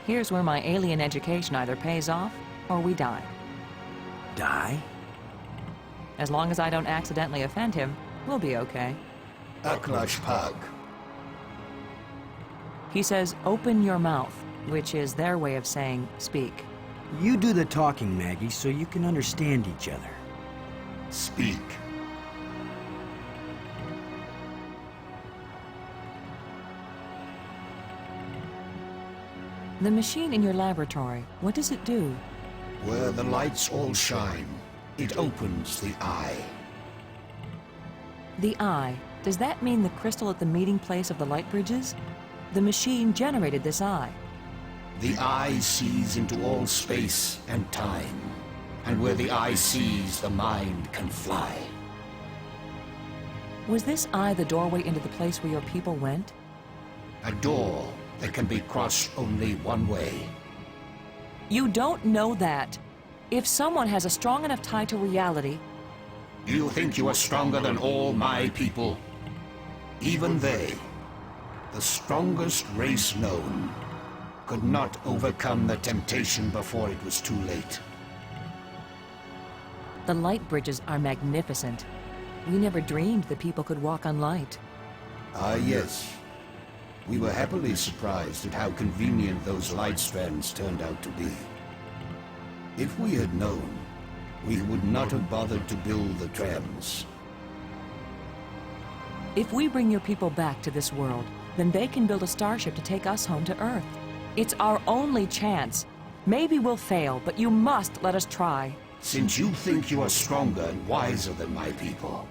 Here's where my alien education either pays off or we die. Die? As long as I don't accidentally offend him, we'll be okay. Aklash Pag. He says, open your mouth, which is their way of saying speak. You do the talking, Maggie, so you can understand each other. Speak. The machine in your laboratory, what does it do? Where the lights all shine, it opens the eye. The eye. Does that mean the crystal at the meeting place of the light bridges? The machine generated this eye. The eye sees into all space and time, and where the eye sees, the mind can fly. Was this eye the doorway into the place where your people went? A door that can be crossed only one way. You don't know that. If someone has a strong enough tie to reality... You think you are stronger than all my people? Even they, the strongest race known, could not overcome the temptation before it was too late. The light bridges are magnificent. We never dreamed the people could walk on light. Ah, yes. We were happily surprised at how convenient those light strands turned out to be. If we had known, we would not have bothered to build the trams. If we bring your people back to this world, then they can build a starship to take us home to Earth. It's our only chance. Maybe we'll fail, but you must let us try. Since you think you are stronger and wiser than my people,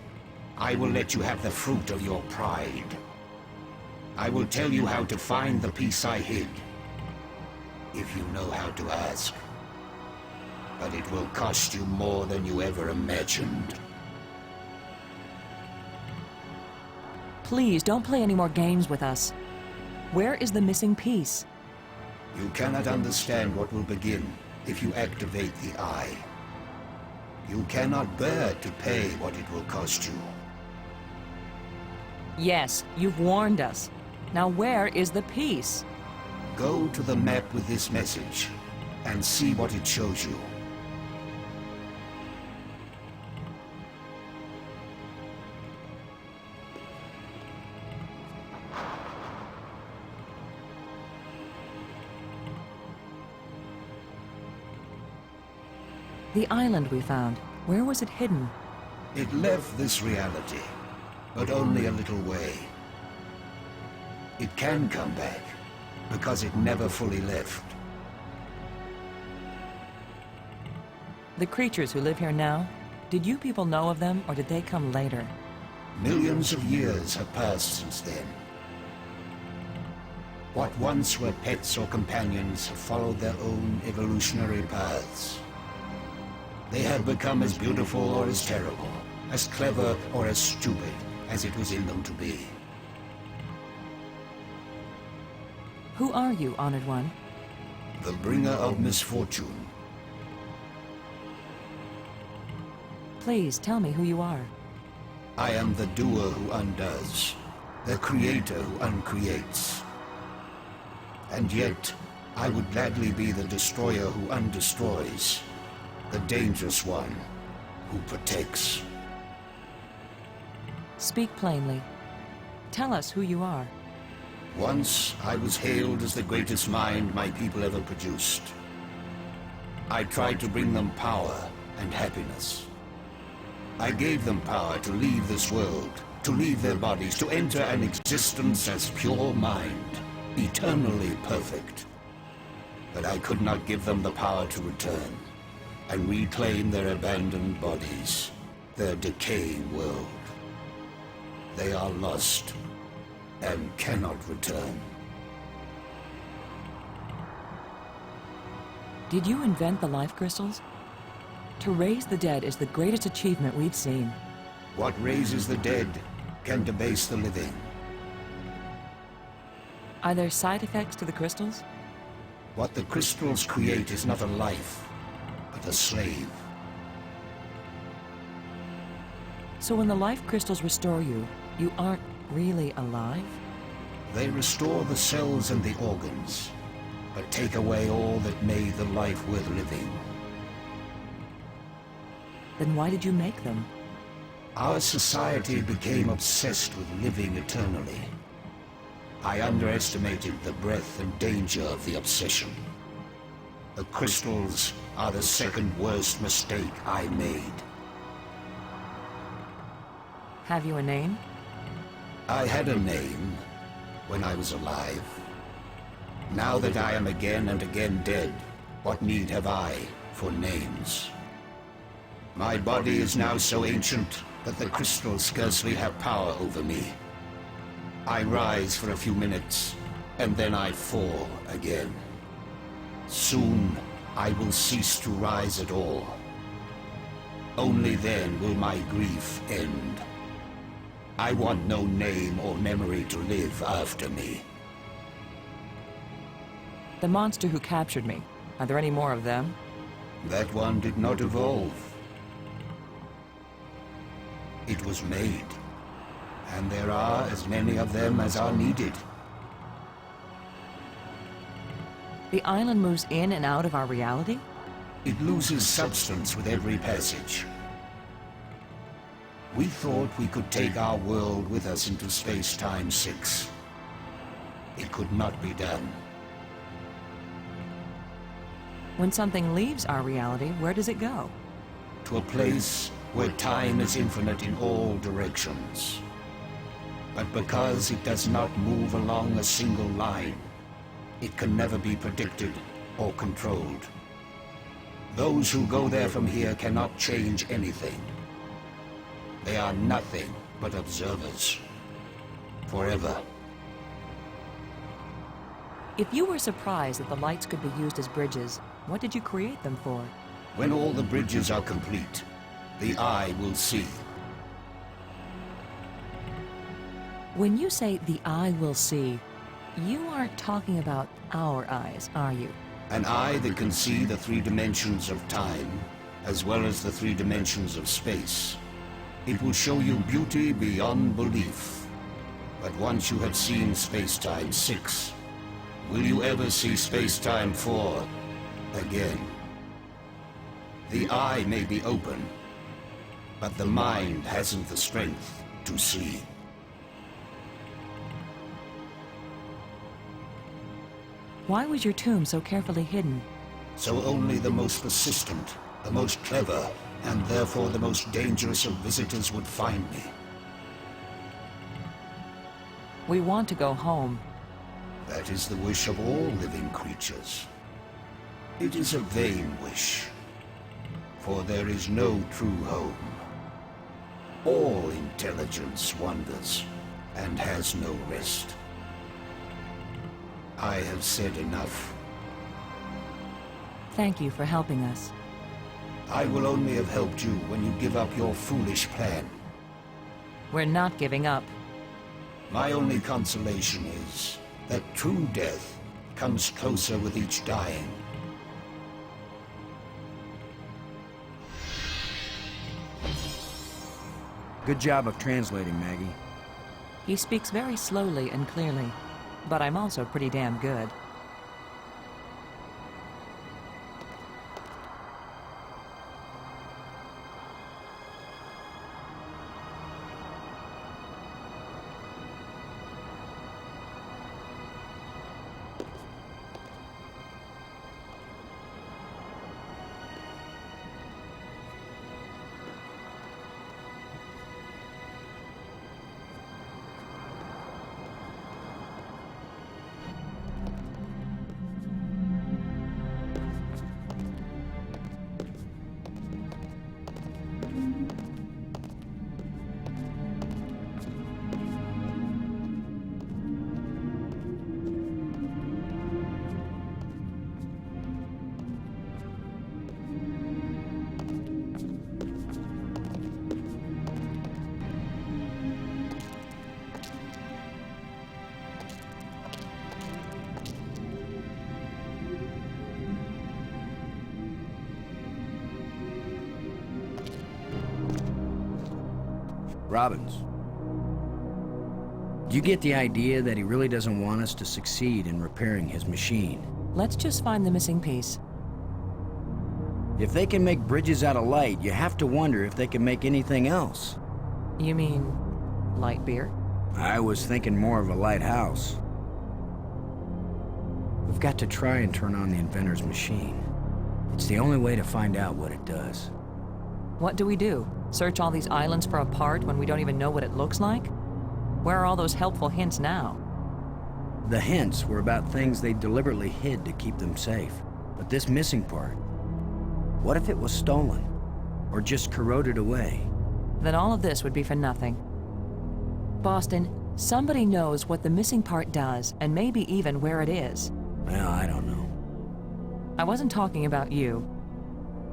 I will let you have the fruit of your pride. I will tell you how to find the piece I hid, if you know how to ask. But it will cost you more than you ever imagined. Please, don't play any more games with us. Where is the missing piece? You cannot understand what will begin if you activate the eye. You cannot bear to pay what it will cost you. Yes, you've warned us. Now where is the piece? Go to the map with this message and see what it shows you. The island we found, where was it hidden? It left this reality, but only a little way. It can come back, because it never fully left. The creatures who live here now, did you people know of them, or did they come later? Millions of years have passed since then. What once were pets or companions have followed their own evolutionary paths. They have become as beautiful or as terrible, as clever or as stupid as it was in them to be. Who are you, Honored One? The bringer of misfortune. Please, tell me who you are. I am the doer who undoes, the creator who uncreates. And yet, I would gladly be the destroyer who undestroys. The dangerous one who protects. Speak plainly. Tell us who you are. Once I was hailed as the greatest mind my people ever produced. I tried to bring them power and happiness. I gave them power to leave this world, to leave their bodies, to enter an existence as pure mind, eternally perfect. But I could not give them the power to return and reclaim their abandoned bodies, their decaying world. They are lost and cannot return. Did you invent the life crystals? To raise the dead is the greatest achievement we've seen. What raises the dead can debase the living. Are there side effects to the crystals? What the crystals create is not a life, but a slave. So when the life crystals restore you, you aren't really alive? They restore the cells and the organs, but take away all that made the life worth living. Then why did you make them? Our society became obsessed with living eternally. I underestimated the breadth and danger of the obsession. The crystals are the second worst mistake I made. Have you a name? I had a name when I was alive. Now that I am again and again dead, what need have I for names? My body is now so ancient that the crystals scarcely have power over me. I rise for a few minutes, and then I fall again. Soon, I will cease to rise at all. Only then will my grief end. I want no name or memory to live after me. The monster who captured me, are there any more of them? That one did not evolve. It was made. And there are as many of them as are needed. The island moves in and out of our reality? It loses substance with every passage. We thought we could take our world with us into space-time 6. It could not be done. When something leaves our reality, where does it go? To a place where time is infinite in all directions. But because it does not move along a single line, it can never be predicted or controlled. Those who go there from here cannot change anything. They are nothing but observers. Forever. If you were surprised that the lights could be used as bridges, what did you create them for? When all the bridges are complete, the eye will see. When you say the eye will see, you aren't talking about our eyes, are you? An eye that can see the 3 dimensions of time, as well as the 3 dimensions of space. It will show you beauty beyond belief. But once you have seen Space-Time 6, will you ever see Space-Time 4 again? The eye may be open, but the mind hasn't the strength to see. Why was your tomb so carefully hidden? So only the most persistent, the most clever, and therefore the most dangerous of visitors would find me. We want to go home. That is the wish of all living creatures. It is a vain wish, for there is no true home. All intelligence wanders and has no rest. I have said enough. Thank you for helping us. I will only have helped you when you give up your foolish plan. We're not giving up. My only consolation is that true death comes closer with each dying. Good job of translating, Maggie. He speaks very slowly and clearly, but I'm also pretty damn good. Robbins. Do you get the idea that he really doesn't want us to succeed in repairing his machine? Let's just find the missing piece. If they can make bridges out of light, you have to wonder if they can make anything else. You mean light beer? I was thinking more of a lighthouse. We've got to try and turn on the inventor's machine. It's the only way to find out what it does. What do we do? Search all these islands for a part when we don't even know what it looks like? Where are all those helpful hints now? The hints were about things they deliberately hid to keep them safe. But this missing part, what if it was stolen? Or just corroded away? Then all of this would be for nothing. Boston, somebody knows what the missing part does, and maybe even where it is. Well, I don't know. I wasn't talking about you.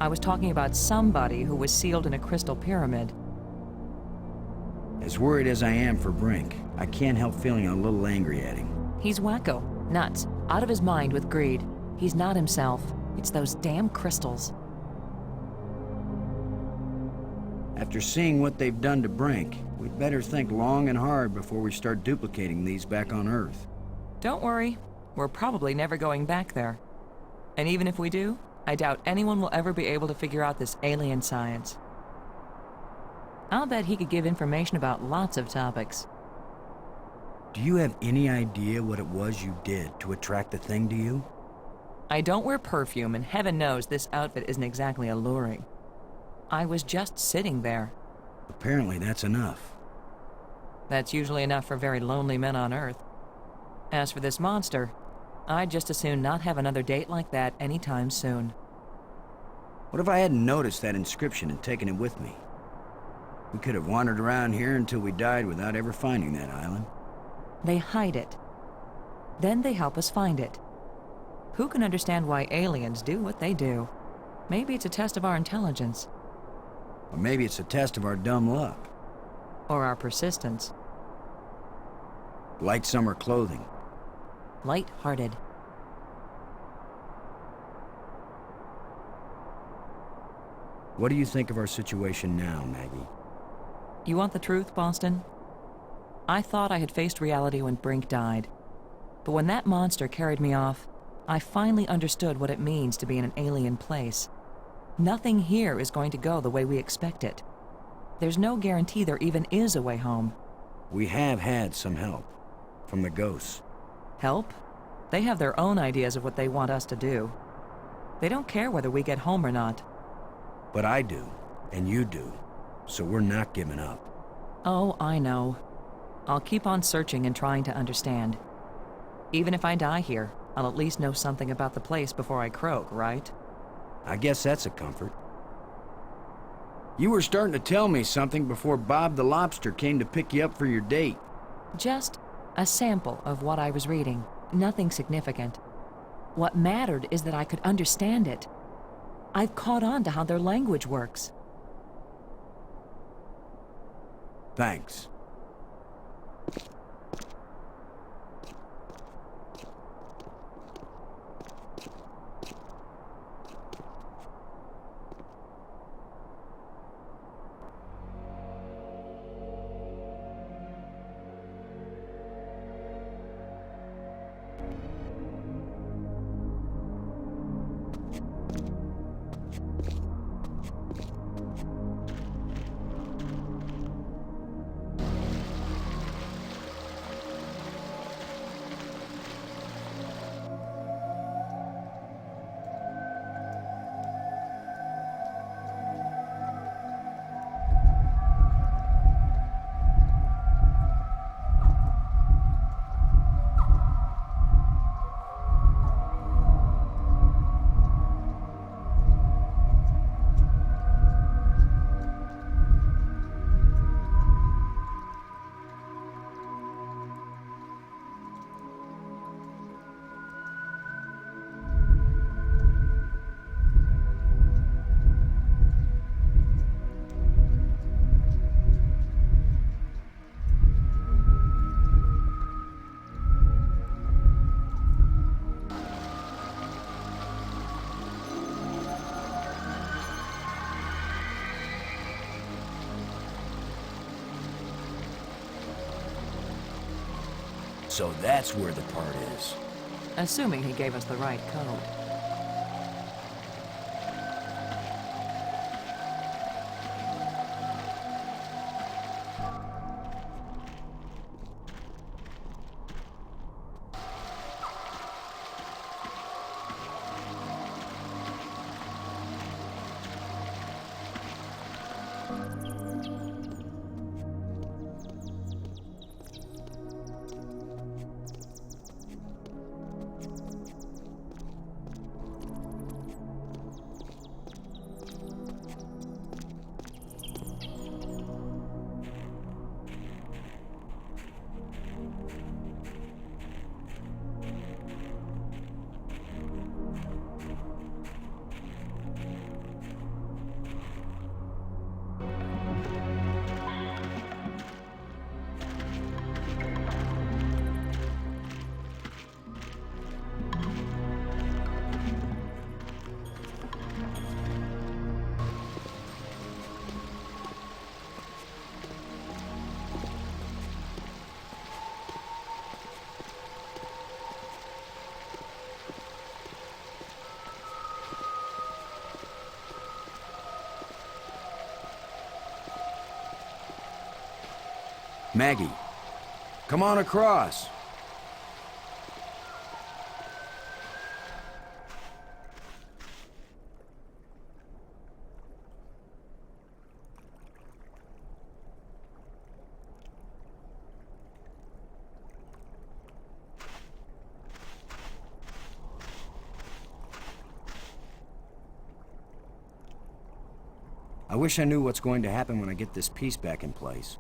I was talking about somebody who was sealed in a crystal pyramid. As worried as I am for Brink, I can't help feeling a little angry at him. He's wacko, nuts, out of his mind with greed. He's not himself. It's those damn crystals. After seeing what they've done to Brink, we'd better think long and hard before we start duplicating these back on Earth. Don't worry, we're probably never going back there. And even if we do, I doubt anyone will ever be able to figure out this alien science. I'll bet he could give information about lots of topics. Do you have any idea what it was you did to attract the thing to you? I don't wear perfume, and heaven knows this outfit isn't exactly alluring. I was just sitting there. Apparently that's enough. That's usually enough for very lonely men on Earth. As for this monster, I'd just as soon not have another date like that anytime soon. What if I hadn't noticed that inscription and taken it with me? We could have wandered around here until we died without ever finding that island. They hide it. Then they help us find it. Who can understand why aliens do what they do? Maybe it's a test of our intelligence. Or maybe it's a test of our dumb luck. Or our persistence. Light summer clothing. Light-hearted. What do you think of our situation now, Maggie? You want the truth, Boston? I thought I had faced reality when Brink died. But when that monster carried me off, I finally understood what it means to be in an alien place. Nothing here is going to go the way we expect it. There's no guarantee there even is a way home. We have had some help. From the ghosts. Help? They have their own ideas of what they want us to do. They don't care whether we get home or not. But I do, and you do. So we're not giving up. Oh, I know. I'll keep on searching and trying to understand. Even if I die here, I'll at least know something about the place before I croak, right? I guess that's a comfort. You were starting to tell me something before Bob the Lobster came to pick you up for your date. Just a sample of what I was reading. Nothing significant. What mattered is that I could understand it. I've caught on to how their language works. Thanks. So that's where the part is. Assuming he gave us the right code. Maggie, come on across. I wish I knew what's going to happen when I get this piece back in place.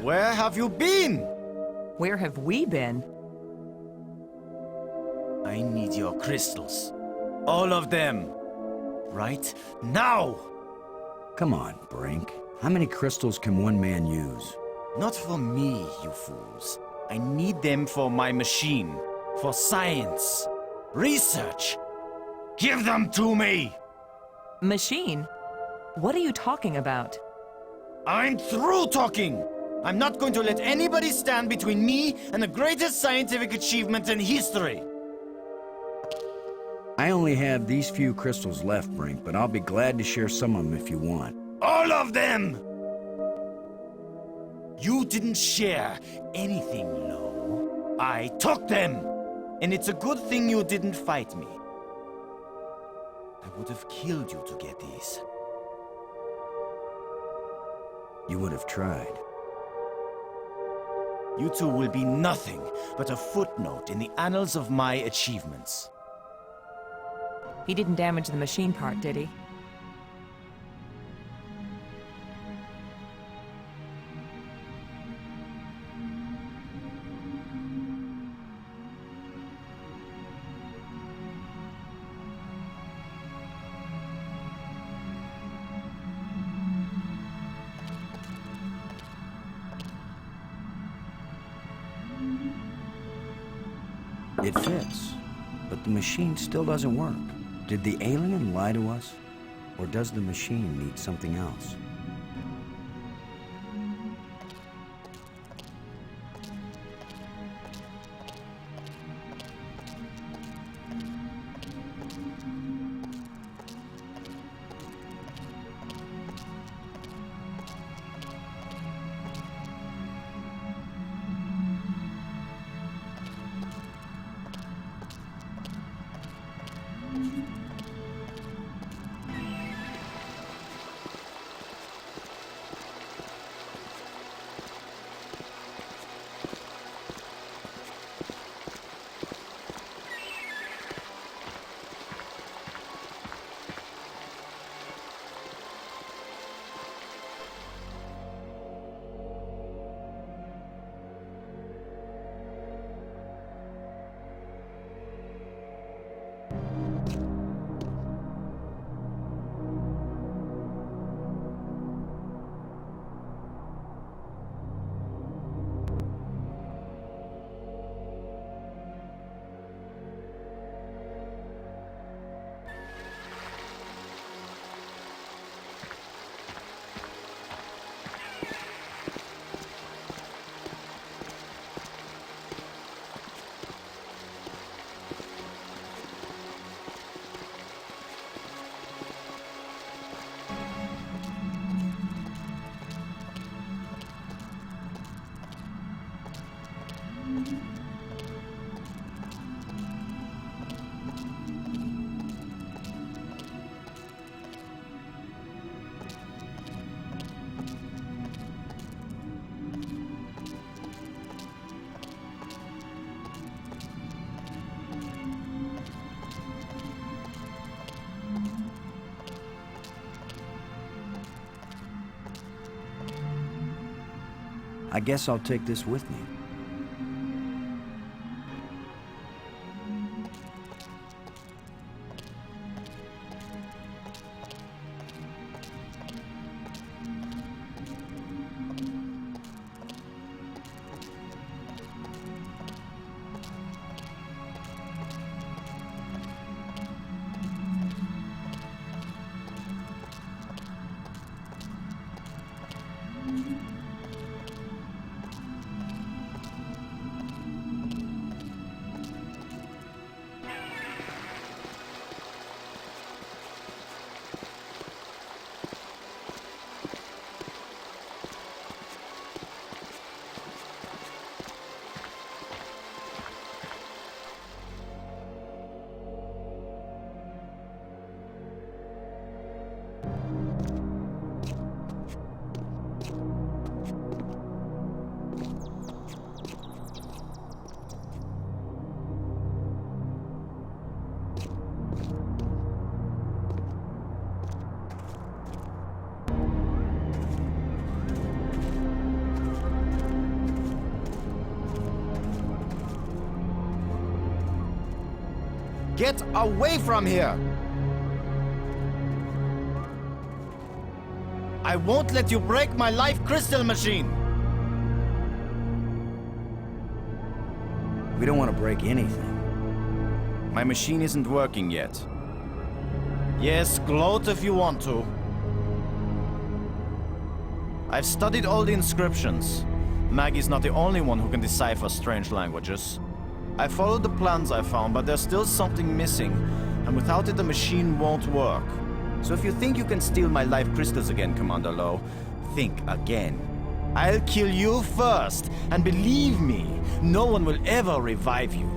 Where have you been? Where have we been? I need your crystals. All of them. Right now! Come on, Brink. How many crystals can one man use? Not for me, you fools. I need them for my machine. For science. Research. Give them to me! Machine? What are you talking about? I'm through talking! I'm not going to let anybody stand between me and the greatest scientific achievement in history! I only have these few crystals left, Brink, but I'll be glad to share some of them if you want. All of them! You didn't share anything, Lo. I took them! And it's a good thing you didn't fight me. I would have killed you to get these. You would have tried. You two will be nothing but a footnote in the annals of my achievements. He didn't damage the machine part, did he? It fits, but the machine still doesn't work. Did the alien lie to us? Or does the machine need something else? I guess I'll take this with me. Get away from here! I won't let you break my life crystal machine! We don't want to break anything. My machine isn't working yet. Yes, gloat if you want to. I've studied all the inscriptions. Maggie's not the only one who can decipher strange languages. I followed the plans I found, but there's still something missing, and without it the machine won't work. So if you think you can steal my life crystals again, Commander Lowe, think again. I'll kill you first, and believe me, no one will ever revive you.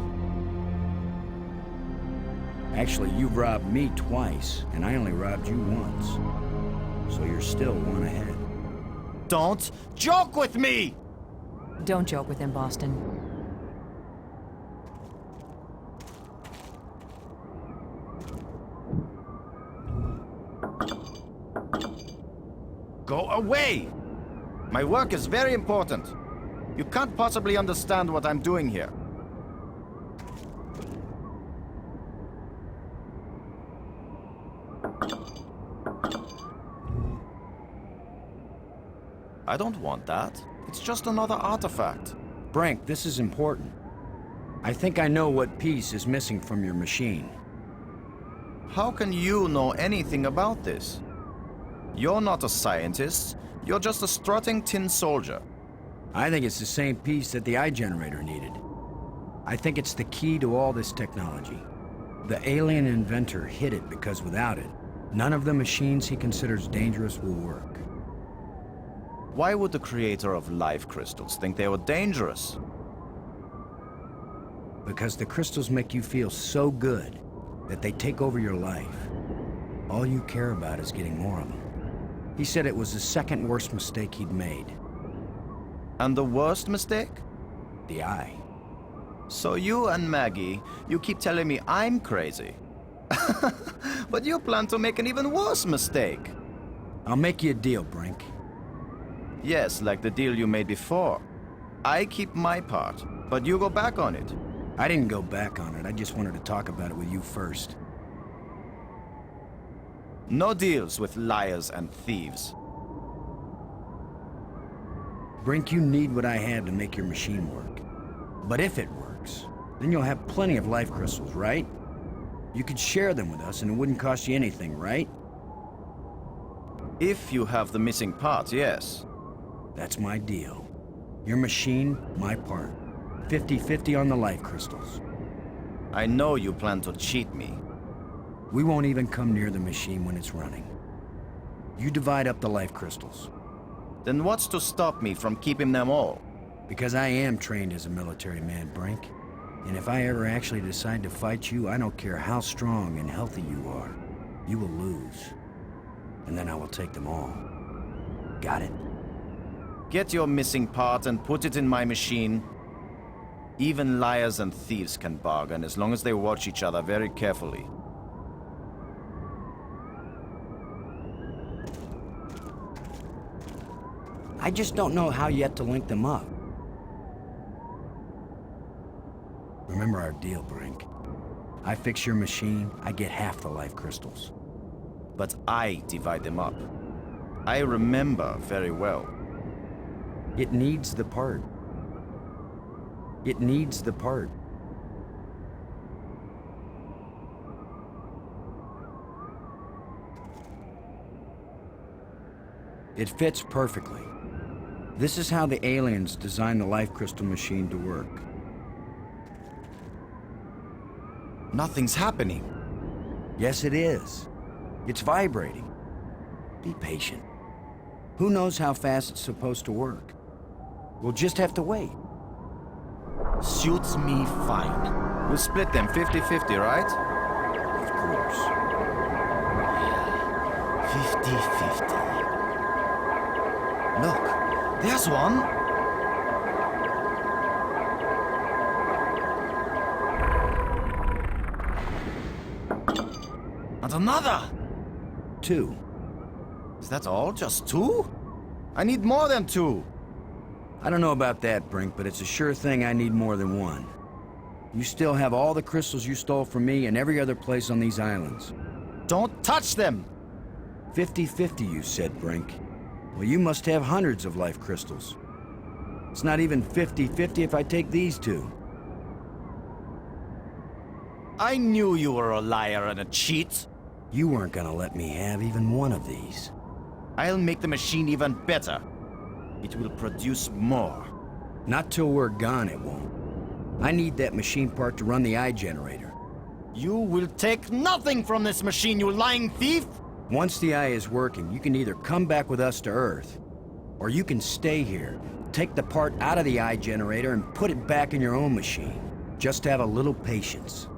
Actually, you robbed me twice, and I only robbed you once. So you're still one ahead. Don't joke with me! Don't joke with him, Boston. Go away! My work is very important. You can't possibly understand what I'm doing here. I don't want that. It's just another artifact. Brink, this is important. I think I know what piece is missing from your machine. How can you know anything about this? You're not a scientist. You're just a strutting tin soldier. I think it's the same piece that the eye generator needed. I think it's the key to all this technology. The alien inventor hid it because without it, none of the machines he considers dangerous will work. Why would the creator of life crystals think they were dangerous? Because the crystals make you feel so good that they take over your life. All you care about is getting more of them. He said it was the second worst mistake he'd made. And the worst mistake? The eye. So you and Maggie, you keep telling me I'm crazy. But you plan to make an even worse mistake. I'll make you a deal, Brink. Yes, like the deal you made before. I keep my part, but you go back on it. I didn't go back on it. I just wanted to talk about it with you first. No deals with liars and thieves. Brink, you need what I have to make your machine work. But if it works, then you'll have plenty of life crystals, right? You could share them with us and it wouldn't cost you anything, right? If you have the missing part, yes. That's my deal. Your machine, my part. 50-50 on the life crystals. I know you plan to cheat me. We won't even come near the machine when it's running. You divide up the life crystals. Then what's to stop me from keeping them all? Because I am trained as a military man, Brink. And if I ever actually decide to fight you, I don't care how strong and healthy you are. You will lose. And then I will take them all. Got it? Get your missing part and put it in my machine. Even liars and thieves can bargain as long as they watch each other very carefully. I just don't know how yet to link them up. Remember our deal, Brink. I fix your machine, I get half the life crystals. But I divide them up. I remember very well. It needs the part. It needs the part. It fits perfectly. This is how the aliens designed the life crystal machine to work. Nothing's happening. Yes, it is. It's vibrating. Be patient. Who knows how fast it's supposed to work? We'll just have to wait. Suits me fine. We'll split them 50-50, right? Of course. 50-50. Look, there's one. And another. 2. Is that all? Just 2? I need more than 2. I don't know about that, Brink, but it's a sure thing I need more than 1. You still have all the crystals you stole from me and every other place on these islands. Don't touch them! 50-50, you said, Brink. Well, you must have hundreds of life crystals. It's not even 50-50 if I take these 2. I knew you were a liar and a cheat. You weren't gonna let me have even one of these. I'll make the machine even better. It will produce more. Not till we're gone, it won't. I need that machine part to run the eye generator. You will take nothing from this machine, you lying thief! Once the eye is working, you can either come back with us to Earth, or you can stay here, take the part out of the eye generator and put it back in your own machine. Just have a little patience.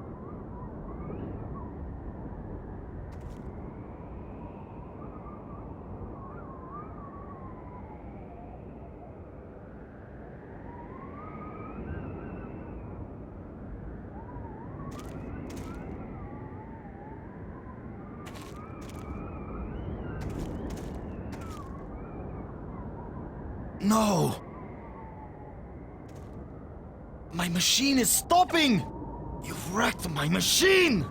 No! My machine is stopping! You've wrecked my machine!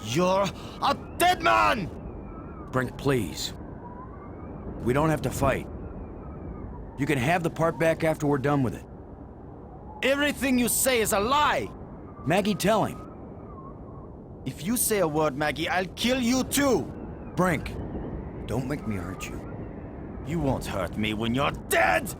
You're a dead man! Brink, please. We don't have to fight. You can have the part back after we're done with it. Everything you say is a lie! Maggie, tell him. If you say a word, Maggie, I'll kill you too! Brink, don't make me hurt you. You won't hurt me when you're dead!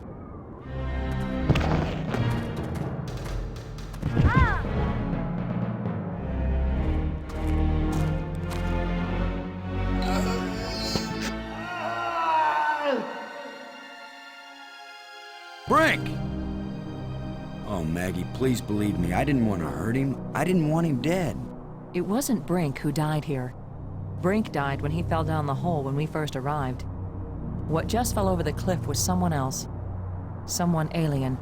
Brink! Oh, Maggie, please believe me. I didn't want to hurt him. I didn't want him dead. It wasn't Brink who died here. Brink died when he fell down the hole when we first arrived. What just fell over the cliff was someone else. Someone alien.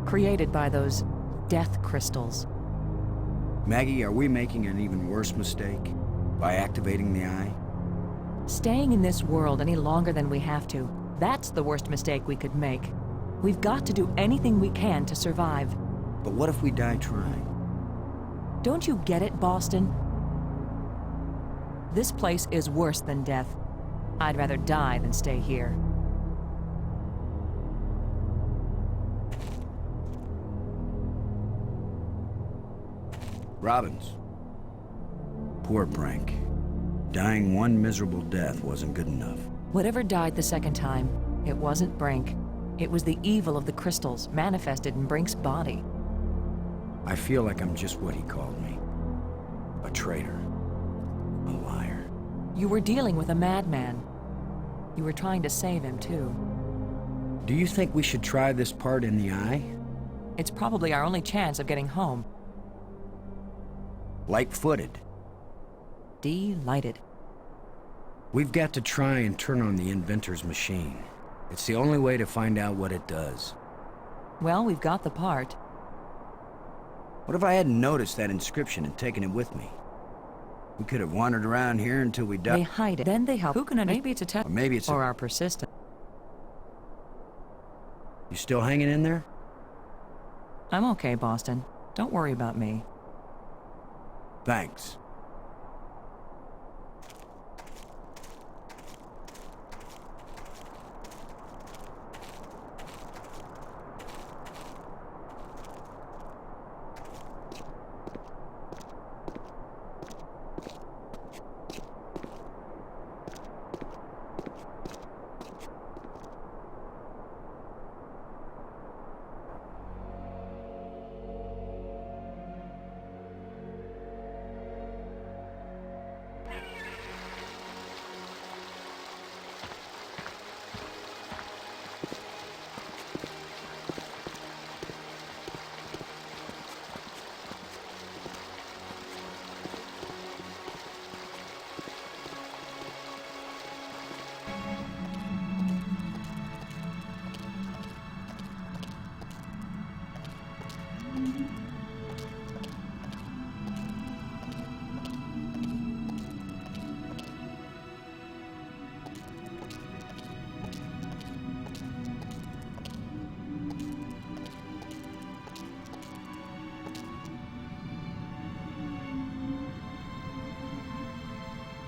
Created by those death crystals. Maggie, are we making an even worse mistake by activating the eye? Staying in this world any longer than we have to, that's the worst mistake we could make. We've got to do anything we can to survive. But what if we die trying? Don't you get it, Boston? This place is worse than death. I'd rather die than stay here. Robbins. Poor Brink. Dying one miserable death wasn't good enough. Whatever died the second time, it wasn't Brink. It was the evil of the crystals manifested in Brink's body. I feel like I'm just what he called me. A traitor. A liar. You were dealing with a madman. You were trying to save him, too. Do you think we should try this part in the eye? It's probably our only chance of getting home. Light-footed. Delighted. We've got to try and turn on the inventor's machine. It's the only way to find out what it does. Well, we've got the part. What if I hadn't noticed that inscription and taken it with me? We could have wandered around here until we died. They hide it, then they help. Who can maybe it's a test, or maybe it's or our persistence. You still hanging in there? I'm okay, Boston. Don't worry about me. Thanks.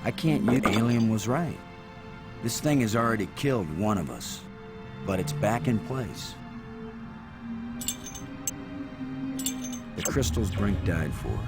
I can't use Alien was right. This thing has already killed one of us, but it's back in place. The crystals Brink died for.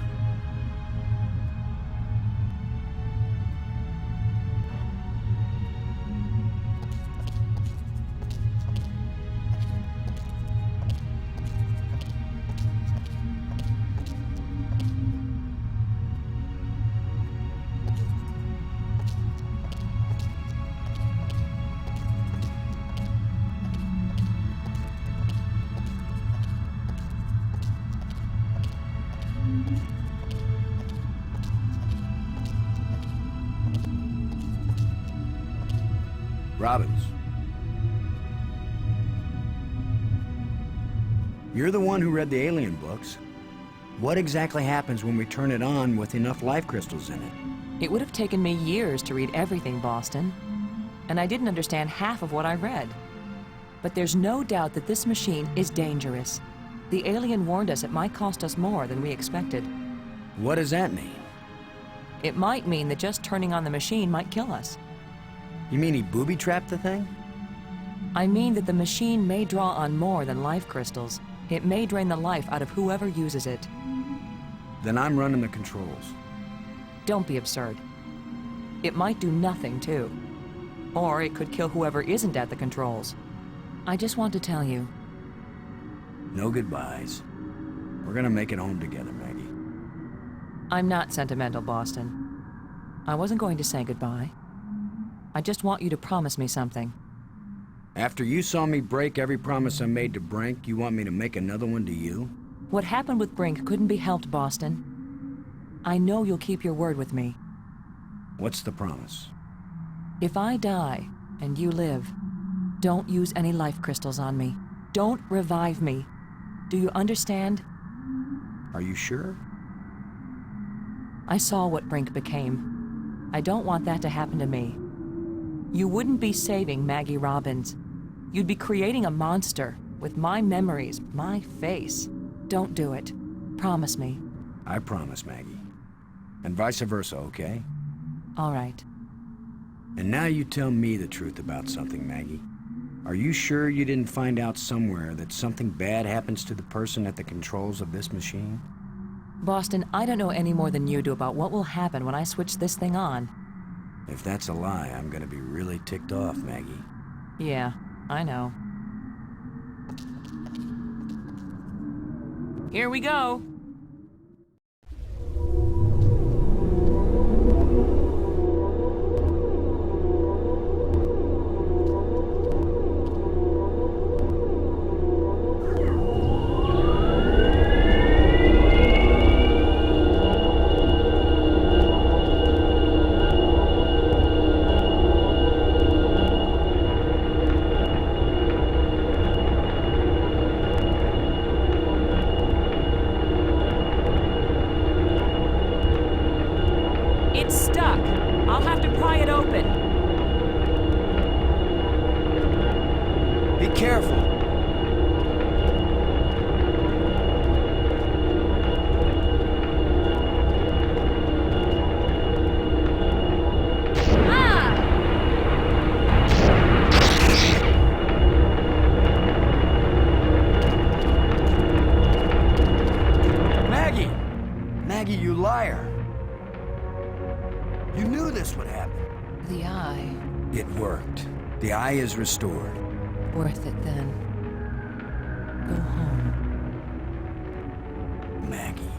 Robbins. You're the one who read the alien books. What exactly happens when we turn it on with enough life crystals in it? It would have taken me years to read everything, Boston. And I didn't understand half of what I read. But there's no doubt that this machine is dangerous. The alien warned us it might cost us more than we expected. What does that mean? It might mean that just turning on the machine might kill us. You mean he booby-trapped the thing? I mean that the machine may draw on more than life crystals. It may drain the life out of whoever uses it. Then I'm running the controls. Don't be absurd. It might do nothing, too. Or it could kill whoever isn't at the controls. I just want to tell you. No goodbyes. We're gonna make it home together, Maggie. I'm not sentimental, Boston. I wasn't going to say goodbye. I just want you to promise me something. After you saw me break every promise I made to Brink, you want me to make another one to you? What happened with Brink couldn't be helped, Boston. I know you'll keep your word with me. What's the promise? If I die and you live, don't use any life crystals on me. Don't revive me. Do you understand? Are you sure? I saw what Brink became. I don't want that to happen to me. You wouldn't be saving Maggie Robbins. You'd be creating a monster with my memories, my face. Don't do it. Promise me. I promise, Maggie. And vice versa, okay? All right. And now you tell me the truth about something, Maggie. Are you sure you didn't find out somewhere that something bad happens to the person at the controls of this machine? Boston, I don't know any more than you do about what will happen when I switch this thing on. If that's a lie, I'm gonna be really ticked off, Maggie. Yeah, I know. Here we go. Maggie, you liar! You knew this would happen. The eye. It worked. The eye is restored. Worth it then. Go home. Maggie.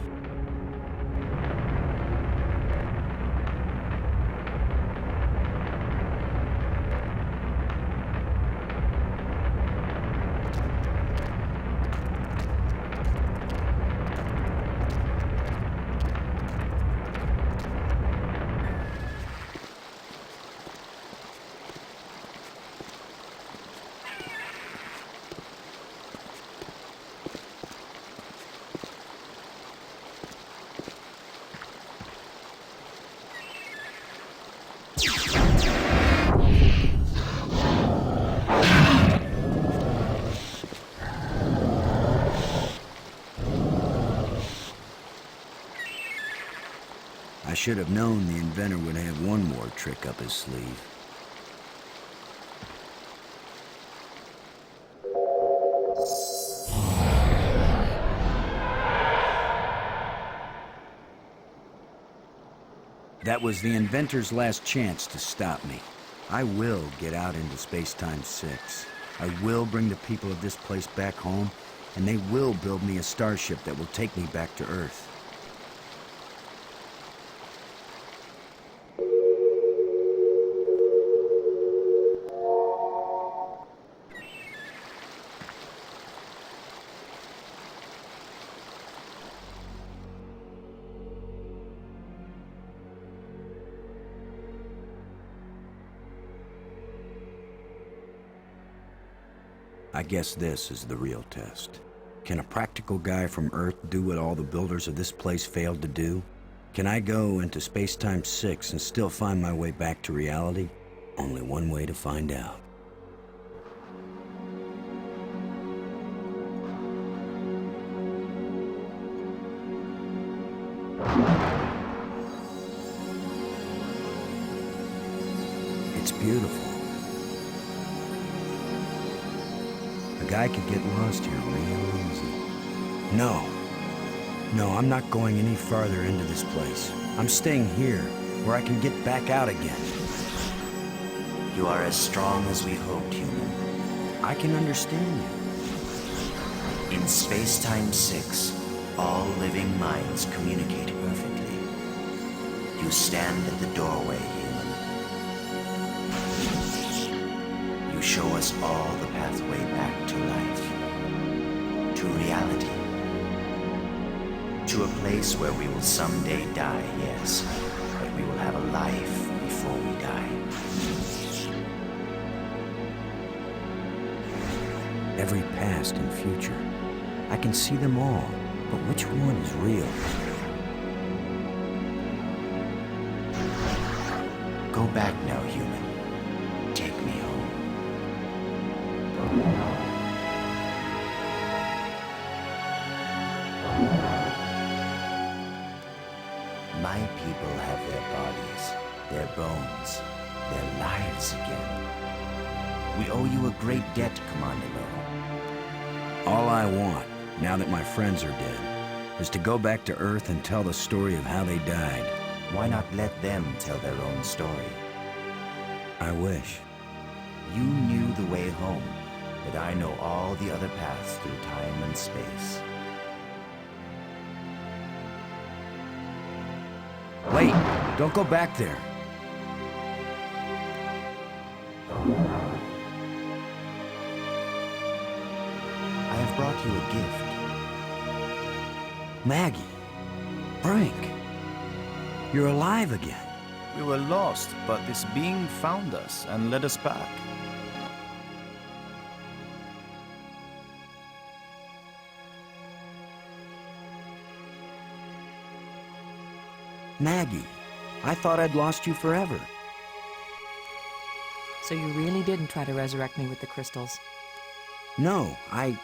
I should have known the inventor would have one more trick up his sleeve. That was the inventor's last chance to stop me. I will get out into Space-Time 6. I will bring the people of this place back home, and they will build me a starship that will take me back to Earth. I guess this is the real test. Can a practical guy from Earth do what all the builders of this place failed to do? Can I go into Space-Time 6 and still find my way back to reality? Only one way to find out. It's beautiful. A guy could get lost here real easy. No, I'm not going any farther into this place. I'm staying here, where I can get back out again. You are as strong as we hoped, human. I can understand you. In Space-Time 6, all living minds communicate perfectly. You stand at the doorway, human. You show us all the pathway back to life, to reality, to a place where we will someday die, yes, but we will have a life before we die. Every past and future. I can see them all, but which one is real? Go back now, human. Take me home. My people have their bodies, their bones, their lives again. We owe you a great debt, Commander Lowe. All I want, now that my friends are dead, is to go back to Earth and tell the story of how they died. Why not let them tell their own story? I wish. You knew the way home, but I know all the other paths through time and space. Wait! Don't go back there! I have brought you a gift. Maggie. Frank. You're alive again. We were lost, but this being found us and led us back. Maggie, I thought I'd lost you forever. So you really didn't try to resurrect me with the crystals? No, I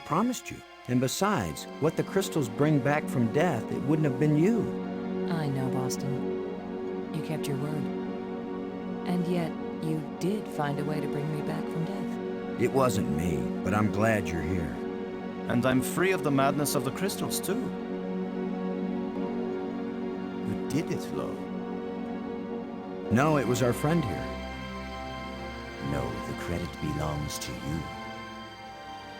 promised you. And besides, what the crystals bring back from death, it wouldn't have been you. I know, Boston. You kept your word. And yet, you did find a way to bring me back from death. It wasn't me, but I'm glad you're here. And I'm free of the madness of the crystals, too. You did it, Lo. No, it was our friend here. No, the credit belongs to you.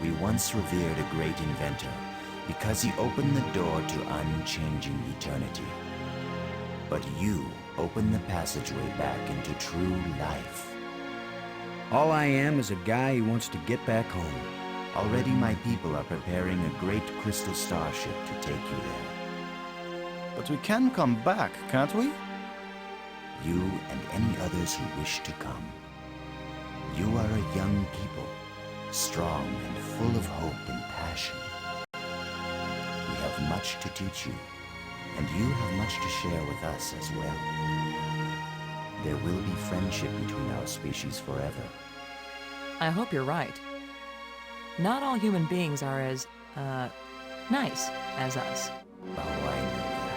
We once revered a great inventor because he opened the door to unchanging eternity. But you opened the passageway back into true life. All I am is a guy who wants to get back home. Already my people are preparing a great crystal starship to take you there. But we can come back, can't we? You and any others who wish to come. You are a young people, strong and full of hope and passion. We have much to teach you, and you have much to share with us as well. There will be friendship between our species forever. I hope you're right. Not all human beings are as, nice as us. Oh, I know that.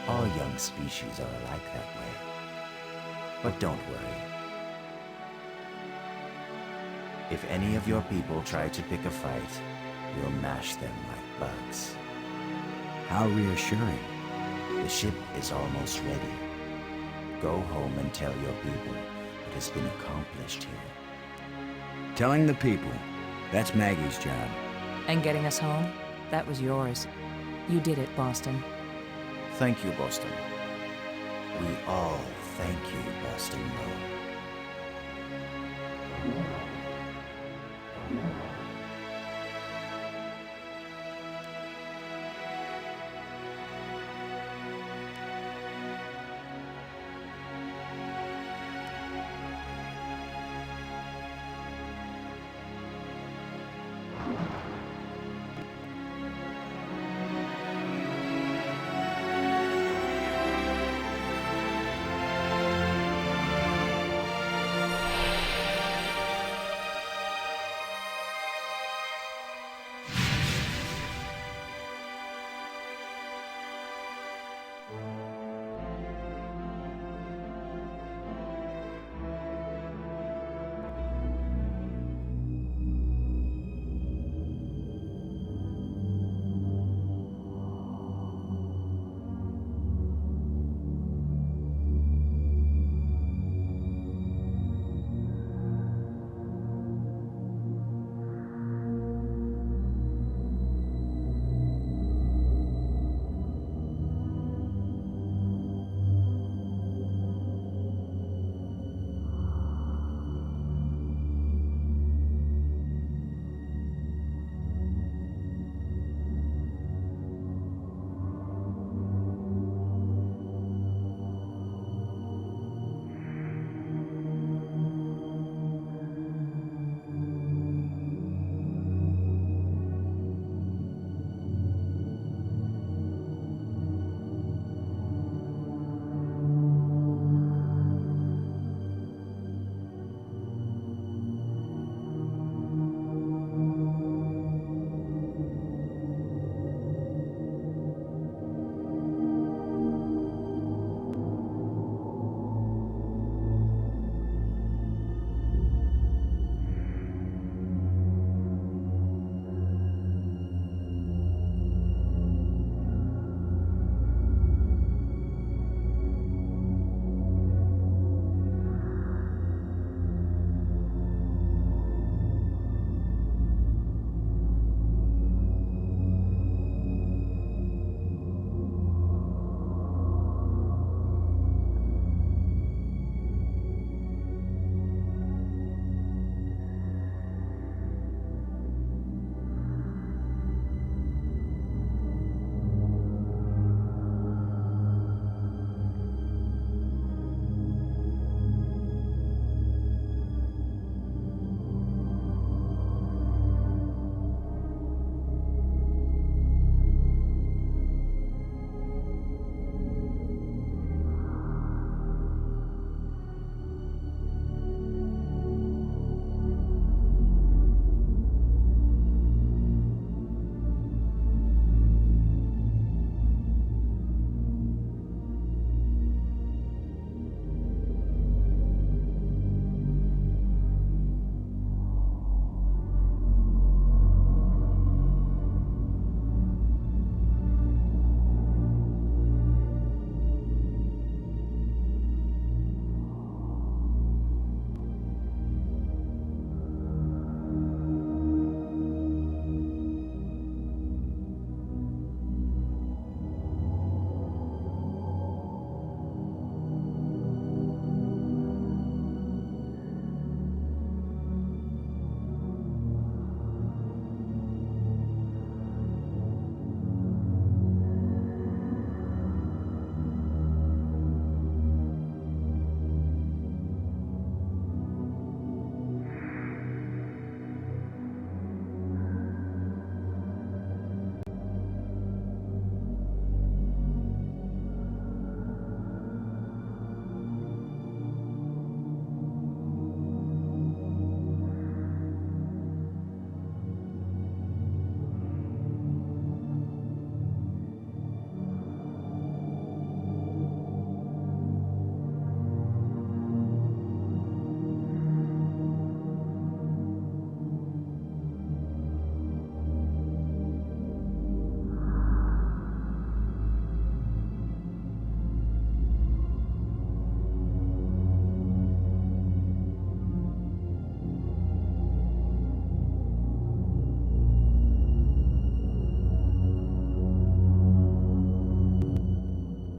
All young species are alike that way. But don't worry. If any of your people try to pick a fight, you'll mash them like bugs. How reassuring. The ship is almost ready. Go home and tell your people what has been accomplished here. Telling the people, that's Maggie's job. And getting us home, that was yours. You did it, Boston. Thank you, Boston. We all thank you, Boston Road.